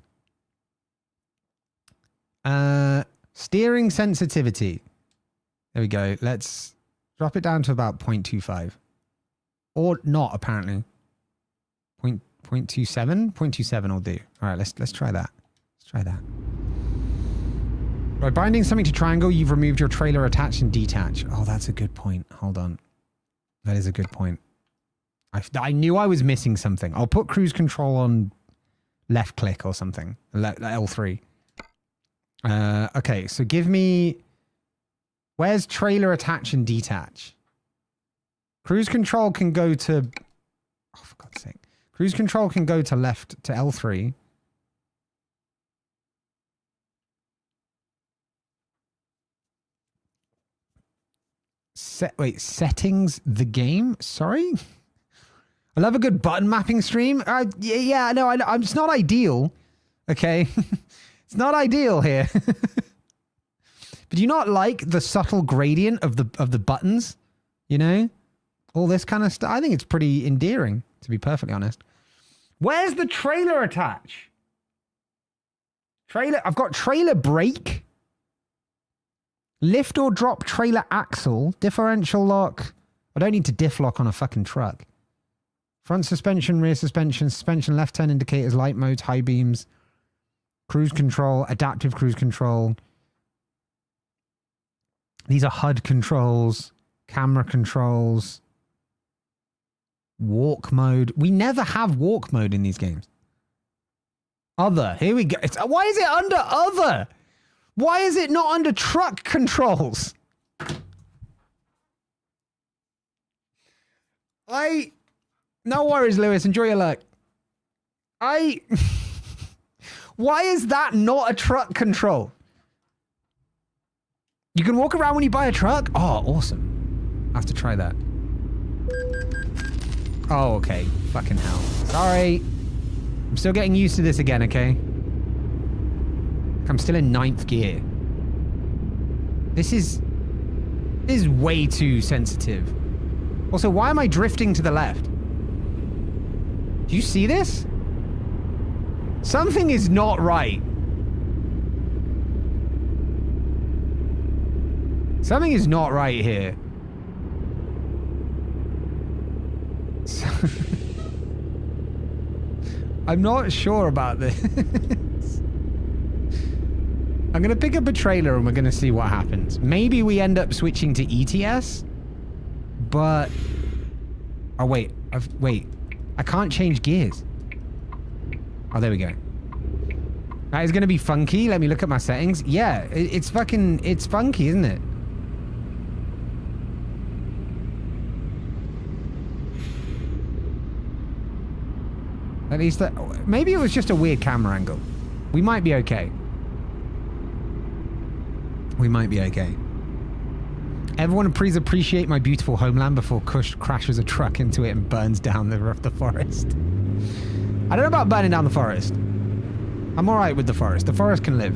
Steering sensitivity. There we go. Let's drop it down to about 0.25. Or not, apparently. 0.27? 0.27 will do. All right, let's try that. Let's try that. By binding something to triangle, you've removed your trailer attach and detach. Oh, that's a good point. Hold on. That is a good point. I knew I was missing something. I'll put cruise control on left click or something. L3. Okay, so give me... where's trailer attach and detach? Cruise control can go to... oh, for God's sake. Cruise control can go to left to L3. Wait, settings the game? Sorry? I love a good button mapping stream. Yeah, no, I'm it's not ideal. Okay? It's not ideal here. But do you not like the subtle gradient of the buttons? You know? all this kind of stuff. I think it's pretty endearing, to be perfectly honest. Where's the trailer attach? Trailer. I've got trailer brake. Lift or drop trailer axle. Differential lock. I don't need to diff lock on a fucking truck. Front suspension, rear suspension, suspension, left turn indicators, light modes, high beams, cruise control, adaptive cruise control. These are HUD controls, camera controls, walk mode. We never have walk mode in these games. Other. Here we go. Why is it under other? Why is it not under truck controls? No worries, Lewis. Enjoy your luck. Why is that not a truck control? You can walk around when you buy a truck? Oh, awesome. I have to try that. Oh, okay. Fucking hell. Sorry. I'm still getting used to this again, okay? I'm still in 9th gear. This is way too sensitive. Also, why am I drifting to the left? Do you see this? Something is not right. Something is not right here. I'm not sure about this. I'm going to pick up a trailer and we're going to see what happens. Maybe we end up switching to ETS, but... Oh, wait. Wait. I can't change gears. Oh, there we go. That is going to be funky. Let me look at my settings. Yeah, it's funky, isn't it? At least that... Maybe it was just a weird camera angle. We might be okay. We might be okay. Everyone please appreciate my beautiful homeland before Cush crashes a truck into it and burns down the forest. I don't know about burning down the forest. I'm alright with the forest. The forest can live.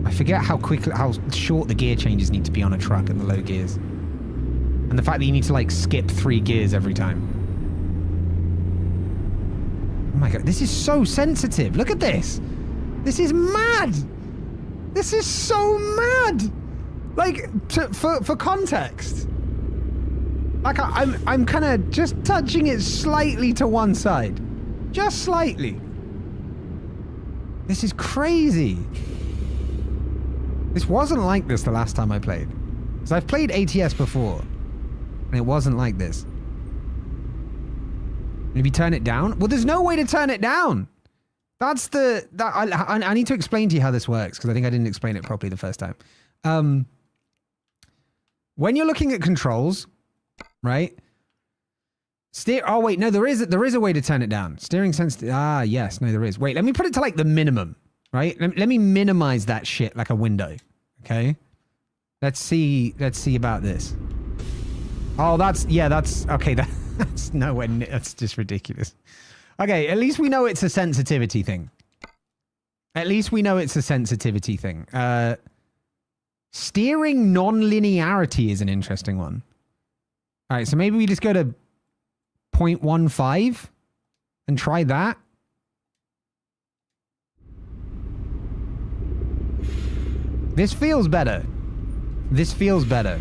I forget how short the gear changes need to be on a truck in the low gears. And the fact that you need to like skip 3 gears every time. Oh my god, this is so sensitive. Look at this. This is mad. This is so mad. Like, for context, like I'm kind of just touching it slightly to one side, just slightly. This is crazy. This wasn't like this the last time I played, because I've played ATS before, and it wasn't like this. Maybe turn it down. Well, there's no way to turn it down. That's I need to explain to you how this works, because I think I didn't explain it properly the first time. When you're looking at controls, right? Oh wait, no, there is a way to turn it down. Steering sensitive. Ah, yes, no, there is. Wait, let me put it to like the minimum, right? Let me minimize that shit like a window. Okay. Let's see about this. Oh, that's okay. That's nowhere. That's just ridiculous. Okay, at least we know it's a sensitivity thing. At least we know it's a sensitivity thing. Steering non-linearity is an interesting one. All right, so maybe we just go to 0.15 and try that. This feels better. This feels better.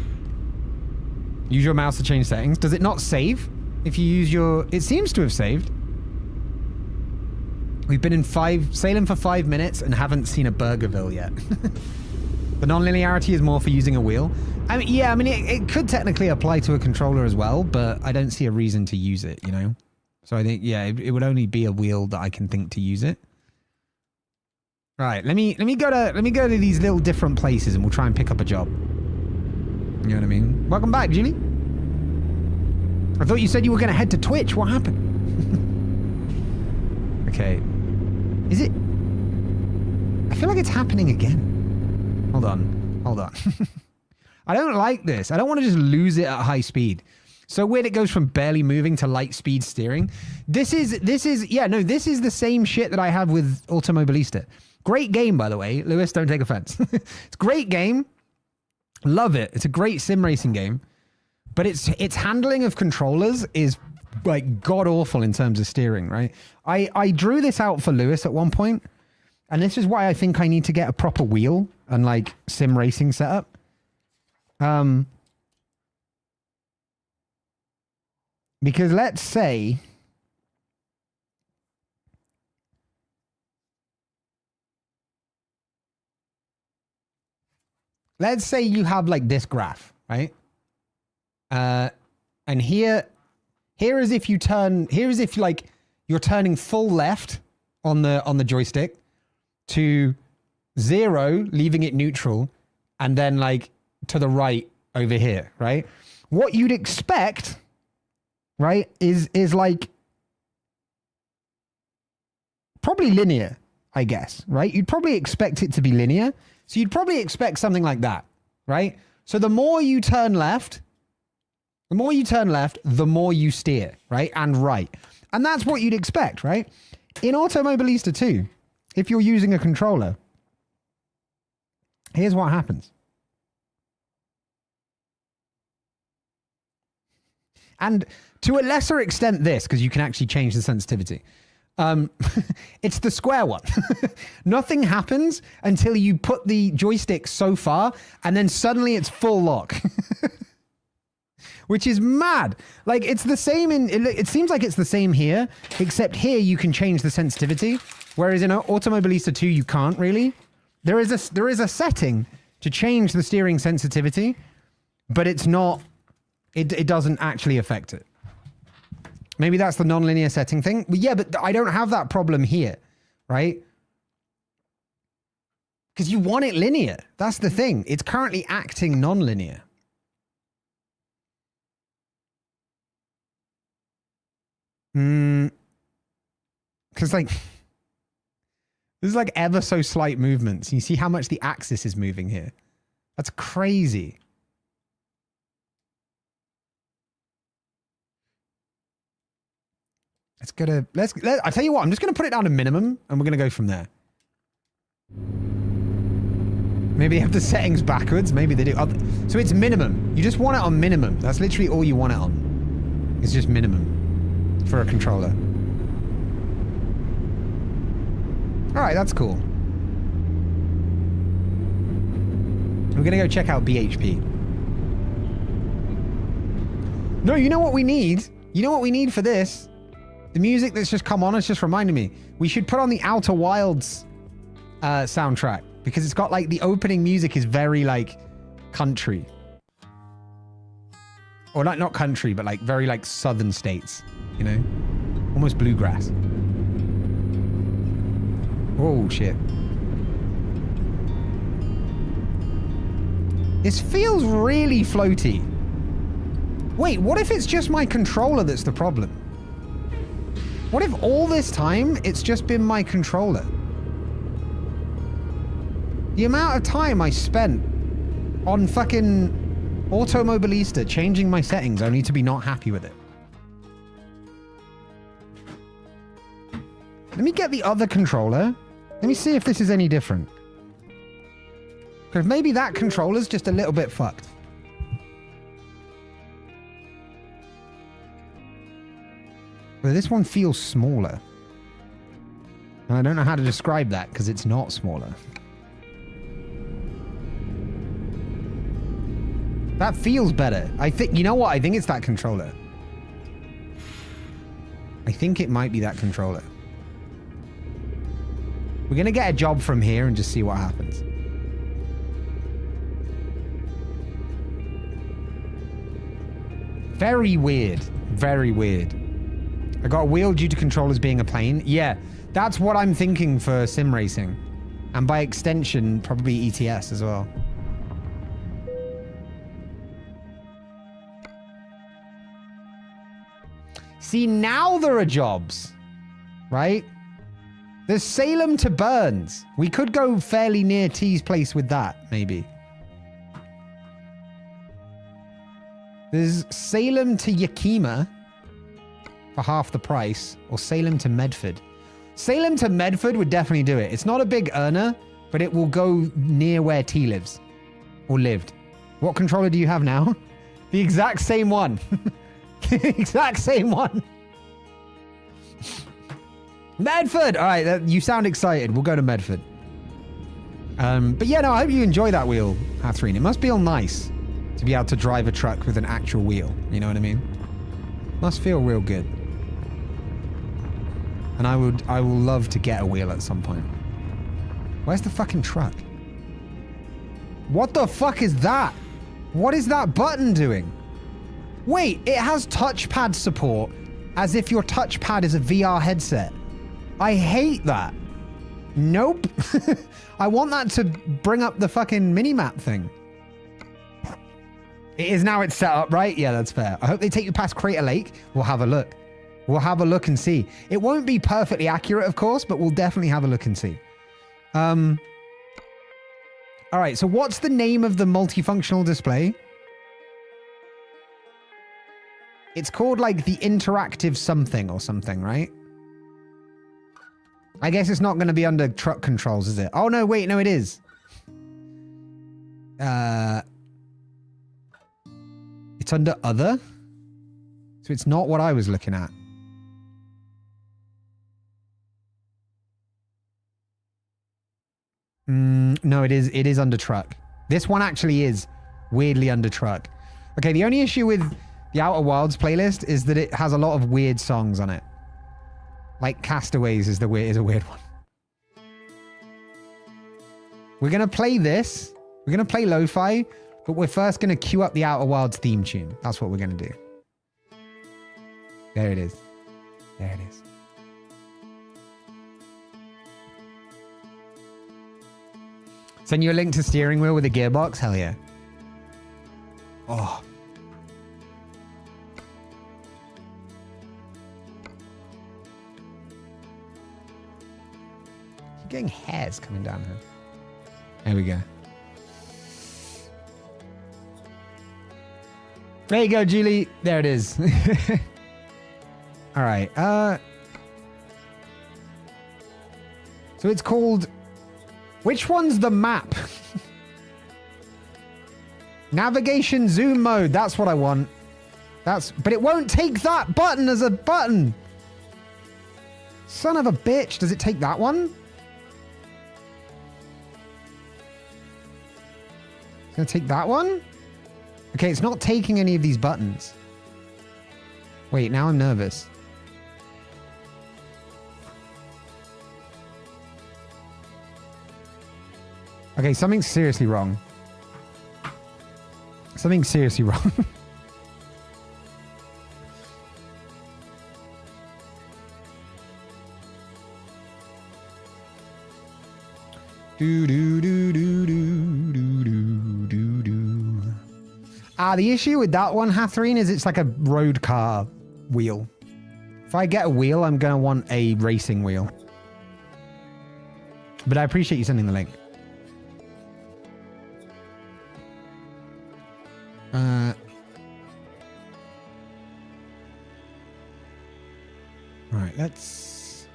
Use your mouse to change settings. Does it not save if you use your... It seems to have saved. We've been sailing for 5 minutes and haven't seen a Burgerville yet. The non-linearity is more for using a wheel. I mean, yeah, I mean, it could technically apply to a controller as well, but I don't see a reason to use it, you know? So I think, yeah, it would only be a wheel that I can think to use it. Right, let me go to these little different places and we'll try and pick up a job. You know what I mean? Welcome back, Julie. I thought you said you were going to head to Twitch. What happened? Okay. Is it? I feel like it's happening again. Hold on. I don't like this. I don't want to just lose it at high speed. So weird it goes from barely moving to light speed steering. This is the same shit that I have with Automobilista. Great game, by the way. Lewis, don't take offense. It's a great game. Love it. It's a great sim racing game. but its handling of controllers is like god awful in terms of steering, right? I drew this out for Lewis at one point, and this is why I think I need to get a proper wheel and like sim racing setup. Because let's say you have like this graph, right? And here is if you turn, here is if like you're turning full left on the joystick to 0, leaving it neutral, and then like to the right over here, right? What you'd expect, right, is like probably linear, I guess, right? You'd probably expect it to be linear. So you'd probably expect something like that, right? So the more you turn left, the more you steer, right? And right. And that's what you'd expect, right? In Automobilista 2, if you're using a controller, here's what happens. And to a lesser extent this, because you can actually change the sensitivity. It's the square one. Nothing happens until you put the joystick so far, and then suddenly it's full lock. Which is mad. Like, it's the same it seems like it's the same here, except here you can change the sensitivity, whereas in Automobilista 2 you can't really. There is a setting to change the steering sensitivity, but it's not, it doesn't actually affect it. Maybe that's the non-linear setting thing. But yeah, but I don't have that problem here, right? Because you want it linear. That's the thing. It's currently acting non-linear. Because like, there's like ever so slight movements. You see how much the axis is moving here. That's crazy. I tell you what, I'm just going to put it down to minimum and we're going to go from there. Maybe they have the settings backwards. Maybe they do. So it's minimum. You just want it on minimum. That's literally all you want it on. It's just minimum for a controller. All right, that's cool. We're going to go check out BHP. No, you know what we need? You know what we need for this? The music that's just come on has just reminded me. We should put on the Outer Wilds soundtrack, because it's got like the opening music is very like country. Or not country, but like very like southern states, you know? Almost bluegrass. Oh shit. This feels really floaty. Wait, what if it's just my controller that's the problem? What if all this time it's just been my controller? The amount of time I spent on fucking Automobilista changing my settings only to be not happy with it. Let me get the other controller. Let me see if this is any different. Because maybe that controller's just a little bit fucked. But this one feels smaller. And I don't know how to describe that because it's not smaller. That feels better. I think, you know what? I think it's that controller. I think it might be that controller. We're going to get a job from here and just see what happens. Very weird. Very weird. I got a wheel due to controllers being a plane. Yeah, that's what I'm thinking for sim racing. And by extension, probably ETS as well. See, now there are jobs, right? There's Salem to Burns. We could go fairly near T's place with that, maybe. There's Salem to Yakima for half the price, or Salem to Medford. Salem to Medford would definitely do it. It's not a big earner, but it will go near where T lives. Or lived. What controller do you have now? The exact same one. The exact same one. Medford! All right, you sound excited. We'll go to Medford. But yeah, no, I hope you enjoy that wheel, Hathreen. It must feel nice to be able to drive a truck with an actual wheel. You know what I mean? Must feel real good. And I will love to get a wheel at some point. Where's the fucking truck? What the fuck is that? What is that button doing? Wait, it has touchpad support as if your touchpad is a VR headset. I hate that. Nope. I want that to bring up the fucking minimap thing. It is now it's set up, right? Yeah, that's fair. I hope they take you past Crater Lake. We'll have a look. We'll have a look and see. It won't be perfectly accurate, of course, but we'll definitely have a look and see. All right, so what's the name of the multifunctional display? It's called like the interactive something or something, right? I guess it's not going to be under truck controls, is it? Oh, no, wait, no, it is. It's under other. So it's not what I was looking at. No, it is under truck. This one actually is weirdly under truck. Okay, the only issue with the Outer Wilds playlist is that it has a lot of weird songs on it. Like Castaways is a weird one. We're going to play this. We're going to play lo-fi, but we're first going to cue up the Outer Wilds theme tune. That's what we're going to do. There it is. There it is. Send you a link to steering wheel with a gearbox? Hell yeah. Oh. You're getting hairs coming down here. There we go. There you go, Julie. There it is. All right. So it's called... Which one's the map? Navigation zoom mode. That's what I want. But it won't take that button as a button. Son of a bitch. Does it take that one? It's gonna take that one? Okay, it's not taking any of these buttons. Wait, now I'm nervous. Okay, something's seriously wrong. Something's seriously wrong. The issue with that one, Hathreen, is it's like a road car wheel. If I get a wheel, I'm going to want a racing wheel. But I appreciate you sending the link. Right, let's...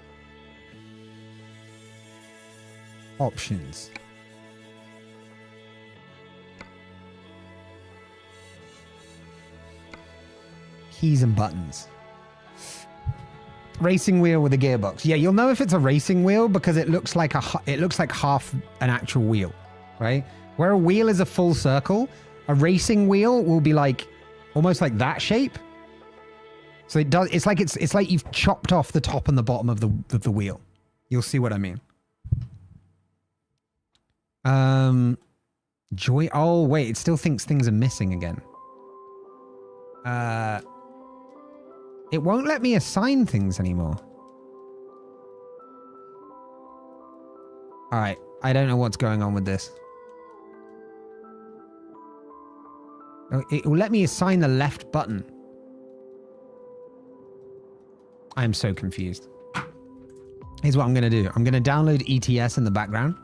Options. Keys and buttons. Racing wheel with a gearbox. Yeah, you'll know if it's a racing wheel because it looks like half an actual wheel, right? Where a wheel is a full circle, a racing wheel will be like almost like that shape. So it does. It's like you've chopped off the top and the bottom of the wheel. You'll see what I mean. Joy. Oh wait, it still thinks things are missing again. It won't let me assign things anymore. All right, I don't know what's going on with this. It will let me assign the left button. I am so confused. Here's what I'm going to do. I'm going to download ETS in the background.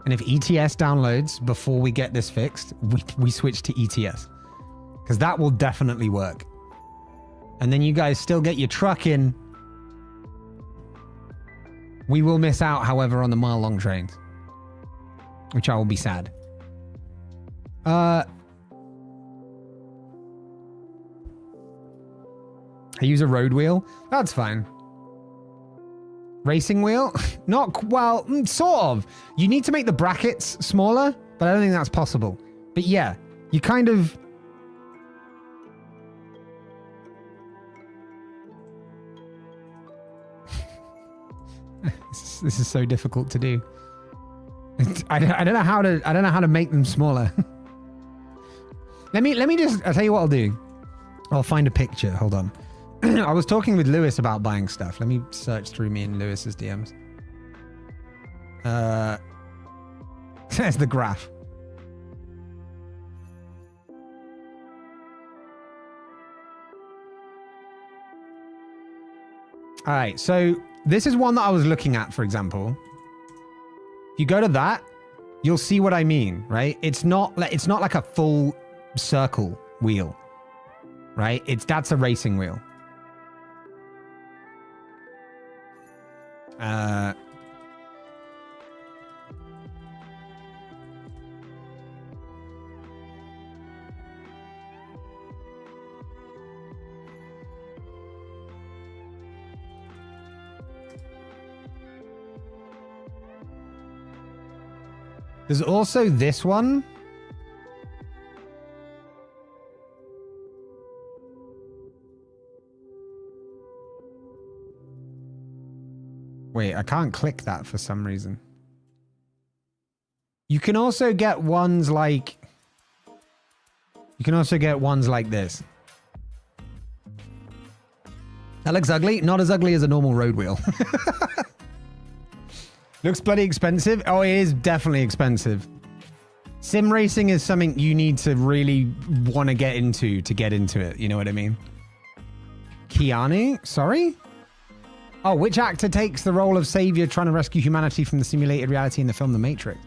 And if ETS downloads before we get this fixed, we switch to ETS. Because that will definitely work. And then you guys still get your truck in. We will miss out, however, on the mile-long trains. Which I will be sad. I use a road wheel. That's fine. Racing wheel? Not, well, sort of. You need to make the brackets smaller, but I don't think that's possible. But yeah, you kind of... This is so difficult to do. I don't know how to make them smaller. Let me just, I'll tell you what I'll do. I'll find a picture. Hold on. I was talking with Lewis about buying stuff. Let me search through me and Lewis's DMs. There's the graph. All right, so this is one that I was looking at, for example. If you go to that, you'll see what I mean, right? It's not like a full circle wheel, right? That's a racing wheel. There's also this one. Wait, I can't click that for some reason. You can also get ones like... You can also get ones like this. That looks ugly. Not as ugly as a normal road wheel. Looks bloody expensive. Oh, it is definitely expensive. Sim racing is something you need to really want to get into it. You know what I mean? Keanu? Sorry? Oh, which actor takes the role of savior trying to rescue humanity from the simulated reality in the film The Matrix?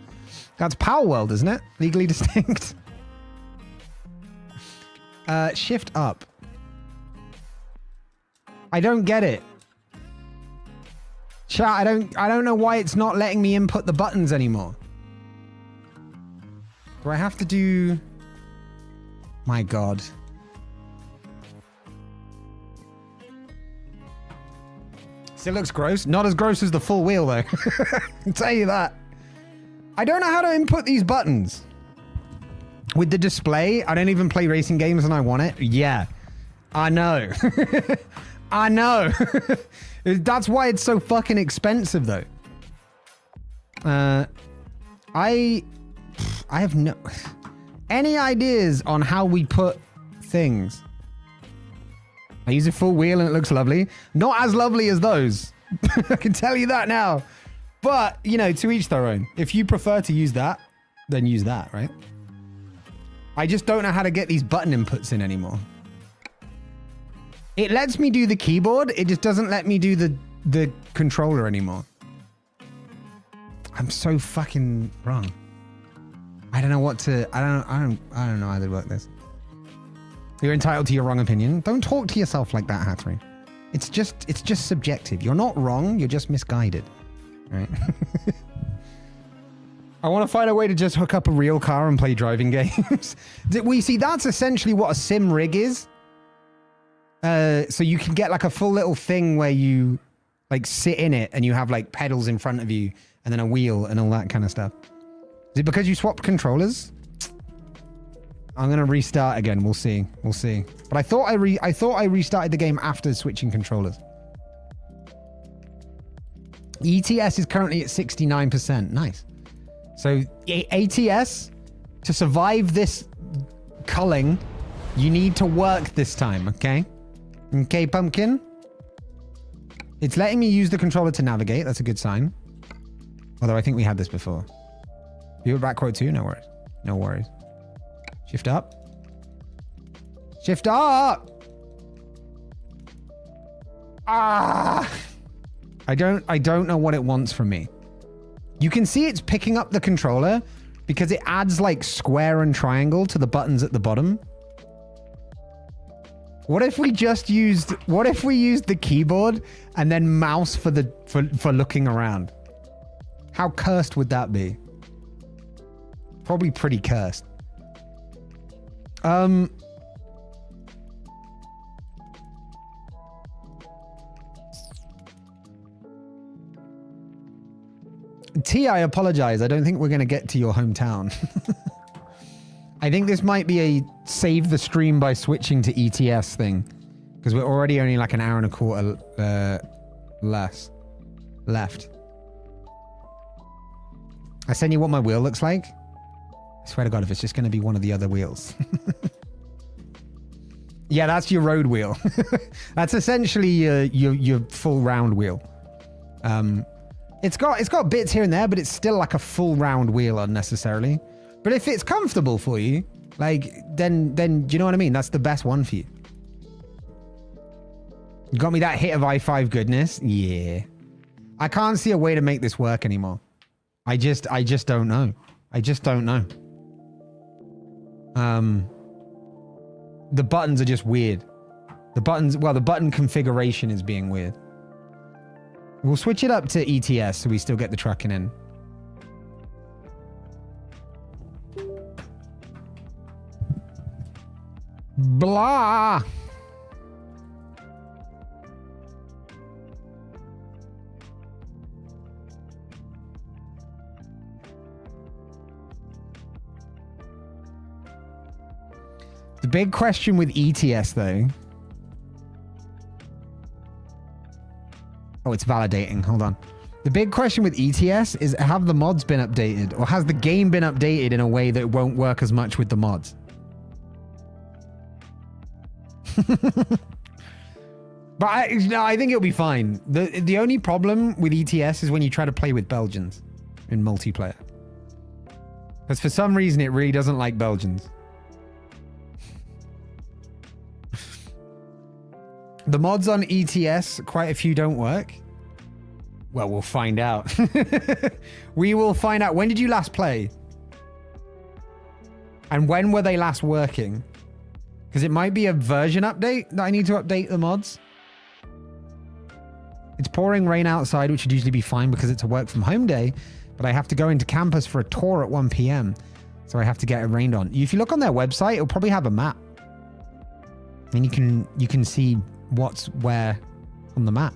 That's Power World, isn't it? Legally distinct. Shift up. I don't get it. Chat, I don't know why it's not letting me input the buttons anymore. Do I have to do... My God. Still looks gross. Not as gross as the full wheel, though. I can tell you that. I don't know how to input these buttons. With the display, I don't even play racing games and I want it. Yeah, I know. I know. That's why it's so fucking expensive, though. I have no... Any ideas on how we put things? I use a full wheel and it looks lovely. Not as lovely as those. I can tell you that now. But, you know, to each their own. If you prefer to use that, then use that, right? I just don't know how to get these button inputs in anymore. It lets me do the keyboard. It just doesn't let me do the controller anymore. I'm so fucking wrong. I don't know what to... I don't know how to work this. You're entitled to your wrong opinion. Don't talk to yourself like that, Hattery. It's just subjective. You're not wrong. You're just misguided. Right? I want to find a way to just hook up a real car and play driving games. We see that's essentially what a sim rig is. So you can get like a full little thing where you like sit in it and you have like pedals in front of you and then a wheel and all that kind of stuff. Is it because you swapped controllers? I'm gonna restart again. We'll see. We'll see. But I thought I restarted the game after switching controllers. ETS is currently at 69%. Nice. So ATS, to survive this culling, you need to work this time. Okay. Okay, pumpkin. It's letting me use the controller to navigate. That's a good sign. Although I think we had this before. You were back quote 2? No worries. No worries. Shift up. Shift up! Ah! I don't know what it wants from me. You can see it's picking up the controller because it adds like square and triangle to the buttons at the bottom. What if we just used the keyboard and then mouse for looking around? How cursed would that be? Probably pretty cursed. T, I apologize. I don't think we're going to get to your hometown. I think this might be a save the stream by switching to ETS thing. Because we're already only like an hour and a quarter left. I send you what my wheel looks like. I swear to God, if it's just going to be one of the other wheels. Yeah, that's your road wheel. That's essentially your full round wheel. It's got bits here and there, but it's still like a full round wheel unnecessarily. But if it's comfortable for you, like then do you know what I mean? That's the best one for you. You got me that hit of i5 goodness? Yeah. I can't see a way to make this work anymore. I just don't know. I just don't know. The buttons are just weird. The button configuration is being weird. We'll switch it up to ETS so we still get the trucking in. Blah. The big question with ETS though. Oh, it's validating. Hold on. The big question with ETS is, have the mods been updated, or has the game been updated in a way that it won't work as much with the mods? But I think it'll be fine. The only problem with ETS is when you try to play with Belgians in multiplayer. Because for some reason it really doesn't like Belgians. The mods on ETS, quite a few don't work. Well, we'll find out. We will find out. When did you last play? And when were they last working? Because it might be a version update that I need to update the mods. It's pouring rain outside, which would usually be fine because it's a work from home day. But I have to go into campus for a tour at 1 p.m. So I have to get it rained on. If you look on their website, it'll probably have a map. And you can see what's where on the map.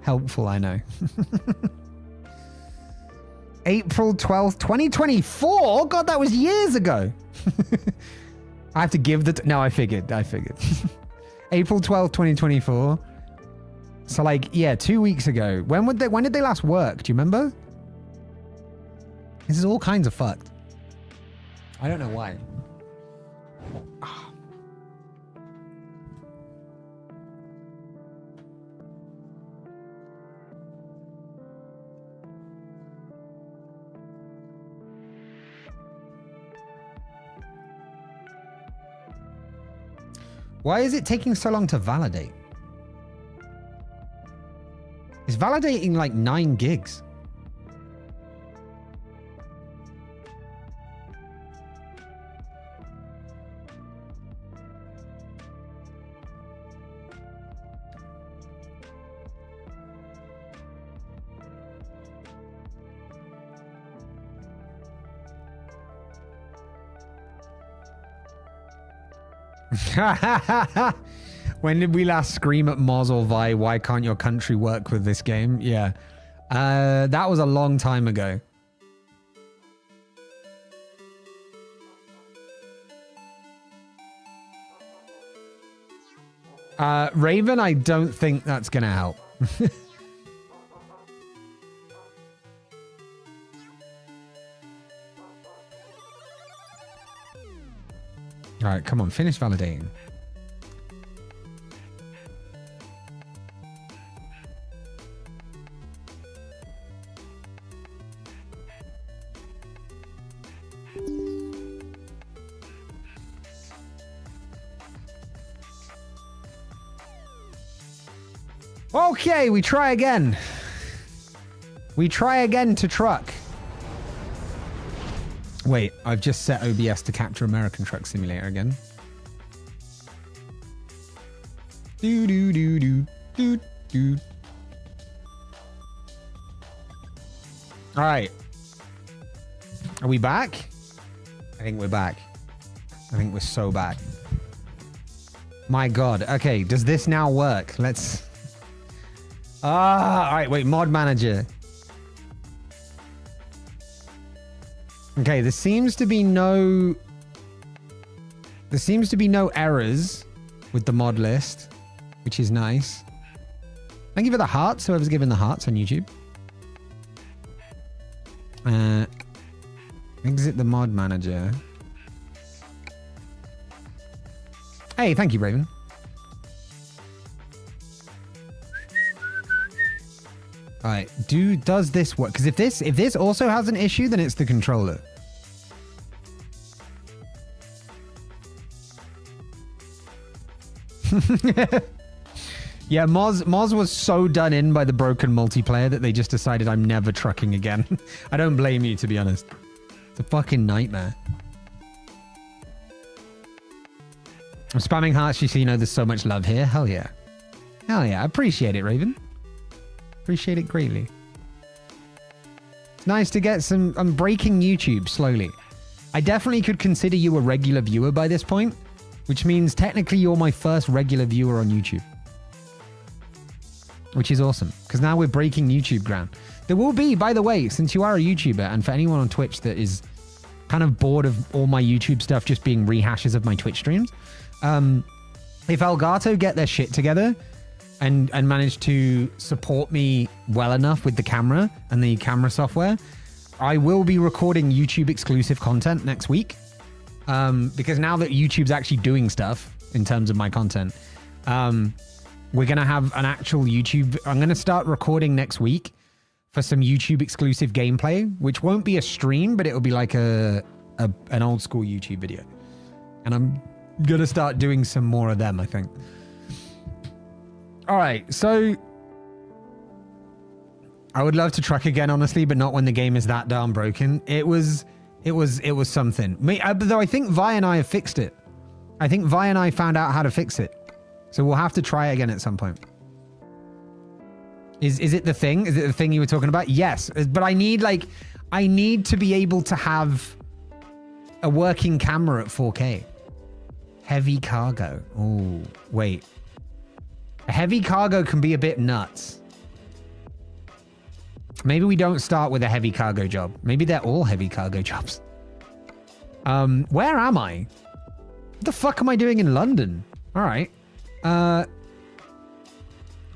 Helpful, I know. April 12th, 2024? God, that was years ago. I have to give the... No, I figured. April 12th, 2024. So like, yeah, 2 weeks ago. When did they last work? Do you remember? This is all kinds of fucked. I don't know why. Why is it taking so long to validate? It's validating like 9 gigs. When did we last scream at Moz or Vi, why can't your country work with this game? Yeah. That was a long time ago. Raven, I don't think that's going to help. All right, come on, finish validating. Okay, we try again. We try again to truck. Wait, I've just set OBS to capture American Truck Simulator again. Do do do do do do. All right. Are we back? I think we're back. I think we're so back. My God. Okay, does this now work? All right, wait, mod manager. Okay, there seems to be no errors with the mod list, which is nice. Thank you for the hearts, whoever's given the hearts on YouTube. Exit the mod manager. Hey, thank you, Raven. All right, does this work? Because if this also has an issue, then it's the controller. Yeah, Moz was so done in by the broken multiplayer that they just decided I'm never trucking again. I don't blame you, to be honest. It's a fucking nightmare. I'm spamming hearts just so you know there's so much love here. Hell yeah. Hell yeah. I appreciate it, Raven. Appreciate it greatly. It's nice to get some... I'm breaking YouTube slowly. I definitely could consider you a regular viewer by this point, which means technically you're my first regular viewer on YouTube. Which is awesome, because now we're breaking YouTube ground. There will be, by the way, since you are a YouTuber, and for anyone on Twitch that is kind of bored of all my YouTube stuff just being rehashes of my Twitch streams, if Elgato get their shit together and manage to support me well enough with the camera and the camera software, I will be recording YouTube exclusive content next week. Because now that YouTube's actually doing stuff in terms of my content, we're going to have an actual YouTube... I'm going to start recording next week for some YouTube exclusive gameplay, which won't be a stream, but it'll be like an old school YouTube video. And I'm going to start doing some more of them, I think. All right, so... I would love to truck again, honestly, but not when the game is that darn broken. It was something. Though I think Vi and I have fixed it. I think Vi and I found out how to fix it. So we'll have to try it again at some point. Is it the thing? Is it the thing you were talking about? Yes. But I need to be able to have a working camera at 4K. Heavy cargo. Oh, wait. A heavy cargo can be a bit nuts. Maybe we don't start with a heavy cargo job. Maybe they're all heavy cargo jobs. Where am I? What the fuck am I doing in London? All right.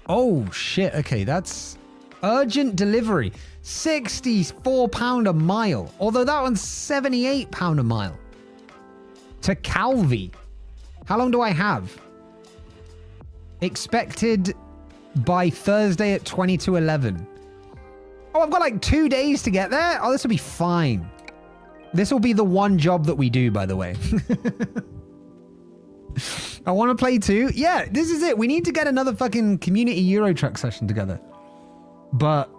Oh shit. Okay, that's urgent delivery. £64 a mile. Although that one's £78 a mile. To Calvi. How long do I have? Expected by Thursday at 22:11. Oh, I've got like 2 days to get there. Oh, this will be fine. This will be the one job that we do, by the way. I want to play too. Yeah, this is it. We need to get another fucking community Euro Truck session together. But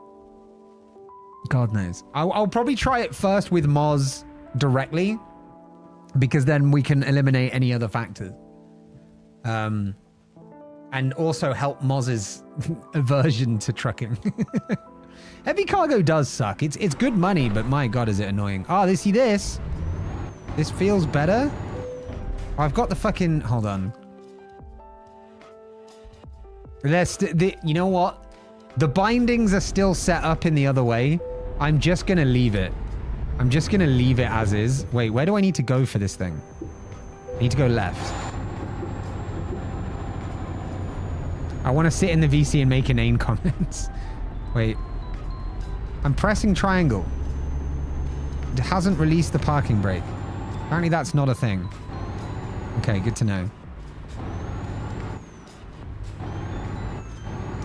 God knows. I'll probably try it first with Moz directly, because then we can eliminate any other factors. And also help Moz's aversion to trucking. Heavy cargo does suck. It's good money, but my God, is it annoying. Oh, see this? This feels better. I've got the fucking... Hold on. You know what? The bindings are still set up in the other way. I'm just going to leave it. I'm just going to leave it as is. Wait, where do I need to go for this thing? I need to go left. I want to sit in the VC and make inane comments. Wait. I'm pressing triangle. It hasn't released the parking brake. Apparently that's not a thing. Okay, good to know.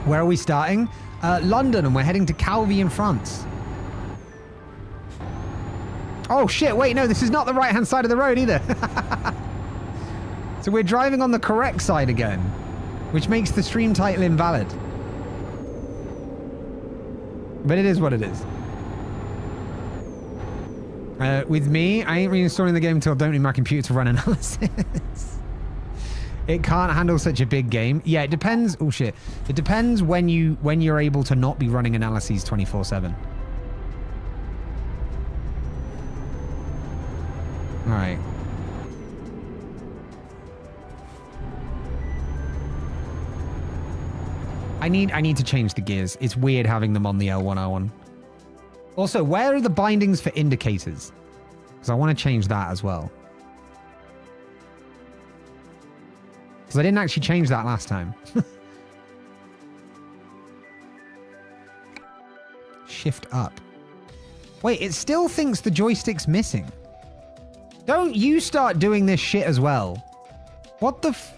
Where are we starting? London, and we're heading to Calvi in France. Oh shit, wait, no, this is not the right-hand side of the road either. So we're driving on the correct side again, which makes the stream title invalid. But it is what it is. With me, I ain't reinstalling the game until I don't need my computer to run analysis. It can't handle such a big game. Yeah, it depends. Oh shit. It depends when you're able to not be running analyses 24/7. All right. I need to change the gears. It's weird having them on the L101. Also, where are the bindings for indicators? Because I want to change that as well. Because I didn't actually change that last time. Shift up. Wait, it still thinks the joystick's missing. Don't you start doing this shit as well. What the f...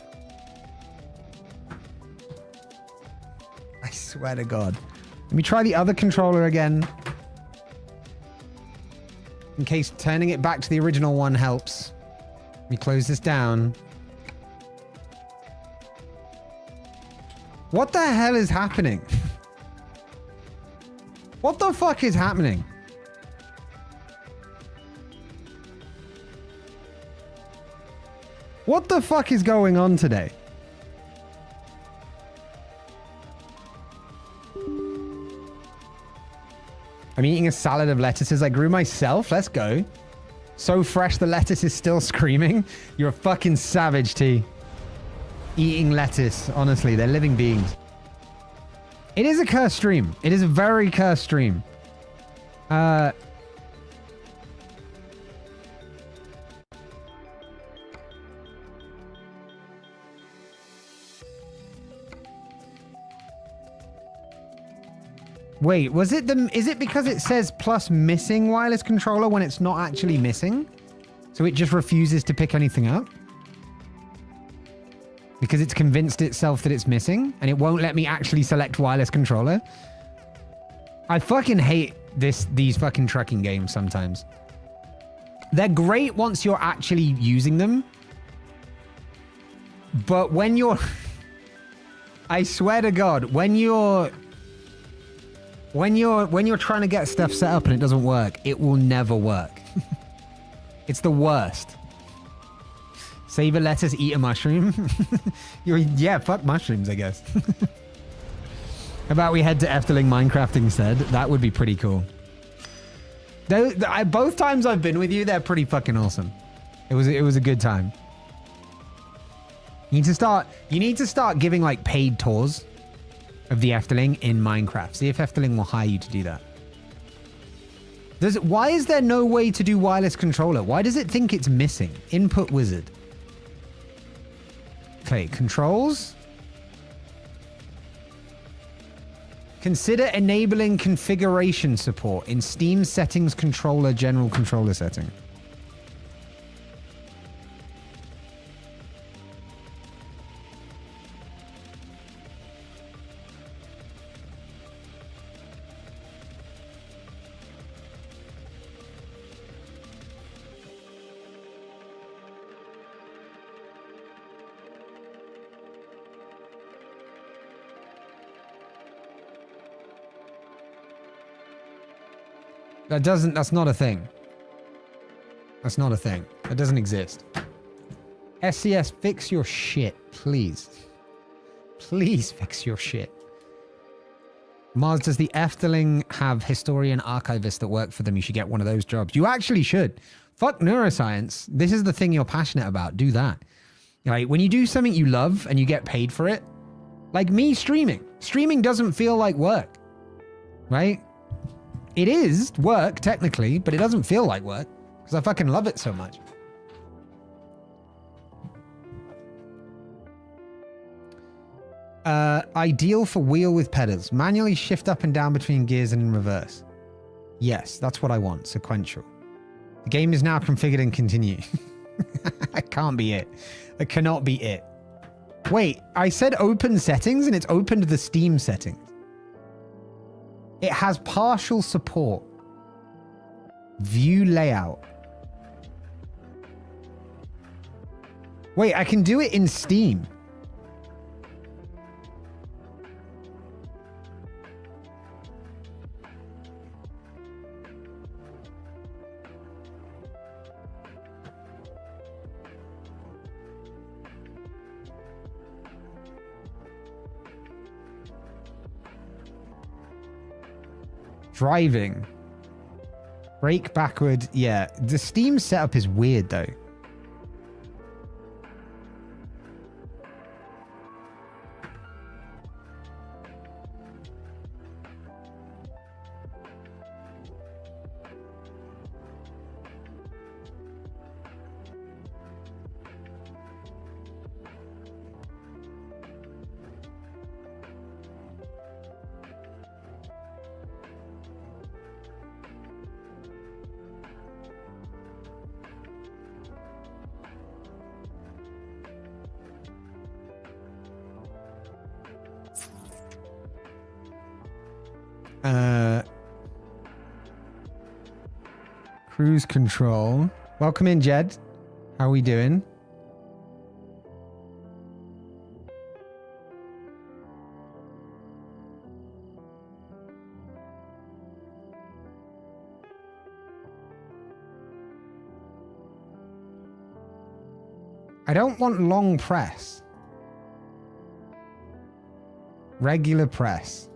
I swear to God. Let me try the other controller again. In case turning it back to the original one helps. Let me close this down. What the hell is happening? What the fuck is happening? What the fuck is going on today? I'm eating a salad of lettuces I grew myself. Let's go. So fresh the lettuce is still screaming. You're a fucking savage, T. Eating lettuce. Honestly, they're living beings. It is a cursed stream. It is a very cursed stream. Wait, was it the... Is it because it says plus missing wireless controller when it's not actually missing? So it just refuses to pick anything up? Because it's convinced itself that it's missing and it won't let me actually select wireless controller? I fucking hate these fucking trucking games sometimes. They're great once you're actually using them. But when you're... I swear to God, when you're trying to get stuff set up and it doesn't work, it will never work. It's the worst. Save a lettuce, eat a mushroom. Yeah, fuck mushrooms, I guess. How about we head to Efteling Minecraft instead? That would be pretty cool. Both times I've been with you, they're pretty fucking awesome. It was a good time. You need to start giving like paid tours of the Efteling in Minecraft. See if Efteling will hire you to do that. Why is there no way to do wireless controller? Why does it think it's missing? Input wizard. Okay, controls. Consider enabling configuration support in Steam settings controller general controller setting. That's not a thing. That's not a thing. That doesn't exist. SCS, fix your shit, please. Please fix your shit. Mars, does the Efteling have historian archivists that work for them? You should get one of those jobs. You actually should. Fuck neuroscience. This is the thing you're passionate about. Do that. Like, when you do something you love and you get paid for it, like me streaming. Streaming doesn't feel like work, right? It is work, technically, but it doesn't feel like work because I fucking love it so much. Ideal for wheel with pedals. Manually shift up and down between gears and in reverse. Yes, that's what I want. Sequential. The game is now configured and continue. That can't be it. That cannot be it. Wait, I said open settings and it's opened the Steam settings. It has partial support. View layout. Wait, I can do it in Steam. Driving. Brake backward. Yeah, the Steam setup is weird though. Cruise control. Welcome in, Jed. How are we doing? I don't want long press. Regular press.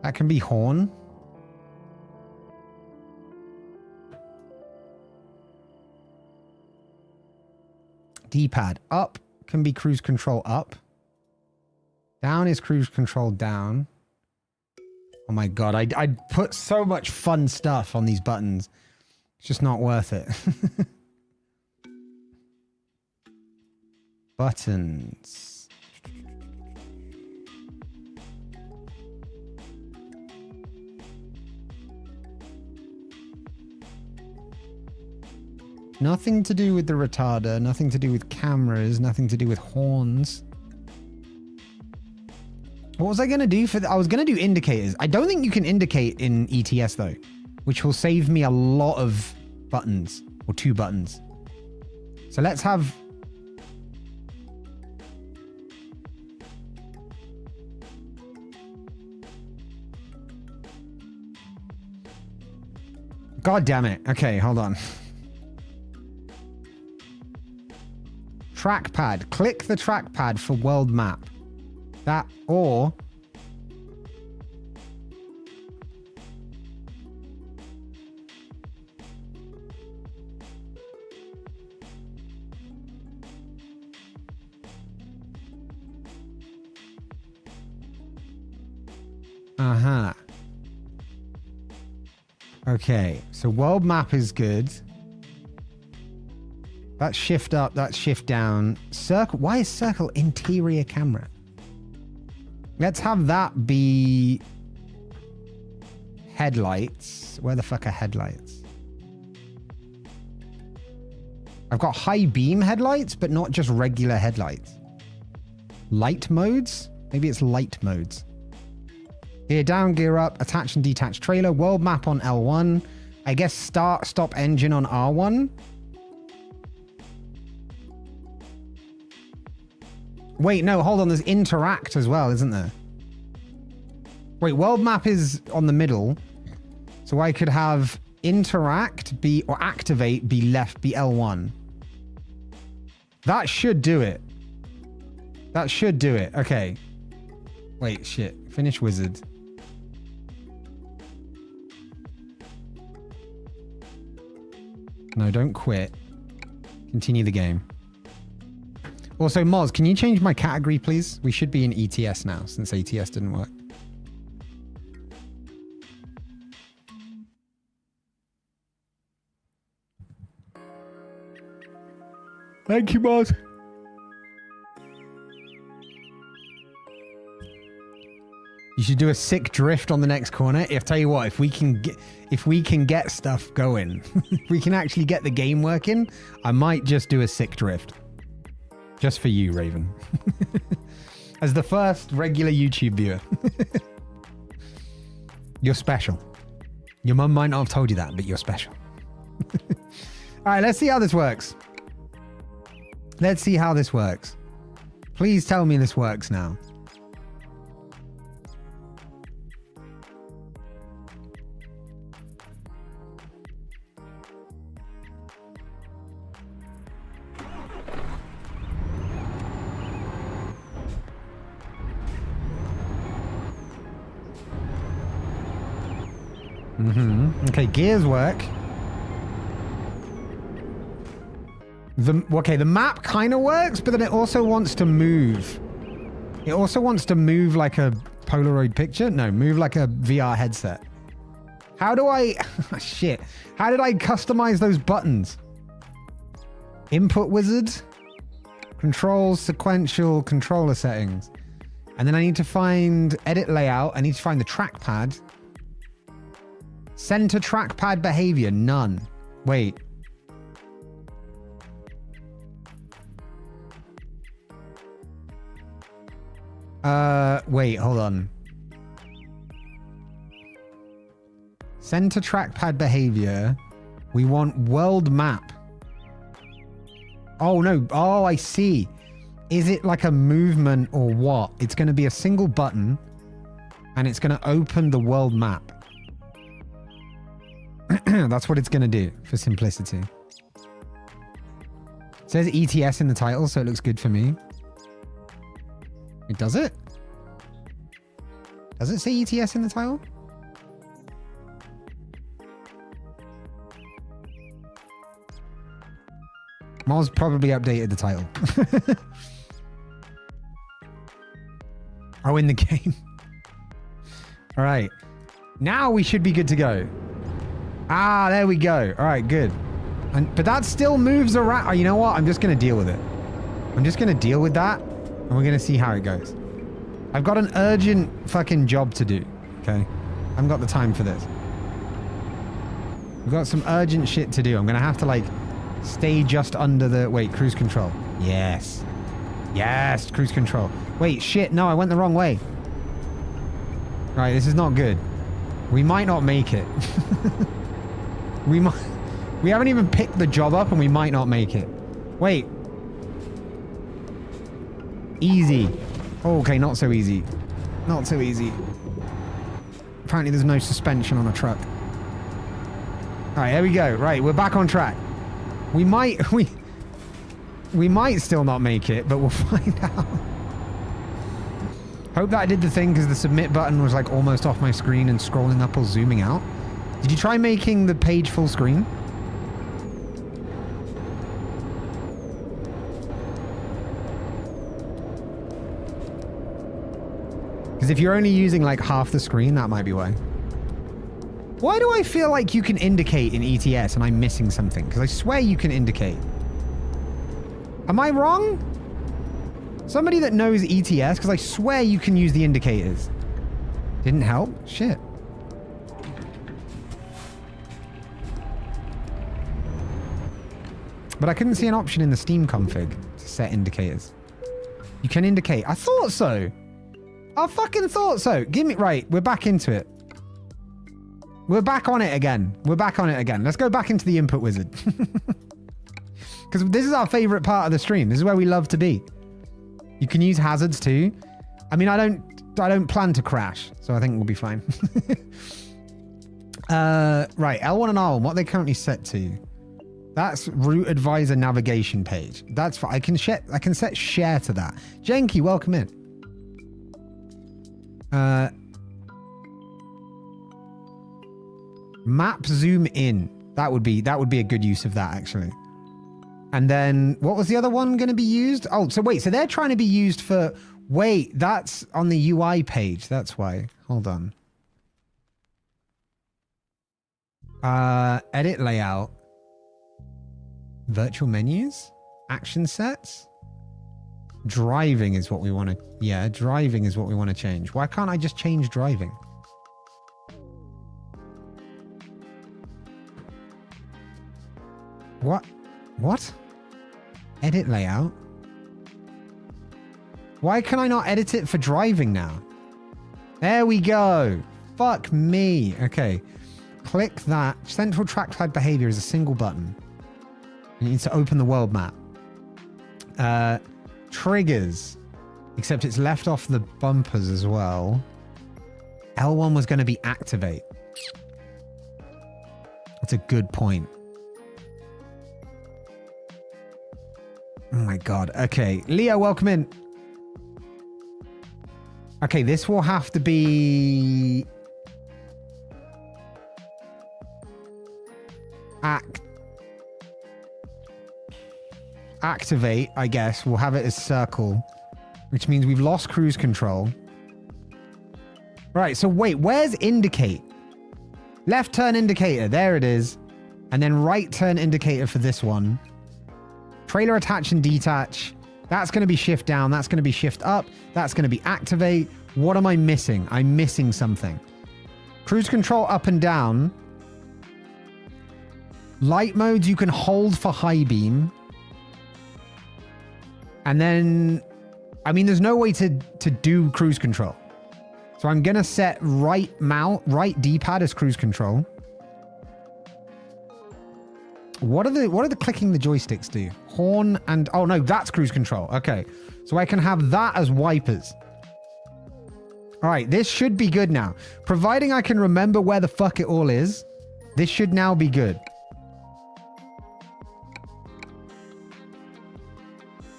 That can be horn. D-pad. Up can be cruise control up. Down is cruise control down. Oh my god, I put so much fun stuff on these buttons. It's just not worth it. Buttons. Nothing to do with the retarder, nothing to do with cameras, nothing to do with horns. What was I going to do for I was going to do indicators. I don't think you can indicate in ETS though, which will save me a lot of buttons, or 2 buttons. So let's have... God damn it. Okay, hold on. Trackpad. Click the trackpad for world map. That or... Uh-huh. Okay, so world map is good. That's shift up, that's shift down. Circle, why is circle interior camera? Let's have that be headlights. Where the fuck are headlights? I've got high beam headlights, but not just regular headlights. Light modes? Maybe it's light modes. Gear down, gear up, attach and detach trailer, world map on L1. I guess start, stop engine on R1. Wait, no, hold on. There's interact as well, isn't there? Wait, world map is on the middle. So I could have interact be, or activate be left, be L1. That should do it. That should do it. Okay. Wait, shit. Finish wizard. No, don't quit. Continue the game. Also, Moz, can you change my category, please? We should be in ETS now, since ATS didn't work. Thank you, Moz. You should do a sick drift on the next corner. If tell you what, if we can get stuff going, if we can actually get the game working, I might just do a sick drift. Just for you, Raven. As the first regular YouTube viewer. You're special. Your mum might not have told you that, but you're special. All right, let's see how this works. Let's see how this works. Please tell me this works now. Okay, gears work. The map kind of works, but then it also wants to move. It also wants to move like a Polaroid picture. No, move like a VR headset. How do I... Shit. How did I customize those buttons? Input wizard. Controls, sequential, controller settings. And then I need to find edit layout. I need to find the trackpad. Center trackpad behavior, none. Wait. Wait, hold on. Center trackpad behavior. We want world map. Oh, no. Oh, I see. Is it like a movement or what? It's going to be a single button and it's going to open the world map. That's what it's going to do for simplicity. It says ETS in the title, so it looks good for me. It does it? Does it say ETS in the title? Moz probably updated the title. Oh, in the game. All right. Now we should be good to go. Ah, there we go. All right, good. But that still moves around. Oh, you know what? I'm just going to deal with it. I'm just going to deal with that. And we're going to see how it goes. I've got an urgent fucking job to do. Okay? I haven't got the time for this. We've got some urgent shit to do. I'm going to have to, like, stay just under the... Wait, cruise control. Yes. Yes, cruise control. Wait, shit. No, I went the wrong way. Right, this is not good. We might not make it. We haven't even picked the job up and we might not make it. Wait. Easy. Oh, okay, not so easy. Not so easy. Apparently there's no suspension on a truck. Alright, there we go. Right, we're back on track. We might still not make it, but we'll find out. Hope that I did the thing because the submit button was like almost off my screen and scrolling up or zooming out. Did you try making the page full screen? Because if you're only using like half the screen, that might be why. Why do I feel like you can indicate in ETS and I'm missing something? Because I swear you can indicate. Am I wrong? Somebody that knows ETS, because I swear you can use the indicators. Didn't help? Shit. But I couldn't see an option in the Steam config to set indicators. You can indicate. I thought so. I fucking thought so. Give me... Right, we're back into it. We're back on it again. We're back on it again. Let's go back into the input wizard. Because this is our favorite part of the stream. This is where we love to be. You can use hazards too. I mean, I don't plan to crash, so I think we'll be fine. Right, L1 and R1, what are they currently set to? That's route advisor navigation page. That's fine. I can set share to that. Jenky, welcome in. Map zoom in. That would be a good use of that actually. And then what was the other one going to be used? Oh, so wait, so they're trying to be used for... Wait, that's on the UI page. That's why. Hold on. Edit layout. Virtual menus. Action sets. Driving is what we want to... Yeah, driving is what we want to change. Why can't I just change driving? What? What? Edit layout? Why can I not edit it for driving now? There we go. Fuck me. Okay. Click that. Central trackpad behavior is a single button. You need to open the world map. Triggers. Except it's left off the bumpers as well. L1 was going to be activate. That's a good point. Oh my god. Okay. Leo, welcome in. Okay, this will have to be... Activate, I guess. We'll have it as circle. Which means we've lost cruise control. Right, so wait. Where's indicate? Left turn indicator. There it is. And then right turn indicator for this one. Trailer attach and detach. That's going to be shift down. That's going to be shift up. That's going to be activate. What am I missing? I'm missing something. Cruise control up and down. Light modes you can hold for high beam. And then, I mean, there's no way to do cruise control. So I'm going to set right D-pad as cruise control. What are the clicking the joysticks do? Horn and... Oh, no, that's cruise control. Okay. So I can have that as wipers. All right, this should be good now. Providing I can remember where the fuck it all is, this should now be good.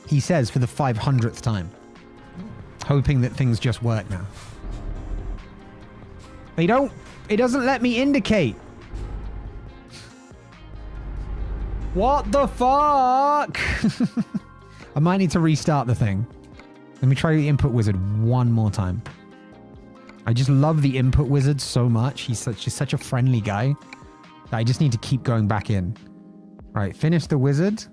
He says for the 500th time. Hoping that things just work now. They don't... It doesn't let me indicate. What the fuck? I might need to restart the thing. Let me try the input wizard one more time. I just love the input wizard so much. He's such a friendly guy that I just need to keep going back in. All right, finish the wizard.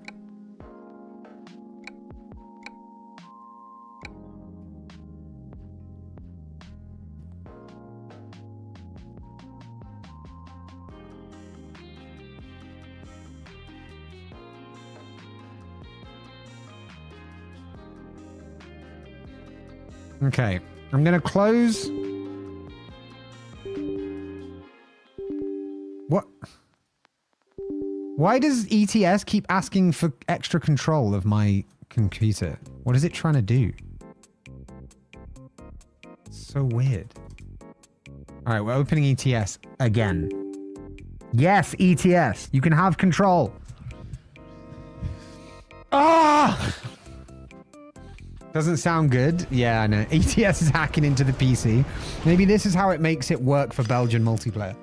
Okay, I'm going to close. What? Why does ETS keep asking for extra control of my computer? What is it trying to do? So weird. All right, we're opening ETS again. Yes, ETS, you can have control. Ah! Doesn't sound good. Yeah, I know. ETS is hacking into the PC. Maybe this is how it makes it work for Belgian multiplayer.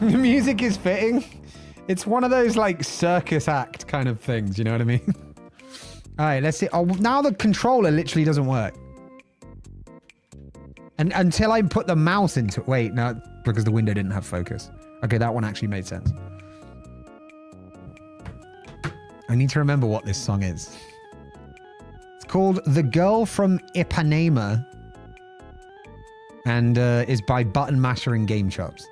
The music is fitting. It's one of those like circus act kind of things. You know what I mean? All right, let's see. Oh, now the controller literally doesn't work. And until I put the mouse into it. Wait, no, because the window didn't have focus. Okay, that one actually made sense. I need to remember what this song is. It's called The Girl from Ipanema and is by Button Masher and Game Chops.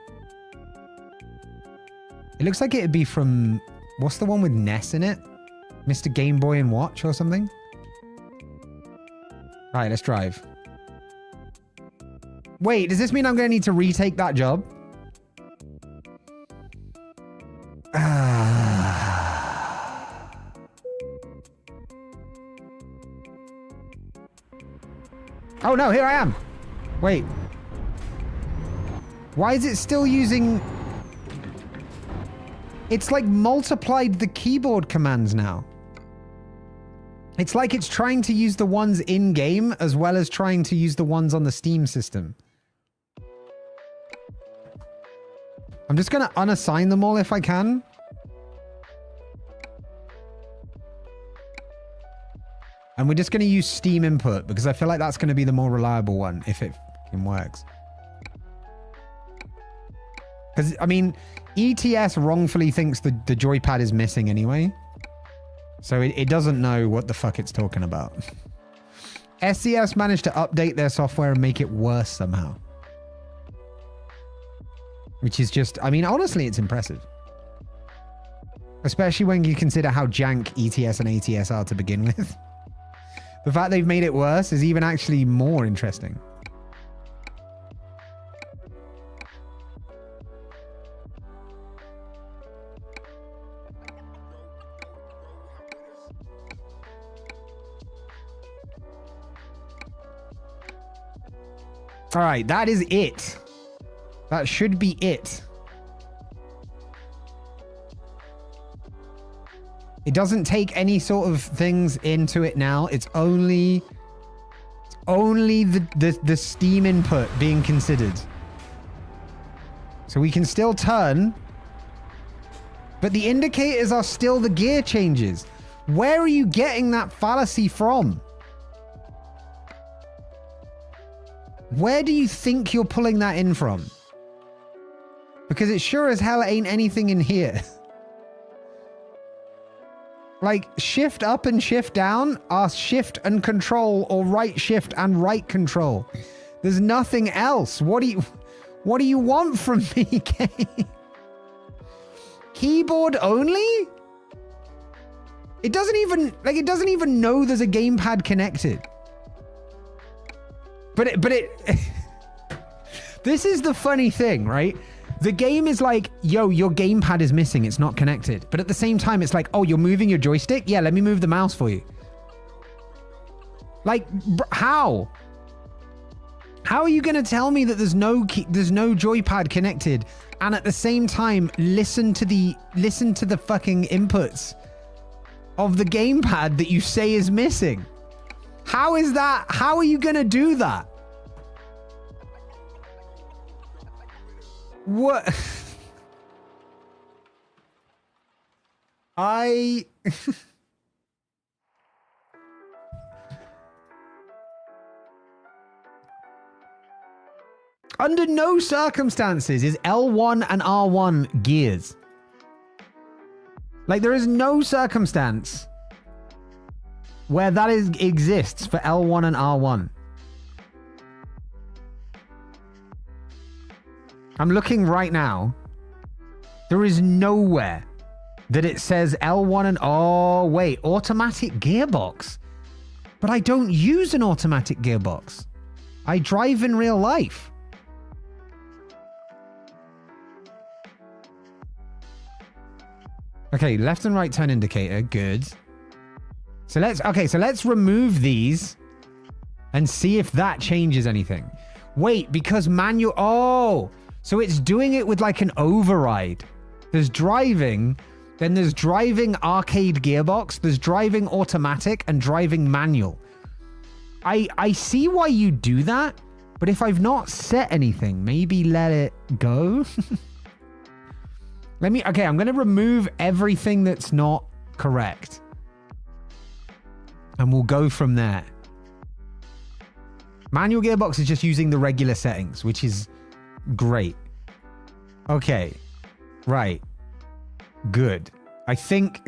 It looks like it'd be from... What's the one with Ness in it? Mr. Game Boy and Watch or something? All right, let's drive. Wait, does this mean I'm going to need to retake that job? Oh no, here I am. Wait. Why is it still using... It's like multiplied the keyboard commands now. It's like it's trying to use the ones in-game as well as trying to use the ones on the Steam system. I'm just going to unassign them all if I can. And we're just going to use Steam input because I feel like that's going to be the more reliable one if it fucking works. Because, I mean, ETS wrongfully thinks the joypad is missing anyway. So it doesn't know what the fuck it's talking about. SCS managed to update their software and make it worse somehow. Which is just, I mean, honestly, it's impressive. Especially when you consider how jank ETS and ATS are to begin with. The fact they've made it worse is even actually more interesting. All right, that is it. That should be it. It doesn't take any sort of things into it now. It's only the Steam input being considered. So we can still turn, but the indicators are still the gear changes. Where are you getting that fallacy from? Where do you think you're pulling that in from? Because it sure as hell ain't anything in here. Like, shift up and shift down are shift and control or right shift and right control. There's nothing else. What do you want from me, game? Keyboard only? It doesn't even know there's a gamepad connected. But it this is the funny thing, right? The game is like, yo, your gamepad is missing. It's not connected. But at the same time, it's like, oh, you're moving your joystick? Yeah, let me move the mouse for you. Like, how? How are you going to tell me that there's no joypad connected and at the same time listen to the fucking inputs of the gamepad that you say is missing? How is that? How are you going to do that? What? Under no circumstances is L1 and R1 gears. Like, there is no circumstance where that exists for L1 and R1. I'm looking right now. There is nowhere that it says L1 and... Oh, wait. Automatic gearbox. But I don't use an automatic gearbox. I drive in real life. Okay, left and right turn indicator. Good. So let's remove these and see if that changes anything. Wait, because manual... Oh, so it's doing it with like an override. There's driving, then there's driving arcade gearbox, there's driving automatic and driving manual. I see why you do that, but if I've not set anything, maybe let it go. Okay, I'm going to remove everything that's not correct. And we'll go from there. Manual gearbox is just using the regular settings, which is great. Okay. Right. Good. I think...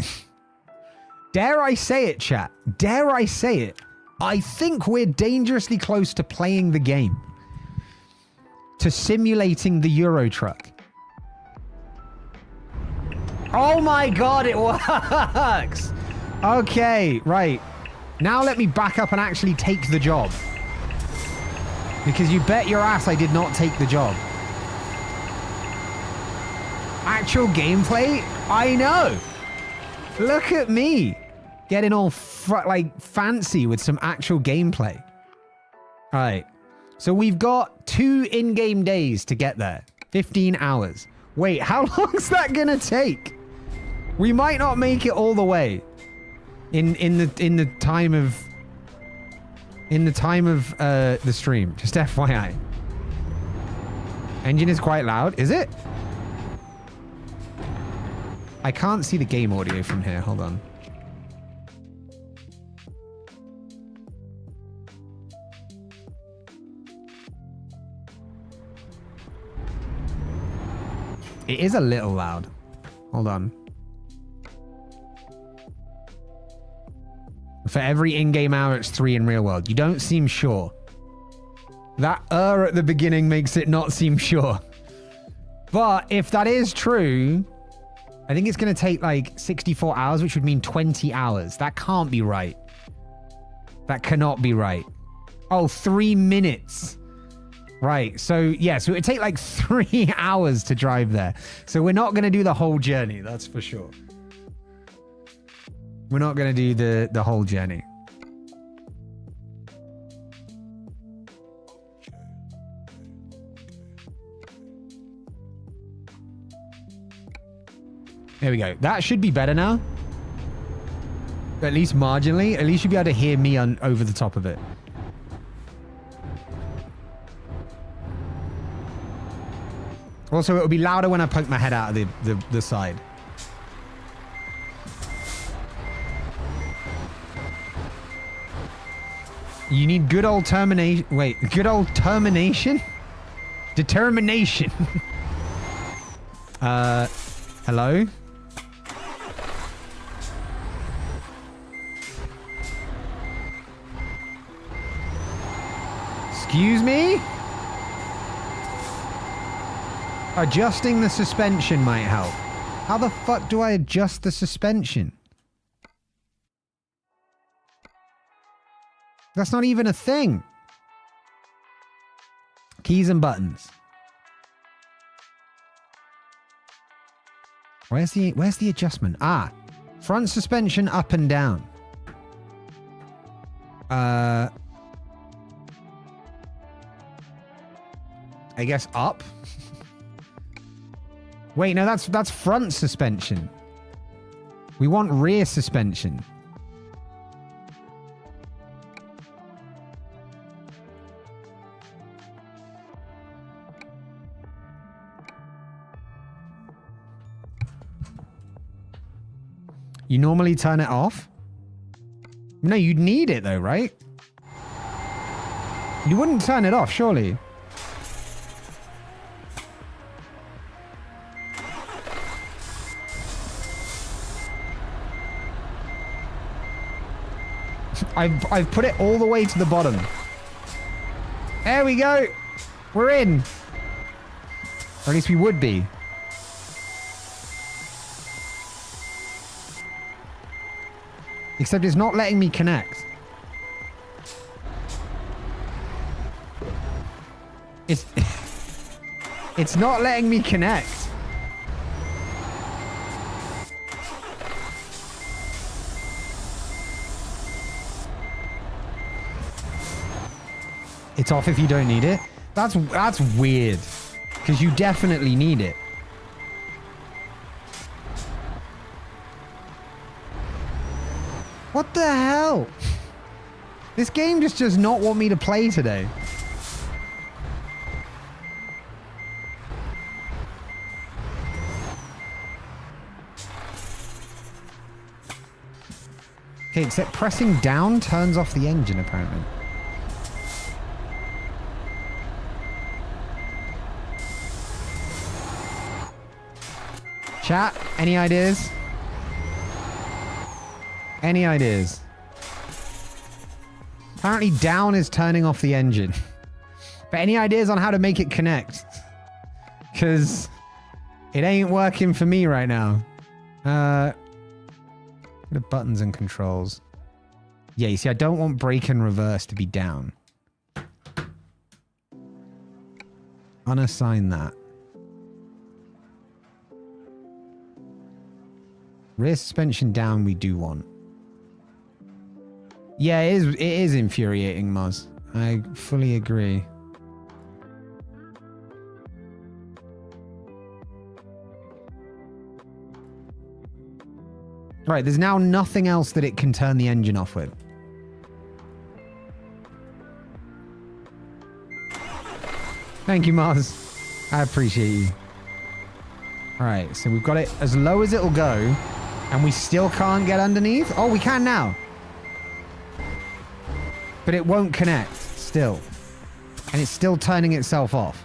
Dare I say it, chat? Dare I say it? I think we're dangerously close to playing the game. To simulating the Euro truck. Oh my god, it works! Okay, right. Now let me back up and actually take the job. Because you bet your ass I did not take the job. Actual gameplay? I know! Look at me! Getting all fancy with some actual gameplay. Alright. So we've got 2 in-game days to get there. 15 hours. Wait, how long's that gonna take? We might not make it all the way in the time of the stream. Just FYI. Engine is quite loud. Is it? I can't see the game audio from here. Hold on. It is a little loud. Hold on. For every in-game hour, it's 3 in real world. You don't seem sure. That at the beginning makes it not seem sure. But if that is true, I think it's going to take like 64 hours, which would mean 20 hours. That can't be right. That cannot be right. Oh, 3 minutes. Right. So, yeah. So it would take like 3 hours to drive there. So we're not going to do the whole journey. That's for sure. We're not going to do the whole journey. There we go. That should be better now. At least marginally. At least you'll be able to hear me over the top of it. Also, it'll be louder when I poke my head out of the side. You need good old termination. Wait, good old termination? Determination. Hello? Excuse me? Adjusting the suspension might help. How the fuck do I adjust the suspension? That's not even a thing. Keys and buttons. Where's the adjustment? Ah, front suspension up and down. I guess up. Wait, no, that's front suspension. We want rear suspension. You normally turn it off? No, you'd need it though, right? You wouldn't turn it off, surely. I've put it all the way to the bottom. There we go. We're in. Or at least we would be. Except it's not letting me connect. It's not letting me connect. It's off if you don't need it. That's weird. Because you definitely need it. What the hell? This game just does not want me to play today. Okay, except pressing down turns off the engine, apparently. Chat, any ideas? Any ideas? Apparently down is turning off the engine. But any ideas on how to make it connect? Because it ain't working for me right now. The buttons and controls. Yeah, you see, I don't want brake and reverse to be down. Unassign that. Rear suspension down we do want. Yeah, it is infuriating, Moz. I fully agree. Right, there's now nothing else that it can turn the engine off with. Thank you, Mars. I appreciate you. Alright, so we've got it as low as it'll go, and we still can't get underneath? Oh, we can now. But it won't connect, still. And it's still turning itself off.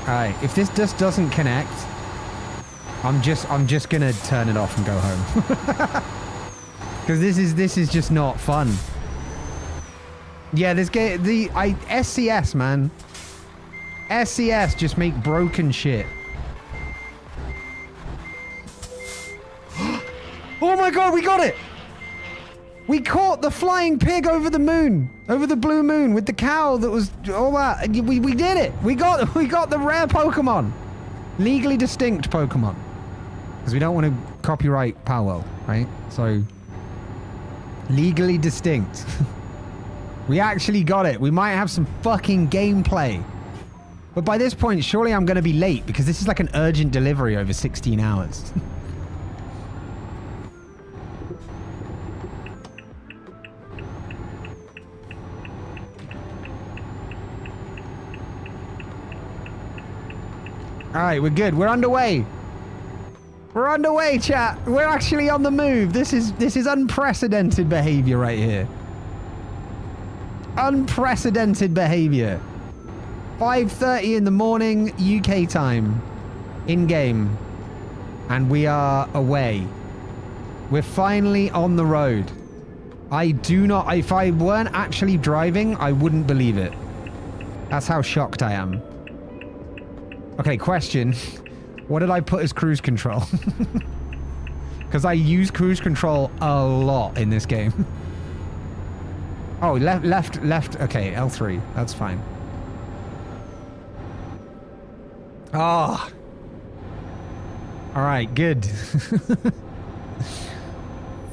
Alright, if this just doesn't connect, I'm just gonna turn it off and go home. Because this is just not fun. Yeah, this game, SCS, man. SCS just make broken shit. Oh my god, we got it! We caught the flying pig over the moon, over the blue moon, with the cow that was all that. We did it. We got the rare Pokemon, legally distinct Pokemon, because we don't want to copyright Powell, right? So legally distinct. We actually got it. We might have some fucking gameplay, but by this point, surely I'm going to be late because this is like an urgent delivery over 16 hours. All right, we're good. We're underway. We're underway, chat. We're actually on the move. This is unprecedented behavior right here. Unprecedented behavior. 5:30 in the morning UK time, in game, and we are away. We're finally on the road. I do not. If I weren't actually driving, I wouldn't believe it. That's how shocked I am. Okay, question. What did I put as cruise control? Because I use cruise control a lot in this game. Oh, left. Okay, L3. That's fine. Oh. All right, good.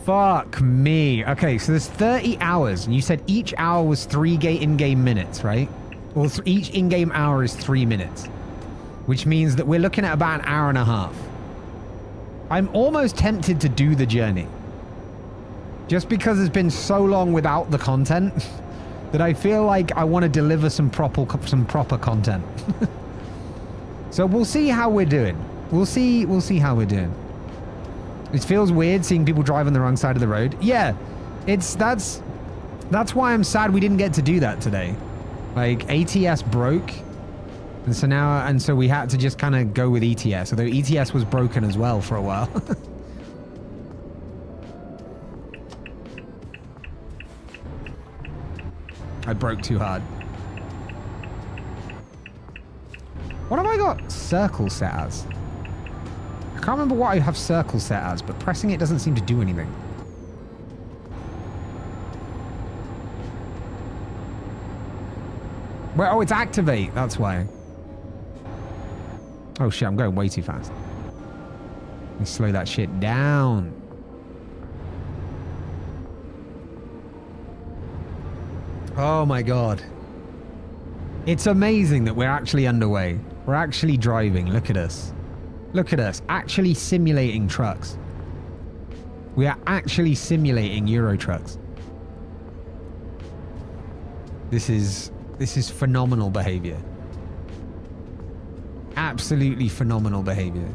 Fuck me. Okay, so there's 30 hours, and you said each hour was 3 in-game minutes, right? Or each in-game hour is 3 minutes, which means that we're looking at about an hour and a half. I'm almost tempted to do the journey, just because it's been so long without the content that I feel like I want to deliver some proper content. So we'll see how we're doing. We'll see how we're doing. It feels weird seeing people drive on the wrong side of the road. Yeah, that's why I'm sad we didn't get to do that today. Like, ATS broke, and so we had to just kind of go with ETS, although ETS was broken as well for a while. I broke too hard. What have I got circle set as? I can't remember what I have circle set as, but pressing it doesn't seem to do anything. Well, oh, it's activate. That's why. Oh shit, I'm going way too fast. Let me slow that shit down. Oh my god. It's amazing that we're actually underway. We're actually driving. Look at us. Look at us. Actually simulating trucks. We are actually simulating Euro trucks. This is phenomenal behavior. Absolutely phenomenal behavior.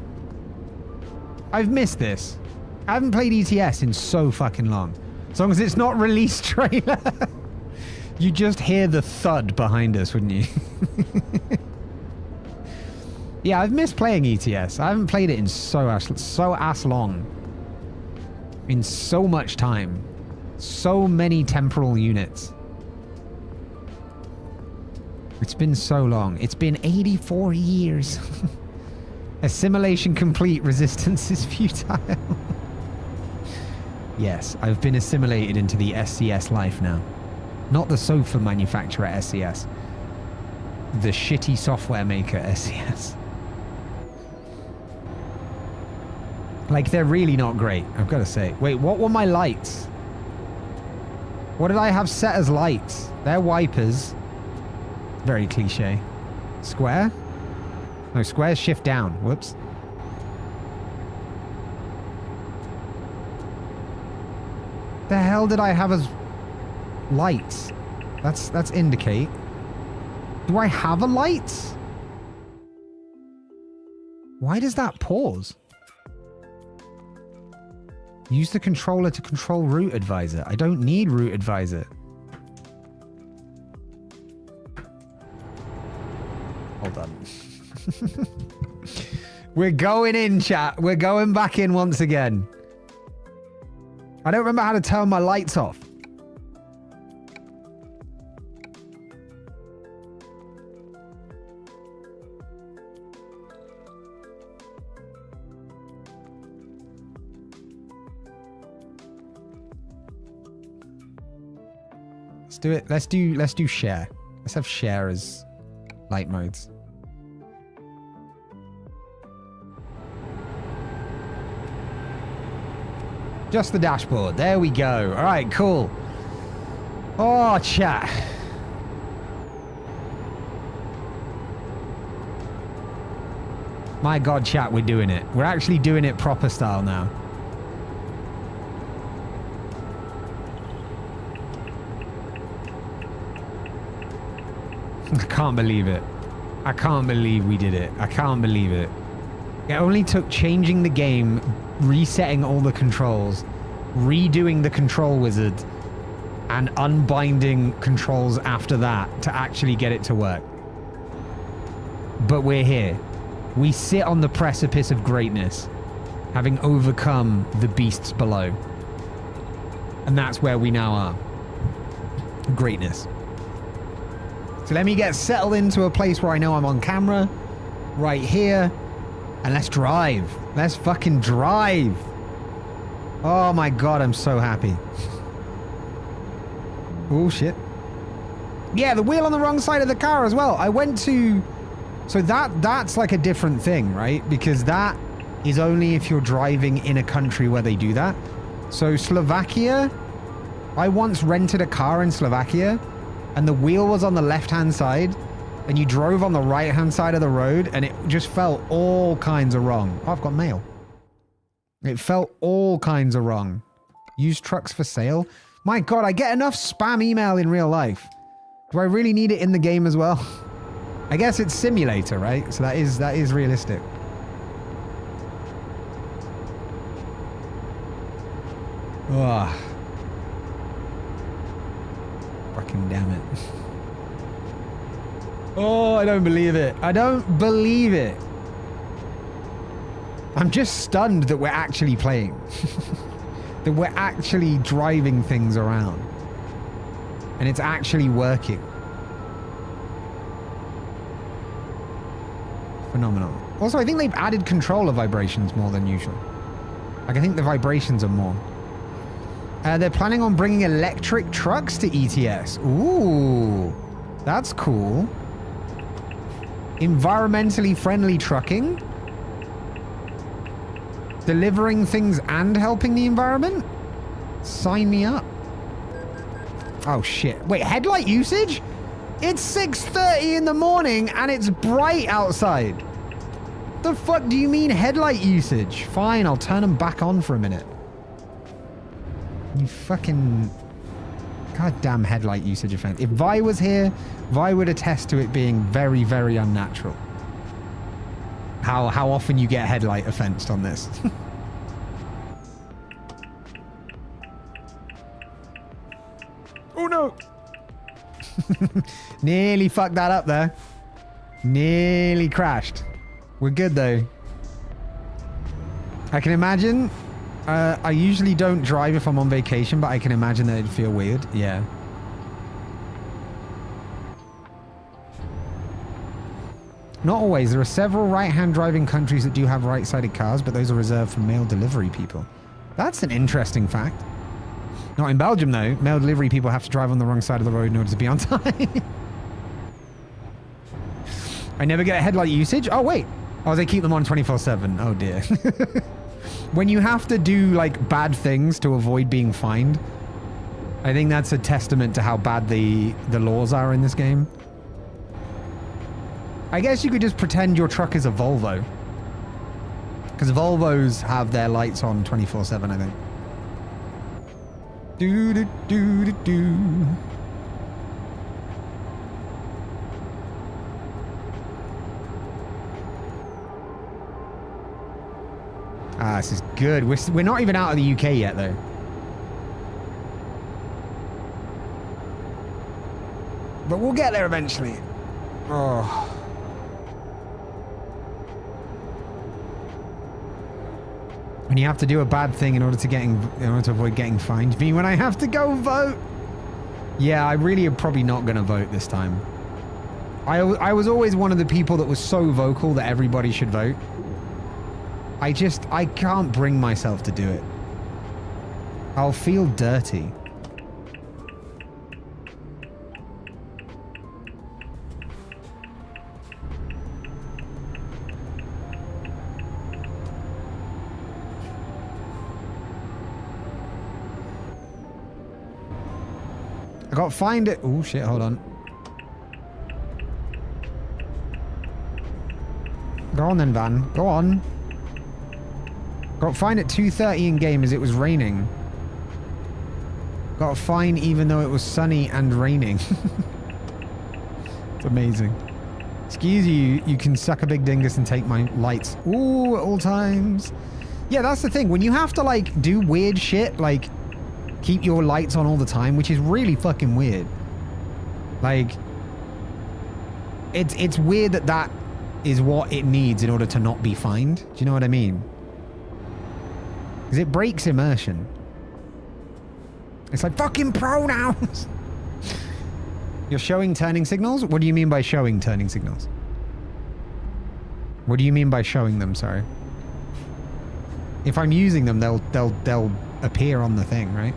I've missed this. I haven't played ETS in so fucking long. As long as it's not release trailer. You just hear the thud behind us, wouldn't you? Yeah, I've missed playing ETS. I haven't played it in so ass long. In so much time. So many temporal units. It's been so long. It's been 84 years. Assimilation complete. Resistance is futile. Yes, I've been assimilated into the SCS life now. Not the sofa manufacturer SCS. The shitty software maker SCS. Like, they're really not great, I've got to say. Wait, what were my lights? What did I have set as lights? They're wipers. Very cliche. Square? No, squares shift down. Whoops. The hell did I have as lights? That's indicate. Do I have a light? Why does that pause? Use the controller to control route advisor. I don't need route advisor. Hold on. We're going in, chat. We're going back in once again. I don't remember how to turn my lights off. Let's do it. Let's do share. Let's have share as light modes. Just the dashboard. There we go. All right, cool. Oh, chat. My God, chat, we're doing it. We're actually doing it proper style now. I can't believe it. I can't believe we did it. I can't believe it. It only took changing the game, resetting all the controls, redoing the control wizard, and unbinding controls after that to actually get it to work. But we're here. We sit on the precipice of greatness, having overcome the beasts below. And that's where we now are. Greatness. So let me get settled into a place where I know I'm on camera, right here, and let's drive. Let's fucking drive. Oh my god, I'm so happy. Oh shit. Yeah, the wheel on the wrong side of the car as well. I went to... So that's like a different thing, right? Because that is only if you're driving in a country where they do that. So Slovakia, I once rented a car in Slovakia and the wheel was on the left-hand side and you drove on the right-hand side of the road and it just felt all kinds of wrong. Oh, I've got mail. It felt all kinds of wrong. Used trucks for sale. My god, I get enough spam email in real life. Do I really need it in the game as well? I guess it's simulator, right? So that is realistic. Ugh. Fucking damn it. Oh, I don't believe it. I don't believe it. I'm just stunned that we're actually playing. That we're actually driving things around. And it's actually working. Phenomenal. Also, I think they've added controller vibrations more than usual. Like, I think the vibrations are more. They're planning on bringing electric trucks to ETS. Ooh, that's cool. Environmentally friendly trucking. Delivering things and helping the environment? Sign me up. Oh, shit. Wait, headlight usage? It's 6:30 in the morning and it's bright outside. The fuck do you mean headlight usage? Fine, I'll turn them back on for a minute. You fucking... Goddamn headlight usage offense. If Vi was here, Vi would attest to it being very, very unnatural. How often you get headlight offensed on this. Oh no! Nearly fucked that up there. Nearly crashed. We're good though. I can imagine. I usually don't drive if I'm on vacation, but I can imagine that it'd feel weird. Yeah. Not always. There are several right-hand driving countries that do have right-sided cars, but those are reserved for mail delivery people. That's an interesting fact. Not in Belgium, though. Mail delivery people have to drive on the wrong side of the road in order to be on time. I never get a headlight usage? Oh, wait. Oh, they keep them on 24/7. Oh, dear. When you have to do, like, bad things to avoid being fined, I think that's a testament to how bad the laws are in this game. I guess you could just pretend your truck is a Volvo. Because Volvos have their lights on 24/7, I think. Do-do-do-do-do. Ah, this is good. We're not even out of the UK yet, though. But we'll get there eventually. Oh. When you have to do a bad thing in order to avoid getting fined. Me when I have to go vote. Yeah, I really am probably not going to vote this time. I was always one of the people that was so vocal that everybody should vote. I can't bring myself to do it. I'll feel dirty. I got fined it. Oh shit, hold on. Go on then, van. Go on. Got fined at 2:30 in game as it was raining. Got fined even though it was sunny and raining. It's amazing. Excuse you, you can suck a big dingus and take my lights. Ooh, at all times. Yeah, that's the thing. When you have to like do weird shit, like keep your lights on all the time, which is really fucking weird. Like, it's weird that is what it needs in order to not be fined. Do you know what I mean? Because it breaks immersion. It's like fucking pronouns. You're showing turning signals? What do you mean by showing turning signals? What do you mean by showing them? Sorry. If I'm using them, they'll appear on the thing, right?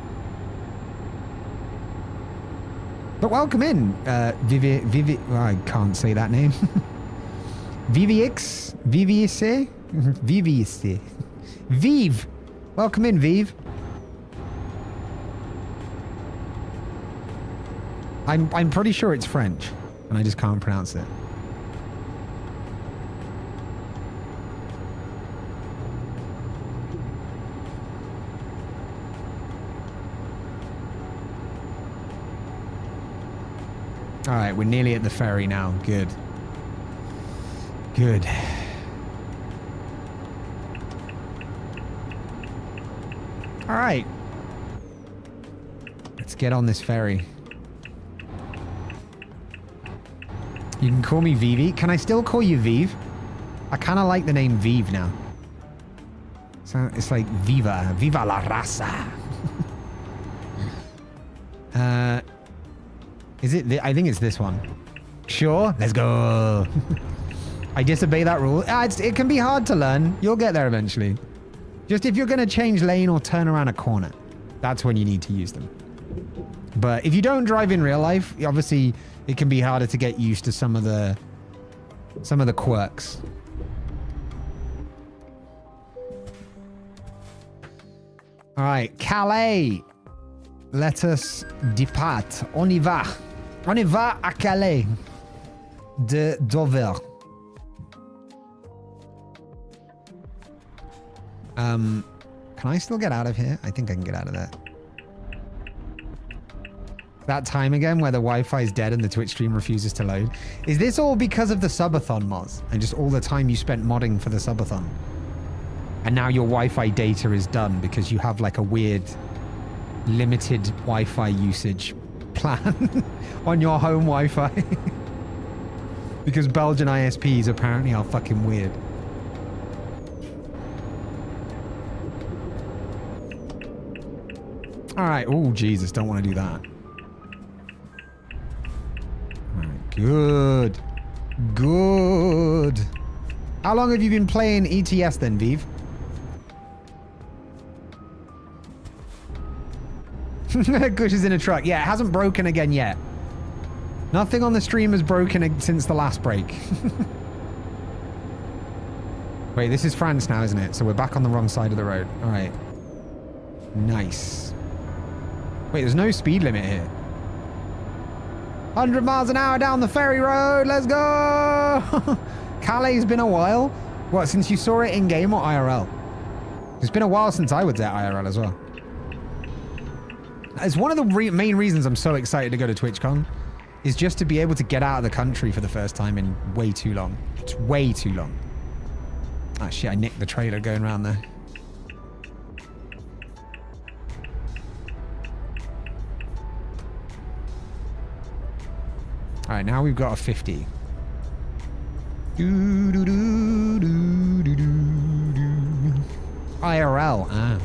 But welcome in, Vivi, oh, I can't say that name. Vivic, Vive. Welcome in, Vive. I'm pretty sure it's French, and I just can't pronounce it. All right, we're nearly at the ferry now. Good. Good. All right. Let's get on this ferry. You can call me Vivi. Can I still call you Vive? I kind of like the name Vive now. So it's like Viva. Viva la raza. Is it? I think it's this one. Sure. Let's go. I disobey that rule. It can be hard to learn. You'll get there eventually. Just if you're going to change lane or turn around a corner, that's when you need to use them. But if you don't drive in real life, obviously it can be harder to get used to some of the quirks. All right, Calais. Let us depart. On y va. On y va à Calais. De Dover. Can I still get out of here? I think I can get out of there. That time again where the Wi-Fi is dead and the Twitch stream refuses to load. Is this all because of the subathon mods? And just all the time you spent modding for the subathon? And now your Wi-Fi data is done because you have like a weird limited Wi-Fi usage plan on your home Wi-Fi. Because Belgian ISPs apparently are fucking weird. All right. Oh, Jesus. Don't want to do that. All right. Good. Good. How long have you been playing ETS then, Vive? Cush is in a truck. Yeah, it hasn't broken again yet. Nothing on the stream has broken since the last break. Wait, this is France now, isn't it? So we're back on the wrong side of the road. All right. Nice. Wait, there's no speed limit here. 100 miles an hour down the ferry road. Let's go. Calais has been a while. What, since you saw it in game or IRL? It's been a while since I was at IRL as well. It's one of the main reasons I'm so excited to go to TwitchCon is just to be able to get out of the country for the first time in way too long. It's way too long. Ah, shit, I nicked the trailer going around there. All right, now we've got a 50. IRL. Ah.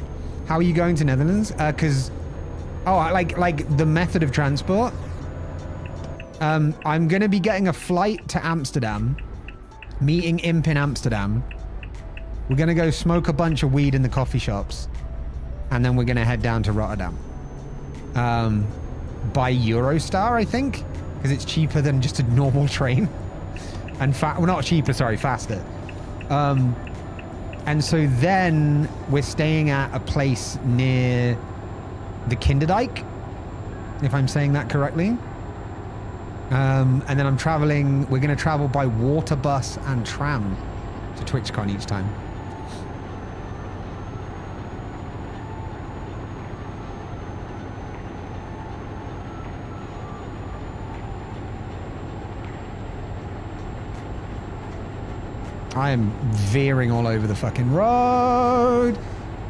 How are you going to Netherlands? Because... Oh, like the method of transport. I'm going to be getting a flight to Amsterdam. Meeting Imp in Amsterdam. We're going to go smoke a bunch of weed in the coffee shops. And then we're going to head down to Rotterdam. By Eurostar, I think. Because it's cheaper than just a normal train. And well, not cheaper, sorry, faster. And so then we're staying at a place near the Kinderdijk, if I'm saying that correctly. And then we're going to travel by water bus and tram to TwitchCon each time. I am veering all over the fucking road.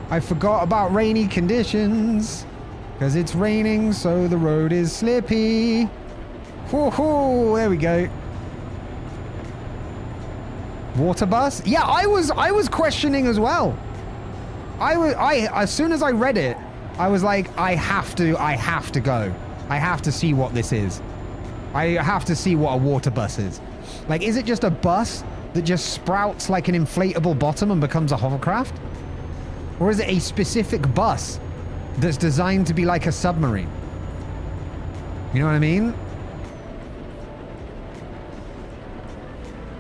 I forgot about rainy conditions. Because it's raining, so the road is slippy. Woohoo! There we go. Water bus? Yeah, I was questioning as well. As soon as I read it, I was like, I have to go. I have to see what this is. I have to see what a water bus is. Like, is it just a bus that just sprouts like an inflatable bottom and becomes a hovercraft? Or is it a specific bus that's designed to be like a submarine. You know what I mean?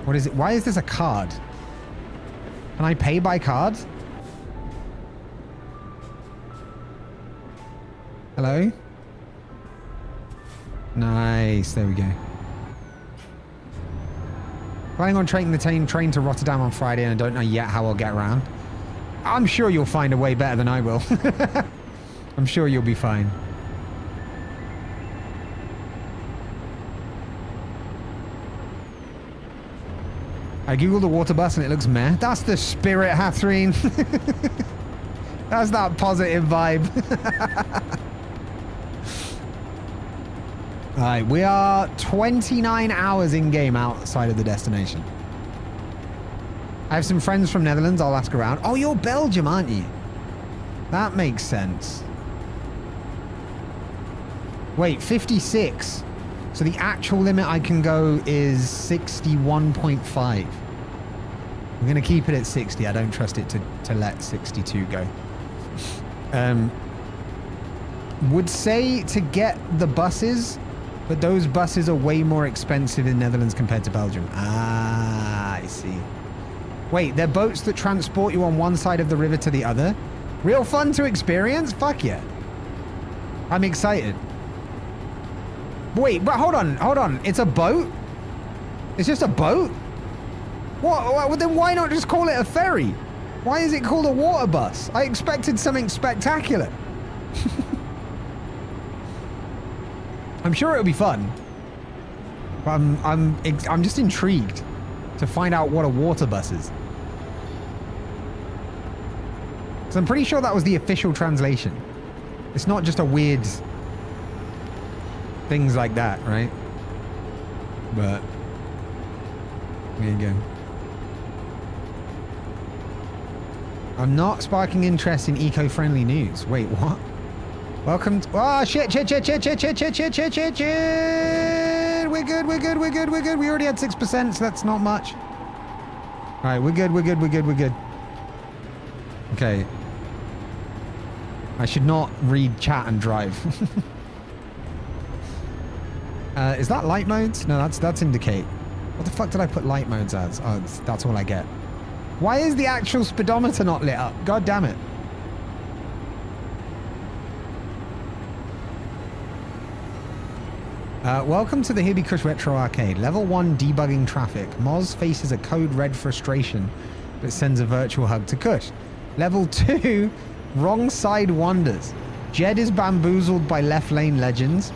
What is it? Why is this a card? Can I pay by card? Hello? Nice. There we go. Planning on taking the train to Rotterdam on Friday, and I don't know yet how I'll get around. I'm sure you'll find a way better than I will. I'm sure you'll be fine. I googled the water bus and it looks meh. That's the spirit, Hathreen. That's that positive vibe. Alright, we are 29 hours in-game outside of the destination. I have some friends from Netherlands. I'll ask around. Oh, you're Belgium, aren't you? That makes sense. Wait, 56. So the actual limit I can go is 61.5. I'm going to keep it at 60. I don't trust it to let 62 go. Would say to get the buses, but those buses are way more expensive in Netherlands compared to Belgium. Ah, I see. Wait, they're boats that transport you on one side of the river to the other? Real fun to experience? Fuck yeah. I'm excited. Wait, but hold on. It's a boat? It's just a boat? What? Then why not just call it a ferry? Why is it called a water bus? I expected something spectacular. I'm sure it'll be fun. But I'm just intrigued to find out what a water bus is. So I'm pretty sure that was the official translation. It's not just a weird things like that, right? But there you go. I'm not sparking interest in eco-friendly news. Wait, what? Welcome to... Oh, shit. We're good. We already had 6%, so that's not much. All right, we're good. Okay. I should not read chat and drive. Is that light modes? No, that's indicate. What the fuck did I put light modes as? Oh, that's all I get. Why is the actual speedometer not lit up? God damn it. Welcome to the Hibby Cush Retro Arcade. Level 1 debugging traffic. Moz faces a code red frustration, but sends a virtual hug to Cush. Level 2, wrong side wonders. Jed is bamboozled by left lane legends.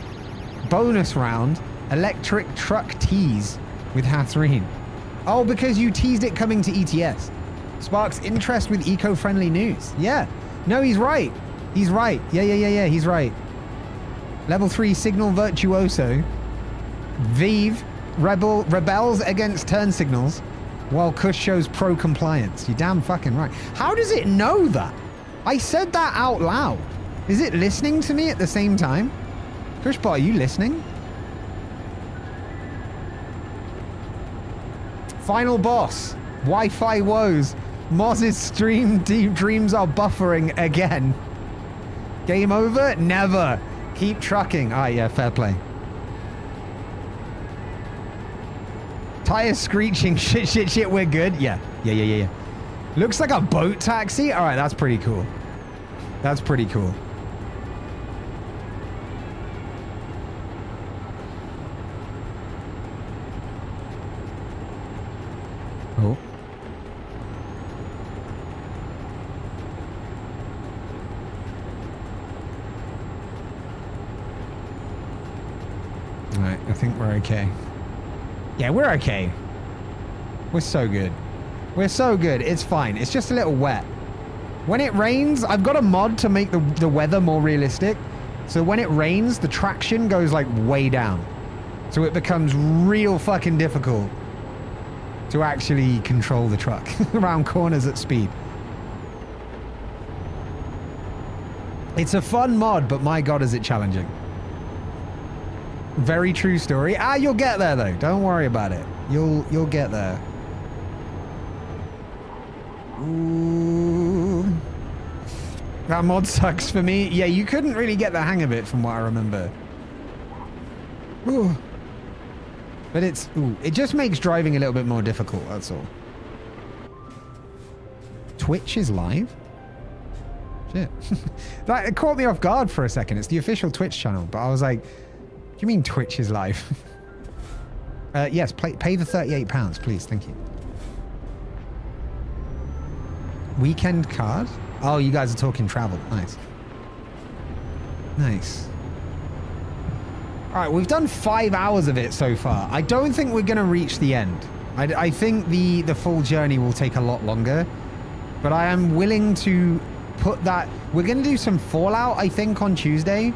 Bonus round, electric truck tease with Hathreen. Oh, because you teased it coming to ETS. Sparks interest with eco-friendly news. Yeah. No, he's right. He's right. Yeah, he's right. Level 3 signal virtuoso. Vive rebels against turn signals while Cush shows pro compliance. You're damn fucking right. How does it know that? I said that out loud. Is it listening to me at the same time? Cushbot, are you listening? Final boss. Wi-Fi woes. Moz's stream dreams are buffering again. Game over? Never. Keep trucking. Ah, yeah, fair play. Tires screeching. Shit, we're good. Yeah. Looks like a boat taxi. All right, that's pretty cool. That's pretty cool. Oh. Alright, I think we're okay. Yeah, we're okay. We're so good. We're so good. It's fine. It's just a little wet. When it rains, I've got a mod to make the weather more realistic. So when it rains, the traction goes like way down. So it becomes real fucking difficult to actually control the truck around corners at speed. It's a fun mod, but my god is it challenging. Very true story. Ah, you'll get there though. Don't worry about it. You'll get there. Ooh. That mod sucks for me. Yeah, you couldn't really get the hang of it from what I remember. Ooh. But it just makes driving a little bit more difficult, that's all. Twitch is live? Shit. That caught me off guard for a second. It's the official Twitch channel, but I was like, do you mean Twitch is live? Yes, pay the £38, please. Thank you. Weekend card? Oh, you guys are talking travel. Nice. Nice. All right, we've done 5 hours of it so far. I don't think we're going to reach the end. I think the full journey will take a lot longer. But I am willing to put that... We're going to do some Fallout, I think, on Tuesday.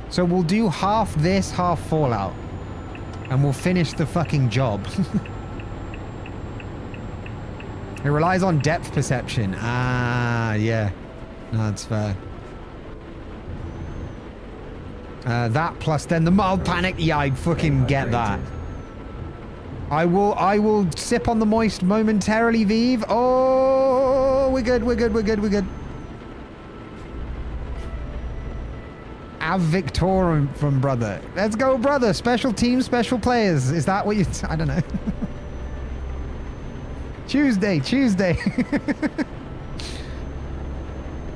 So we'll do half this, half Fallout. And we'll finish the fucking job. It relies on depth perception. Ah, yeah. No, that's fair. That plus then the mild panic. Yeah, I fucking get that. I will sip on the moist momentarily, Vive. Oh, we're good. Av Victor from brother. Let's go, brother. Special team, special players. Is that what you... I don't know. Tuesday.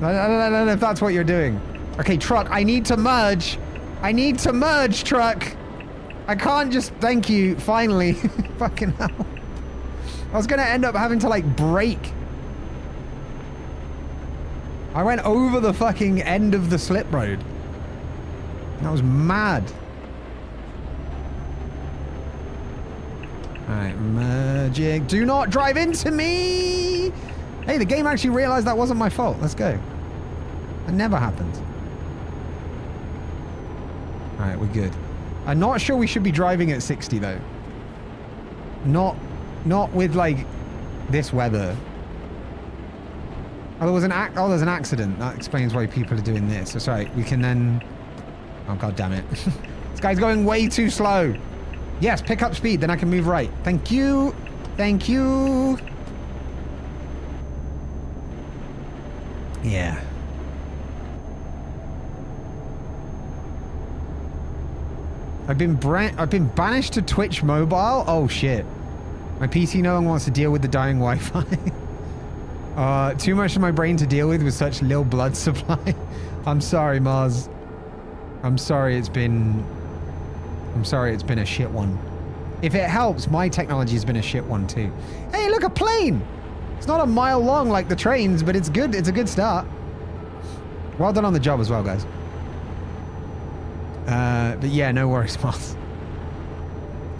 I don't know if that's what you're doing. Okay, truck, I need to merge. Truck. I can't just... Thank you, finally. Fucking hell. I was going to end up having to, like, brake. I went over the fucking end of the slip road. That was mad. Alright, merging. Do not drive into me! Hey, the game actually realized that wasn't my fault. Let's go. That never happens. Alright, we're good. I'm not sure we should be driving at 60 though. Not with like this weather. Oh, there's an accident. That explains why people are doing this. So sorry, we can then... Oh, god damn it. This guy's going way too slow. Yes, pick up speed, then I can move right. Thank you. Thank you. Yeah. I've been banished to Twitch mobile. Oh shit. My PC no longer wants to deal with the dying Wi-Fi. Too much of my brain to deal with such little blood supply. I'm sorry, Mars. I'm sorry it's been a shit one. If it helps, my technology has been a shit one too. Hey, look, a plane! It's not a mile long like the trains, but it's good. It's a good start. Well done on the job as well, guys. But yeah, no worries, Mars.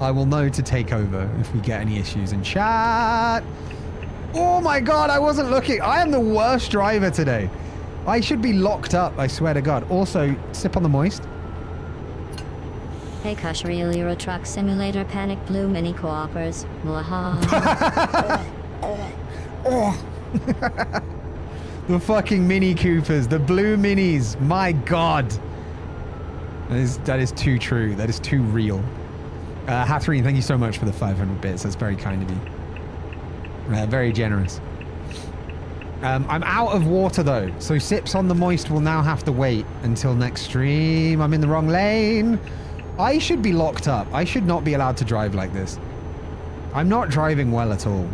I will know to take over if we get any issues in chat. Oh my god, I wasn't looking. I am the worst driver today. I should be locked up, I swear to god. Also, sip on the moist.
Hey Cush, real Euro Truck Simulator Panic Blue Mini Co-opers.
Oh. The fucking Mini Coopers, the blue minis. My god. That is too true. That is too real. Hathreen, thank you so much for the 500 bits. That's very kind of you. Very generous. I'm out of water though, so sips on the moist will now have to wait until next stream. I'm in the wrong lane. I should be locked up. I should not be allowed to drive like this. I'm not driving well at all.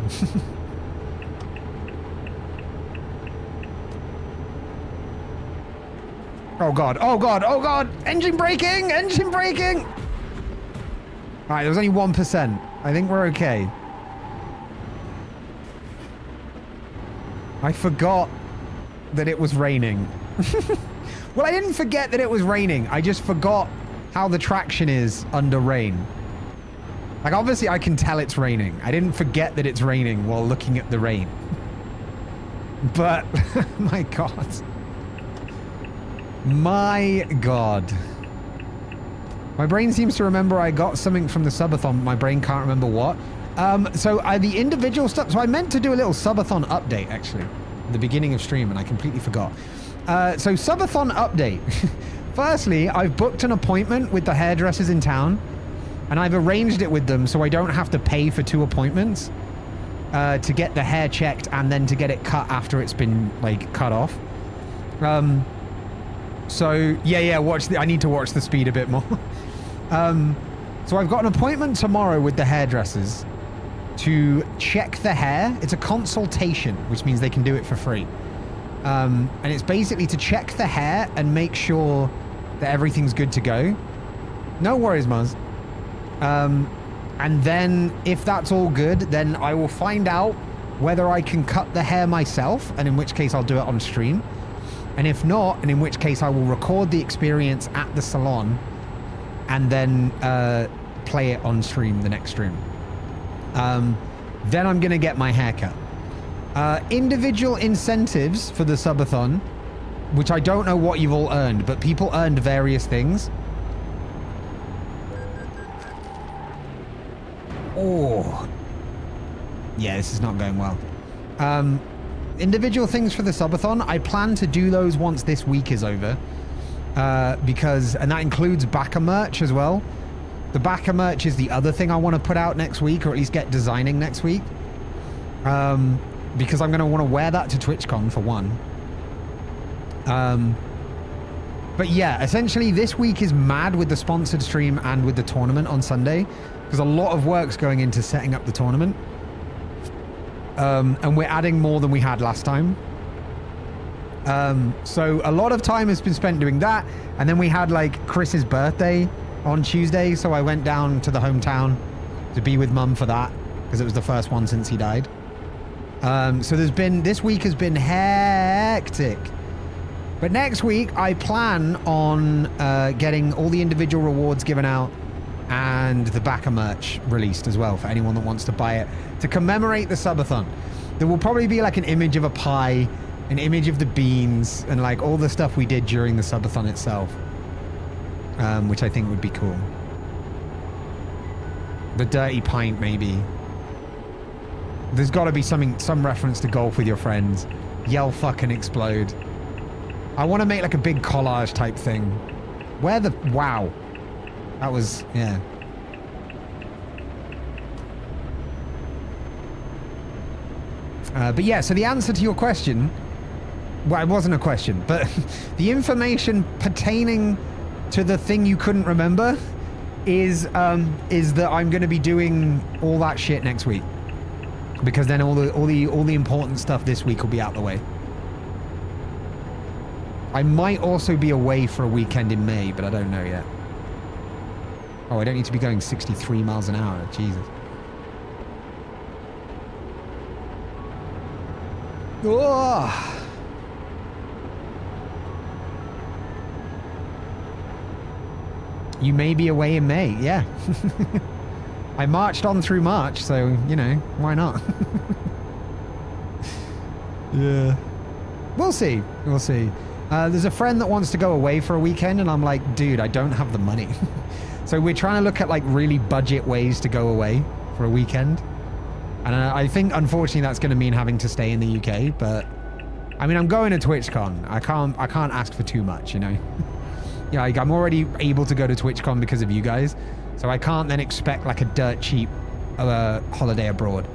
Oh god, oh god, oh god! Engine braking! Engine braking! Alright, there was only 1%. I think we're okay. I forgot that it was raining. Well, I didn't forget that it was raining. I just forgot how the traction is under rain. Like, obviously, I can tell it's raining. I didn't forget that it's raining while looking at the rain. But, my god. My god. My brain seems to remember I got something from the subathon. My brain can't remember what. So the individual stuff. So I meant to do a little subathon update actually, at the beginning of stream, and I completely forgot. So subathon update. Firstly, I've booked an appointment with the hairdressers in town, and I've arranged it with them so I don't have to pay for 2 appointments to get the hair checked and then to get it cut after it's been like cut off. So yeah, I need to watch the speed a bit more. So I've got an appointment tomorrow with the hairdressers to check the hair. It's a consultation, which means they can do it for free. And it's basically to check the hair and make sure that everything's good to go. No worries, Muzz. And then if that's all good, then I will find out whether I can cut the hair myself, and in which case I'll do it on stream. And if not, and in which case I will record the experience at the salon and then play it on stream the next stream. Then I'm going to get my hair cut. Individual incentives for the subathon, which I don't know what you've all earned, but people earned various things. Oh. Yeah, this is not going well. Individual things for the subathon. I plan to do those once this week is over. And that includes backer merch as well. The backer merch is the other thing I want to put out next week, or at least get designing next week. Because I'm going to want to wear that to TwitchCon for one. But yeah, essentially this week is mad with the sponsored stream and with the tournament on Sunday. Because a lot of work's going into setting up the tournament. And we're adding more than we had last time. So a lot of time has been spent doing that. And then we had like Chris's birthday on Tuesday. So I went down to the hometown to be with Mum for that. Because it was the first one since he died. So this week has been hectic. But next week I plan on getting all the individual rewards given out and the backer merch released as well for anyone that wants to buy it to commemorate the subathon. There will probably be like an image of a pie, an image of the beans, and like all the stuff we did during the subathon itself, which I think would be cool. The dirty pint, maybe. There's got to be some reference to golf with your friends. Yell fucking explode. I want to make like a big collage type thing. Wow. That was, yeah. But yeah, so the answer to your question, well, it wasn't a question, but the information pertaining to the thing you couldn't remember is that I'm going to be doing all that shit next week. Because then all the important stuff this week will be out the way. I might also be away for a weekend in May, but I don't know yet. Oh, I don't need to be going 63 miles an hour. Jesus. Oh. You may be away in May, yeah. I marched on through March, so, you know, why not? Yeah. We'll see. We'll see. There's a friend that wants to go away for a weekend, and I'm like, dude, I don't have the money. So we're trying to look at, like, really budget ways to go away for a weekend. And I think, unfortunately, that's going to mean having to stay in the UK, but... I mean, I'm going to TwitchCon. I can't ask for too much, you know? Yeah, like, I'm already able to go to TwitchCon because of you guys. So I can't then expect like a dirt cheap holiday abroad.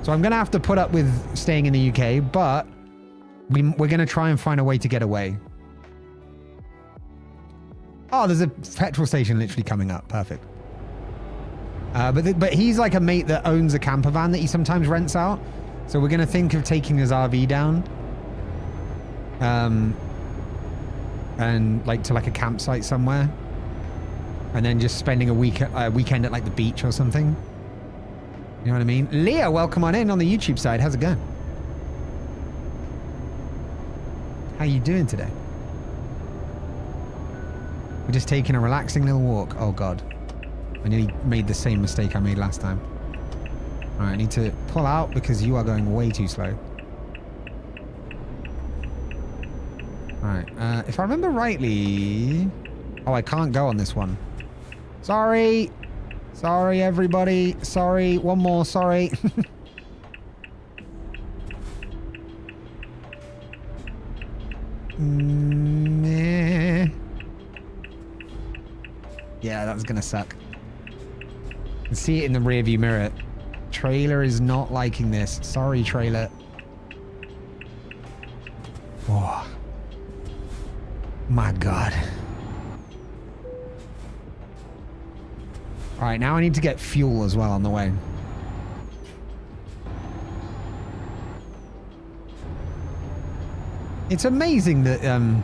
So I'm going to have to put up with staying in the UK, but we're going to try and find a way to get away. Oh, there's a petrol station literally coming up. Perfect. But he's like a mate that owns a camper van that he sometimes rents out. So we're going to think of taking his RV down. And like to like a campsite somewhere. And then just spending a weekend at like the beach or something. You know what I mean? Leah, welcome on in on the YouTube side. How's it going? How you doing today? We're just taking a relaxing little walk. Oh God. I nearly made the same mistake I made last time. All right, I need to pull out because you are going way too slow. All right, if I remember rightly... Oh, I can't go on this one. Sorry. Sorry, everybody. Sorry. One more. Sorry. Meh. Yeah, that was going to suck. You can see it in the rearview mirror. Trailer is not liking this. Sorry, trailer. Oh. My God. All right, now I need to get fuel as well on the way. It's amazing that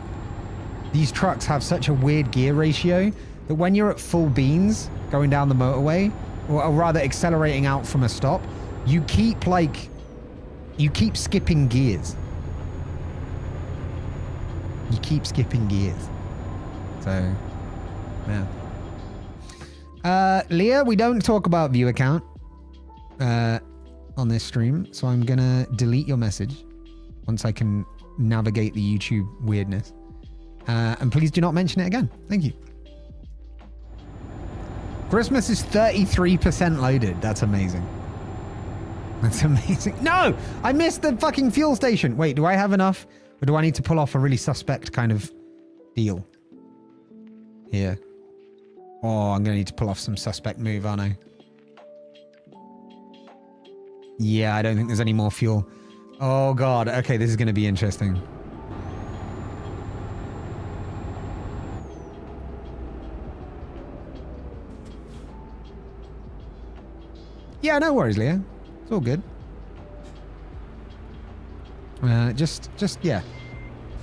these trucks have such a weird gear ratio that when you're at full beans going down the motorway, or rather accelerating out from a stop, you keep skipping gears. You keep skipping gears. So, yeah. Leah, we don't talk about viewer count on this stream, so I'm gonna delete your message once I can navigate the YouTube weirdness. And please do not mention it again. Thank you. Christmas is 33% loaded. That's amazing. That's amazing. No! I missed the fucking fuel station. Wait, do I have enough? Or do I need to pull off a really suspect kind of deal? Here. Oh, I'm going to need to pull off some suspect move, aren't I? Yeah, I don't think there's any more fuel. Oh, God. Okay, this is going to be interesting. Yeah, no worries, Leah. It's all good. Yeah.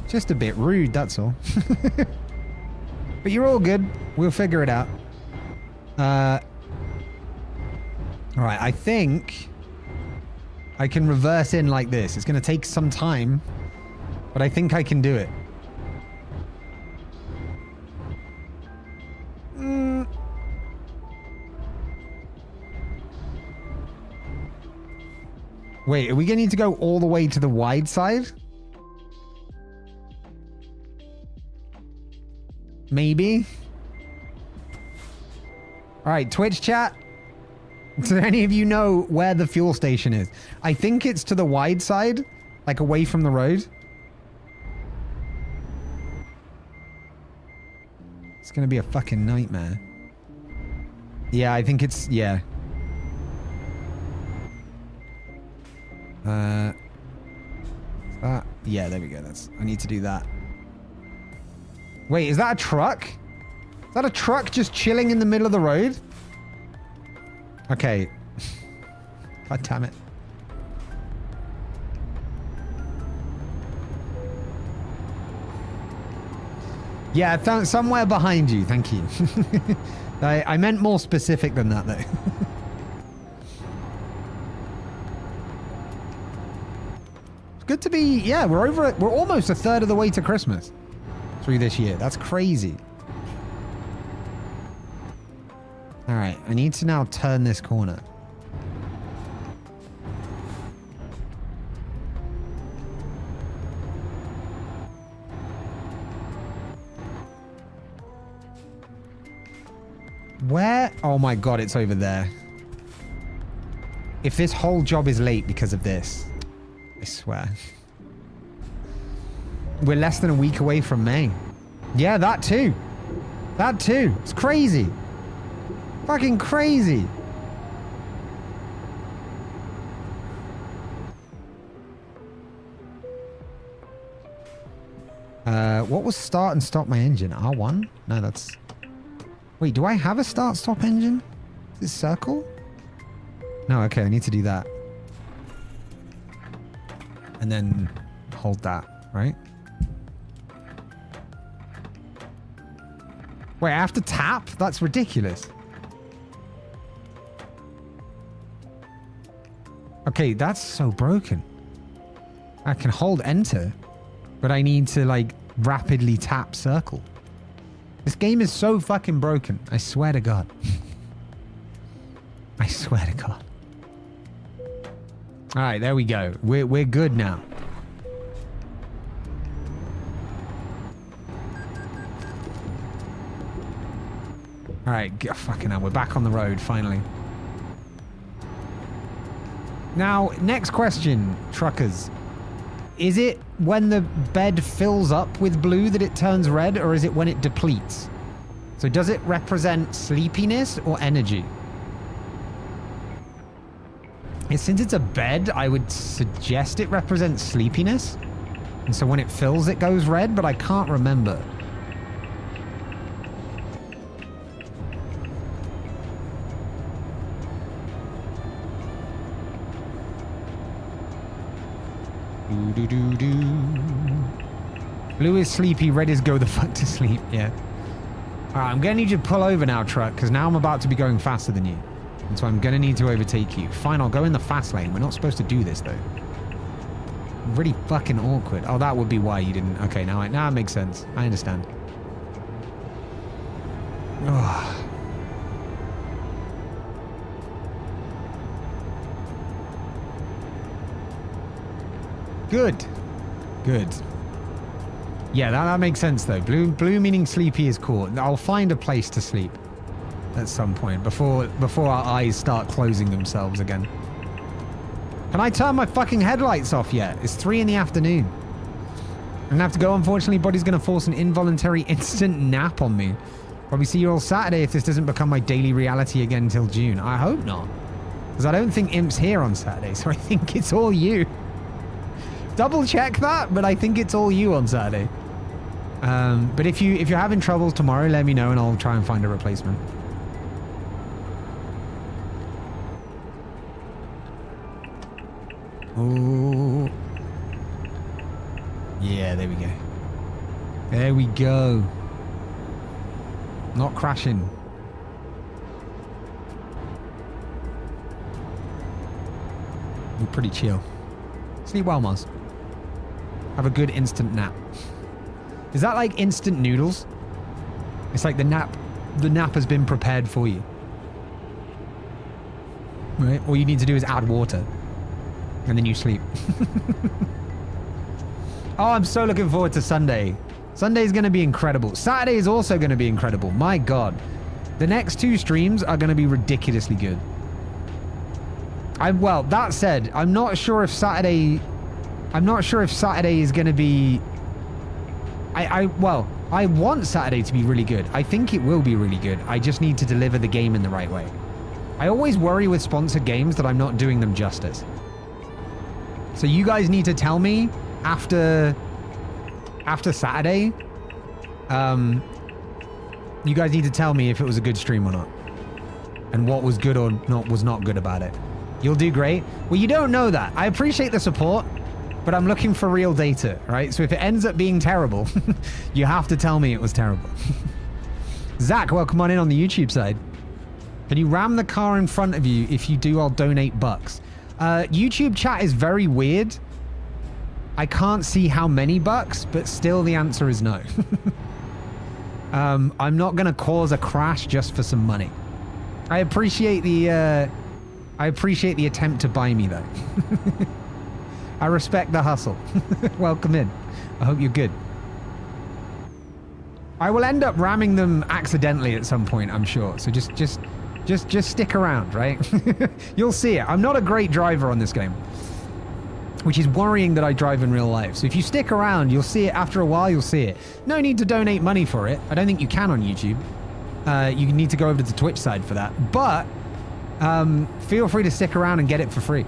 Just a bit rude, that's all. But you're all good. We'll figure it out. All right, I think I can reverse in like this. It's going to take some time, but I think I can do it. Wait, are we going to need to go all the way to the wide side? Maybe. All right, Twitch chat. Do any of you know where the fuel station is? I think it's to the wide side, like away from the road. It's going to be a fucking nightmare. Yeah, I think it's... Yeah. That, yeah, there we go. I need to do that. Wait, is that a truck? Is that a truck just chilling in the middle of the road? Okay. God damn it. Yeah, found somewhere behind you. Thank you. I meant more specific than that, though. Good to be, yeah, we're almost a third of the way to Christmas through this year. That's crazy. All right, I need to now turn this corner. Where? Oh my God, it's over there. If this whole job is late because of this, I swear. We're less than a week away from May. Yeah, that too. That too. It's crazy. Fucking crazy. What was start and stop my engine? R1? No, that's... Wait, do I have a start stop engine? Is it circle? No, okay, I need to do that. And then hold that, right? Wait, I have to tap? That's ridiculous. Okay, that's so broken. I can hold enter, but I need to like rapidly tap circle. This game is so fucking broken. I swear to God. I swear to God. All right, there we go. We're good now. All right, fucking hell, we're back on the road finally. Now, next question, truckers. Is it when the bed fills up with blue that it turns red, or is it when it depletes? So does it represent sleepiness or energy? Since it's a bed, I would suggest it represents sleepiness. And so when it fills, it goes red, but I can't remember. Blue is sleepy, red is go the fuck to sleep. Yeah. Alright, I'm gonna need you to pull over now, truck, because now I'm about to be going faster than you. And so I'm gonna need to overtake you. Fine, I'll go in the fast lane. We're not supposed to do this, though. Really fucking awkward. Oh, that would be why you didn't. Okay, now it makes sense. I understand. Oh. Good. Good. Yeah, that makes sense though. Blue meaning sleepy is cool. I'll find a place to sleep at some point before our eyes start closing themselves again. Can I turn my fucking headlights off yet? It's 3 in the afternoon. I'm gonna have to go, unfortunately. Body's gonna force an involuntary instant nap on me. Probably see you all Saturday if this doesn't become my daily reality again until June. I hope not. Because I don't think Imp's here on Saturday, so I think it's all you. Double check that, but I think it's all you on Saturday. But if you're having troubles tomorrow, let me know and I'll try and find a replacement. Oh. Yeah, there we go. There we go. Not crashing. You're pretty chill. Sleep well, Mars. Have a good instant nap. Is that like instant noodles? It's like the nap has been prepared for you. Right? All you need to do is add water. And then you sleep. Oh, I'm so looking forward to Sunday. Sunday's going to be incredible. Saturday is also going to be incredible. My God. The next 2 streams are going to be ridiculously good. Well, that said, I'm not sure if Saturday is going to be... Well, I want Saturday to be really good. I think it will be really good. I just need to deliver the game in the right way. I always worry with sponsored games that I'm not doing them justice. So you guys need to tell me after Saturday, you guys need to tell me if it was a good stream or not. And what was good or was not good about it. You'll do great. Well, you don't know that. I appreciate the support, but I'm looking for real data, right? So if it ends up being terrible, you have to tell me it was terrible. Zach, welcome on in on the YouTube side. Can you ram the car in front of you? If you do, I'll donate bucks. YouTube chat is very weird. I can't see how many bucks, but still the answer is no. I'm not going to cause a crash just for some money. I appreciate the attempt to buy me, though. I respect the hustle. Welcome in. I hope you're good. I will end up ramming them accidentally at some point, I'm sure. So just stick around, right? You'll see it. I'm not a great driver on this game, which is worrying that I drive in real life. So if you stick around, you'll see it. After a while, you'll see it. No need to donate money for it. I don't think you can on YouTube. You need to go over to the Twitch side for that. But feel free to stick around and get it for free.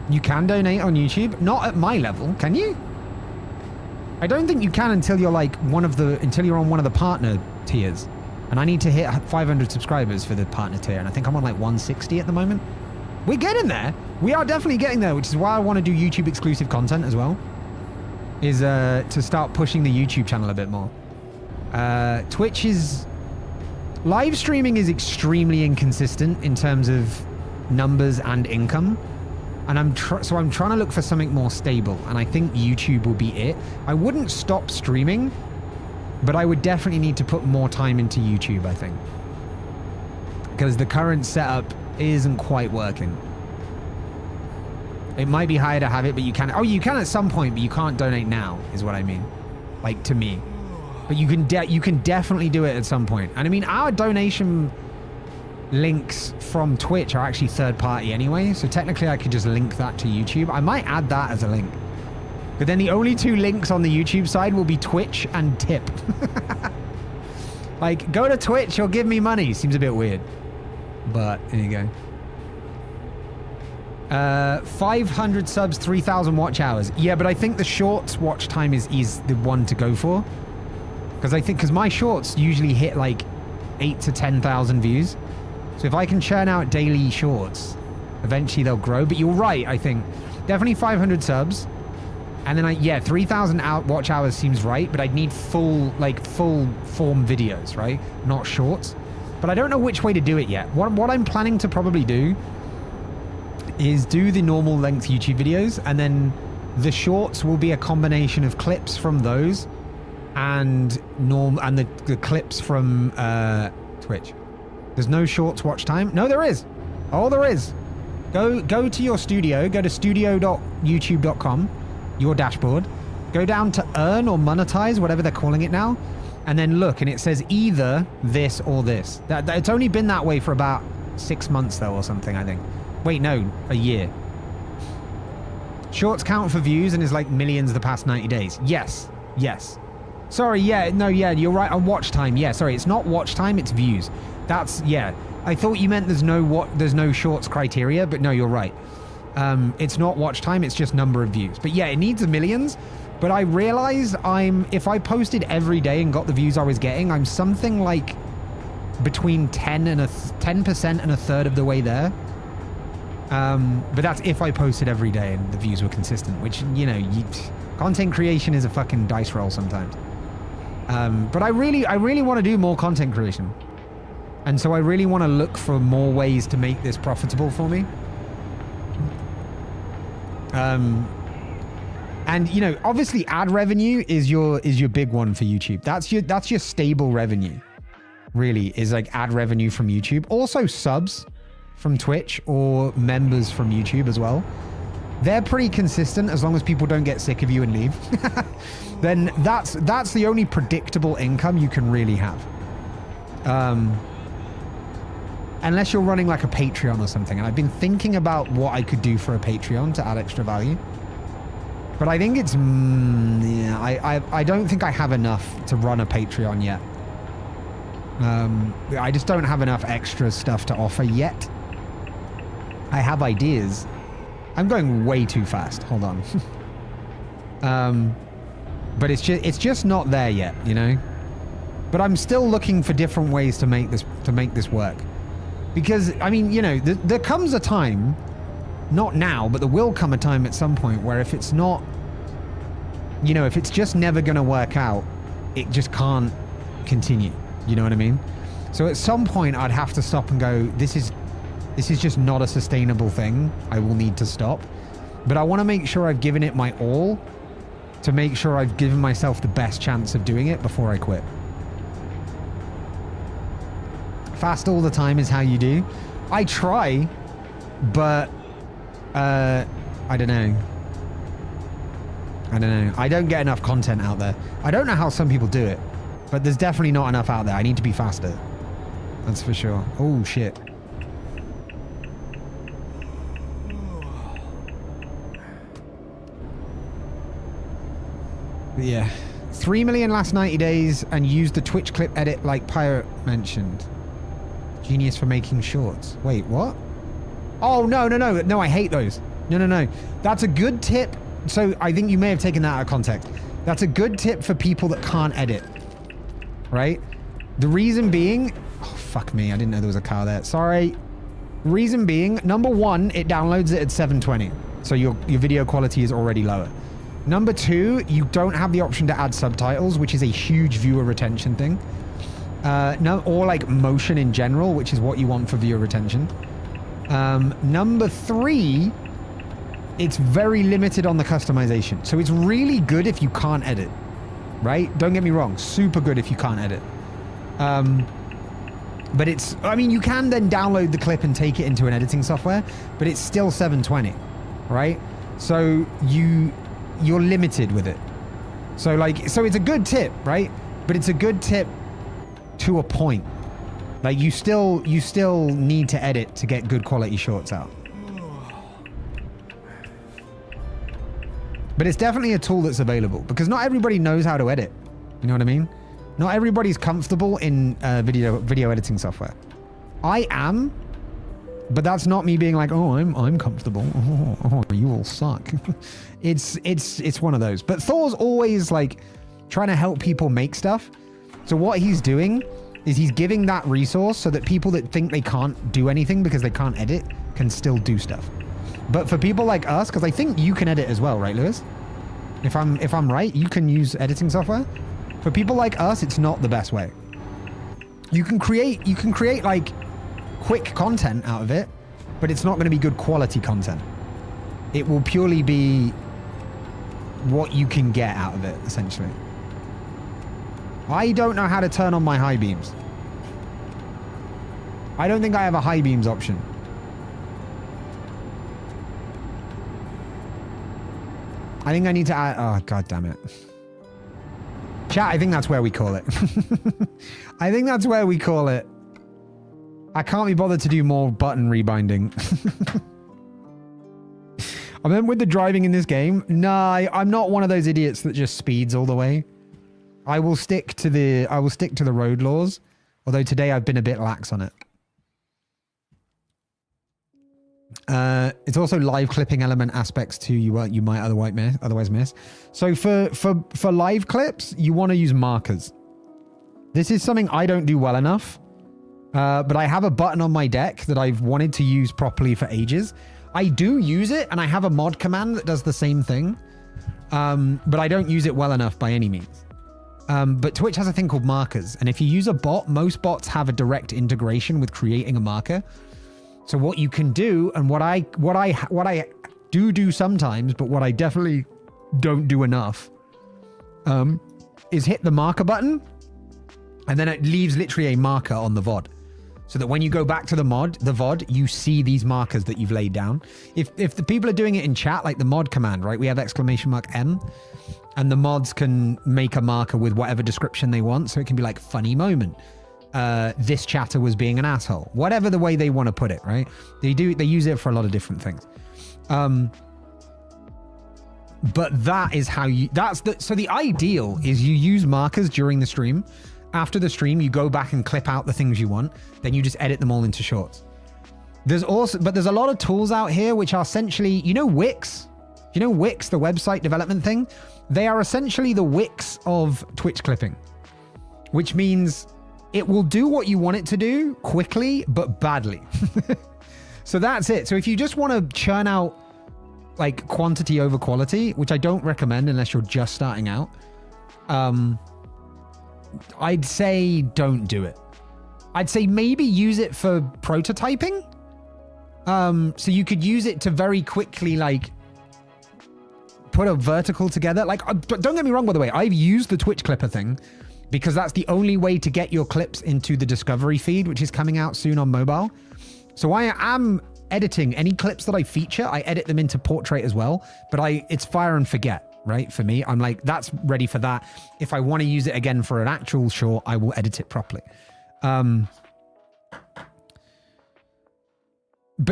You can donate on YouTube, not at my level, can you? I don't think you can until you're like until you're on one of the partner tiers. And I need to hit 500 subscribers for the partner tier, and I think I'm on like 160 at the moment. We're getting there. We are definitely getting there, which is why I want to do YouTube exclusive content as well. Is to start pushing the YouTube channel a bit more. Twitch is... Live streaming is extremely inconsistent in terms of numbers and income. And I'm trying to look for something more stable, and I think YouTube will be it. I wouldn't stop streaming, but I would definitely need to put more time into YouTube, I think. Because the current setup isn't quite working. It might be higher to have it, but you can... Oh, you can at some point, but you can't donate now, is what I mean. Like, to me. But you can definitely do it at some point. And I mean, our donation links from Twitch are actually third party anyway, so technically I could just link that to YouTube. I might add that as a link. But then the only 2 links on the YouTube side will be Twitch and tip. Like, go to Twitch or give me money. Seems a bit weird. But, there you go. 500 subs, 3,000 watch hours. Yeah, but I think the shorts watch time is the one to go for. Because my shorts usually hit like 8 to 10,000 views. So if I can churn out daily shorts, eventually they'll grow. But you're right, I think. Definitely 500 subs. And then 3,000 watch hours seems right, but I'd need full form videos, right? Not shorts. But I don't know which way to do it yet. What I'm planning to probably do is do the normal length YouTube videos, and then the shorts will be a combination of clips from those and the clips from Twitch. There's no shorts watch time. No, there is. Oh, there is. Go to your studio. Go to studio.youtube.com, your dashboard. Go down to earn or monetize, whatever they're calling it now, and then look, and it says either this or this. It's only been that way for about 6 months though, or something, I think. Wait, no, a year. Shorts count for views and is like millions the past 90 days. Yes. Sorry, you're right on watch time. Yeah, sorry, it's not watch time, it's views. I thought you meant there's no shorts criteria, but no, you're right. It's not watch time, it's just number of views. But yeah, it needs millions. But I realize if I posted every day and got the views I was getting, I'm something like between 10% and a third of the way there. But that's if I posted every day and the views were consistent, which, content creation is a fucking dice roll sometimes. But I really want to do more content creation. And so I really want to look for more ways to make this profitable for me. And obviously ad revenue is your big one for YouTube. That's your stable revenue. Really, is like ad revenue from YouTube. Also subs from Twitch or members from YouTube as well. They're pretty consistent as long as people don't get sick of you and leave. Then that's the only predictable income you can really have. Unless you're running like a Patreon or something. And I've been thinking about what I could do for a Patreon to add extra value. But I think it's, I don't think I have enough to run a Patreon yet. I just don't have enough extra stuff to offer yet. I have ideas. I'm going way too fast. Hold on. But it's just not there yet, But I'm still looking for different ways to make this work. Because I mean, there comes a time, not now, but there will come a time at some point where if it's not, if it's just never going to work out, it just can't continue. You know what I mean? So at some point I'd have to stop and go, this is just not a sustainable thing. I will need to stop. But I want to make sure I've given it my all to make sure I've given myself the best chance of doing it before I quit. Fast all the time is how you do. I try, but I don't know. I don't get enough content out there. I don't know how some people do it, but there's definitely not enough out there. I need to be faster. That's for sure. Oh, shit. But yeah. 3 million last 90 days and used the Twitch clip edit like Pirate mentioned. Genius for making shorts. Wait, what? Oh, no, I hate those. No. That's a good tip. So I think you may have taken that out of context. That's a good tip for people that can't edit, right? The reason being, oh, fuck me. I didn't know there was a car there. Sorry. Reason being, number one, it downloads it at 720. So your video quality is already lower. Number two, you don't have the option to add subtitles, which is a huge viewer retention thing. Or like motion in general, which is what you want for viewer retention. Number three, it's very limited on the customization. So it's really good if you can't edit, right? Don't get me wrong, super good if you can't edit. But you can then download the clip and take it into an editing software, but it's still 720, right? So you're limited with it. So it's a good tip, right? But it's a good tip to a point. Like you still need to edit to get good quality shorts out. But it's definitely a tool that's available because not everybody knows how to edit. You know what I mean? Not everybody's comfortable in video editing software. I am, But that's not me being like, oh, I'm comfortable. Oh, you all suck. It's one of those. But Thor's always like trying to help people make stuff. So what he's doing is he's giving that resource so that people that think they can't do anything because they can't edit can still do stuff. But for people like us, because I think you can edit as well, right, Lewis? If I'm right, you can use editing software. For people like us, it's not the best way. You can create like quick content out of it, but it's not going to be good quality content. It will purely be what you can get out of it, essentially. I don't know how to turn on my high beams. I don't think I have a high beams option. I think I need to add... Oh, god damn it. Chat, I think that's where we call it. I think that's where we call it. I can't be bothered to do more button rebinding. I mean, with the driving in this game, nah, I'm not one of those idiots that just speeds all the way. I will stick to the road laws, although today I've been a bit lax on it. It's also live clipping element aspects too. You might otherwise miss. So for live clips, you want to use markers. This is something I don't do well enough. But I have a button on my deck that I've wanted to use properly for ages. I do use it, and I have a mod command that does the same thing. But I don't use it well enough by any means. But Twitch has a thing called markers. And if you use a bot, most bots have a direct integration with creating a marker. So what you can do, and what I do sometimes, but what I definitely don't do enough, is hit the marker button, and then it leaves literally a marker on the VOD. So that when you go back to the VOD, you see these markers that you've laid down. If the people are doing it in chat, like the mod command, right? We have !M, and the mods can make a marker with whatever description they want. So it can be like funny moment. This chatter was being an asshole. Whatever the way they want to put it, right? They use it for a lot of different things. But that is how so the ideal is you use markers during the stream. After the stream, you go back and clip out the things you want. Then you just edit them all into shorts. There's a lot of tools out here which are essentially, Wix? Wix, the website development thing? They are essentially the Wix of Twitch clipping, which means it will do what you want it to do quickly, but badly. So that's it. So if you just want to churn out like quantity over quality, which I don't recommend unless you're just starting out, I'd say don't do it. I'd say maybe use it for prototyping. So you could use it to very quickly like put a vertical together. Like, don't get me wrong, by the way, I've used the Twitch Clipper thing because that's the only way to get your clips into the Discovery feed, which is coming out soon on mobile. So I am editing any clips that I feature. I edit them into portrait as well, but it's fire and forget. Right? For me, I'm like, that's ready for that. If I want to use it again for an actual short, I will edit it properly. But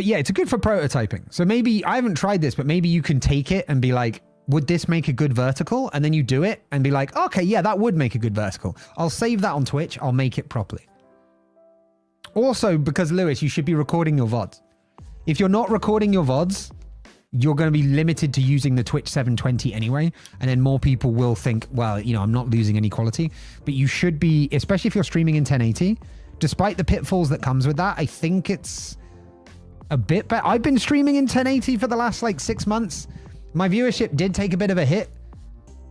yeah, it's good for prototyping. So maybe, I haven't tried this, but maybe you can take it and be like, would this make a good vertical? And then you do it and be like, okay, yeah, that would make a good vertical. I'll save that on Twitch. I'll make it properly. Also, because Lewis, you should be recording your VODs. If you're not recording your VODs, you're going to be limited to using the Twitch 720 anyway. And then more people will think, well, I'm not losing any quality. But you should be, especially if you're streaming in 1080, despite the pitfalls that comes with that, I think it's a bit better. I've been streaming in 1080 for the last like 6 months. My viewership did take a bit of a hit,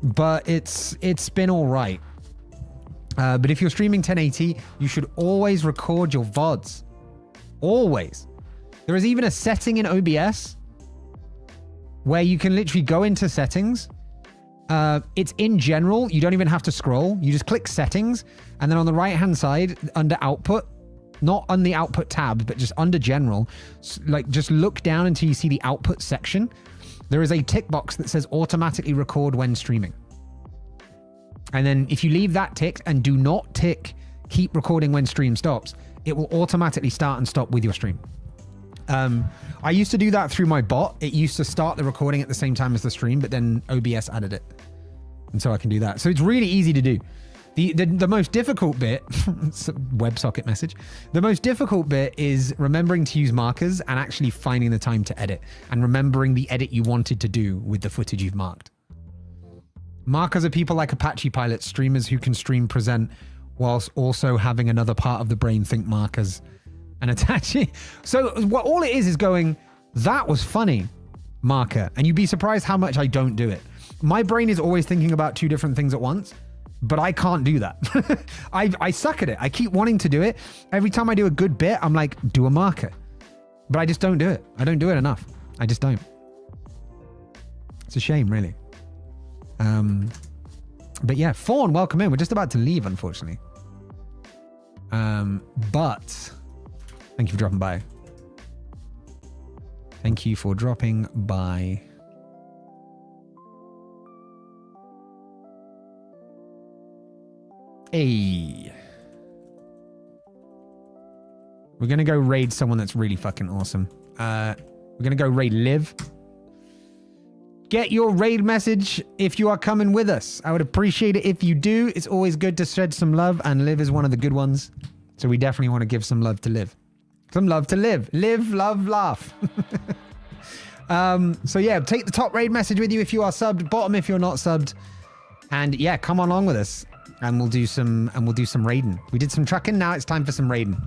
but it's been all right. But if you're streaming 1080, you should always record your VODs. Always. There is even a setting in OBS where you can literally go into settings. It's in general. You don't even have to scroll. You just click settings. And then on the right-hand side, under output, not on the output tab, but just under general, like just look down until you see the output section. There is a tick box that says automatically record when streaming. And then if you leave that ticked and do not tick keep recording when stream stops, it will automatically start and stop with your stream. I used to do that through my bot. It used to start the recording at the same time as the stream, but then OBS added it. And so I can do that. So it's really easy to do. The most difficult bit, WebSocket message, the most difficult bit is remembering to use markers and actually finding the time to edit and remembering the edit you wanted to do with the footage you've marked. Markers are people like Apache pilots, streamers who can stream present whilst also having another part of the brain think markers and attach it. So what all it is going, that was funny, marker. And you'd be surprised how much I don't do it. My brain is always thinking about two different things at once. But I can't do that. I suck at it. I keep wanting to do it. Every time I do a good bit, I'm like, do a marker. But I just don't do it. I don't do it enough. I just don't. It's a shame, really. But yeah, Fawn, welcome in. We're just about to leave, unfortunately. But thank you for dropping by. Thank you for dropping by. Hey. We're going to go raid someone that's really fucking awesome. We're going to go raid Liv. Get your raid message if you are coming with us. I would appreciate it if you do. It's always good to shed some love, and Liv is one of the good ones. So we definitely want to give some love to Liv. Some love to Liv. Live, love, laugh. So yeah, take the top raid message with you if you are subbed, bottom if you're not subbed. And yeah, come along with us. And we'll do some raiding. We did some trucking, now it's time for some raiding.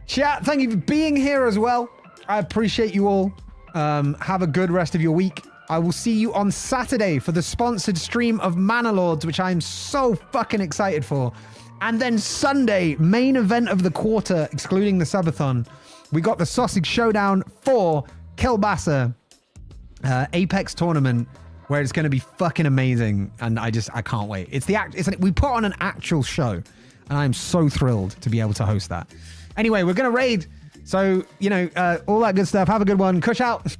Chat, thank you for being here as well. I appreciate you all. Have a good rest of your week. I will see you on Saturday for the sponsored stream of Manor Lords, which I am so fucking excited for. And then Sunday, main event of the quarter, excluding the subathon. We got the Sausage Showdown for Kielbasa Apex tournament, where it's going to be fucking amazing, and I can't wait. We put on an actual show, and I'm so thrilled to be able to host that. Anyway, we're going to raid, so, all that good stuff. Have a good one. Cush out.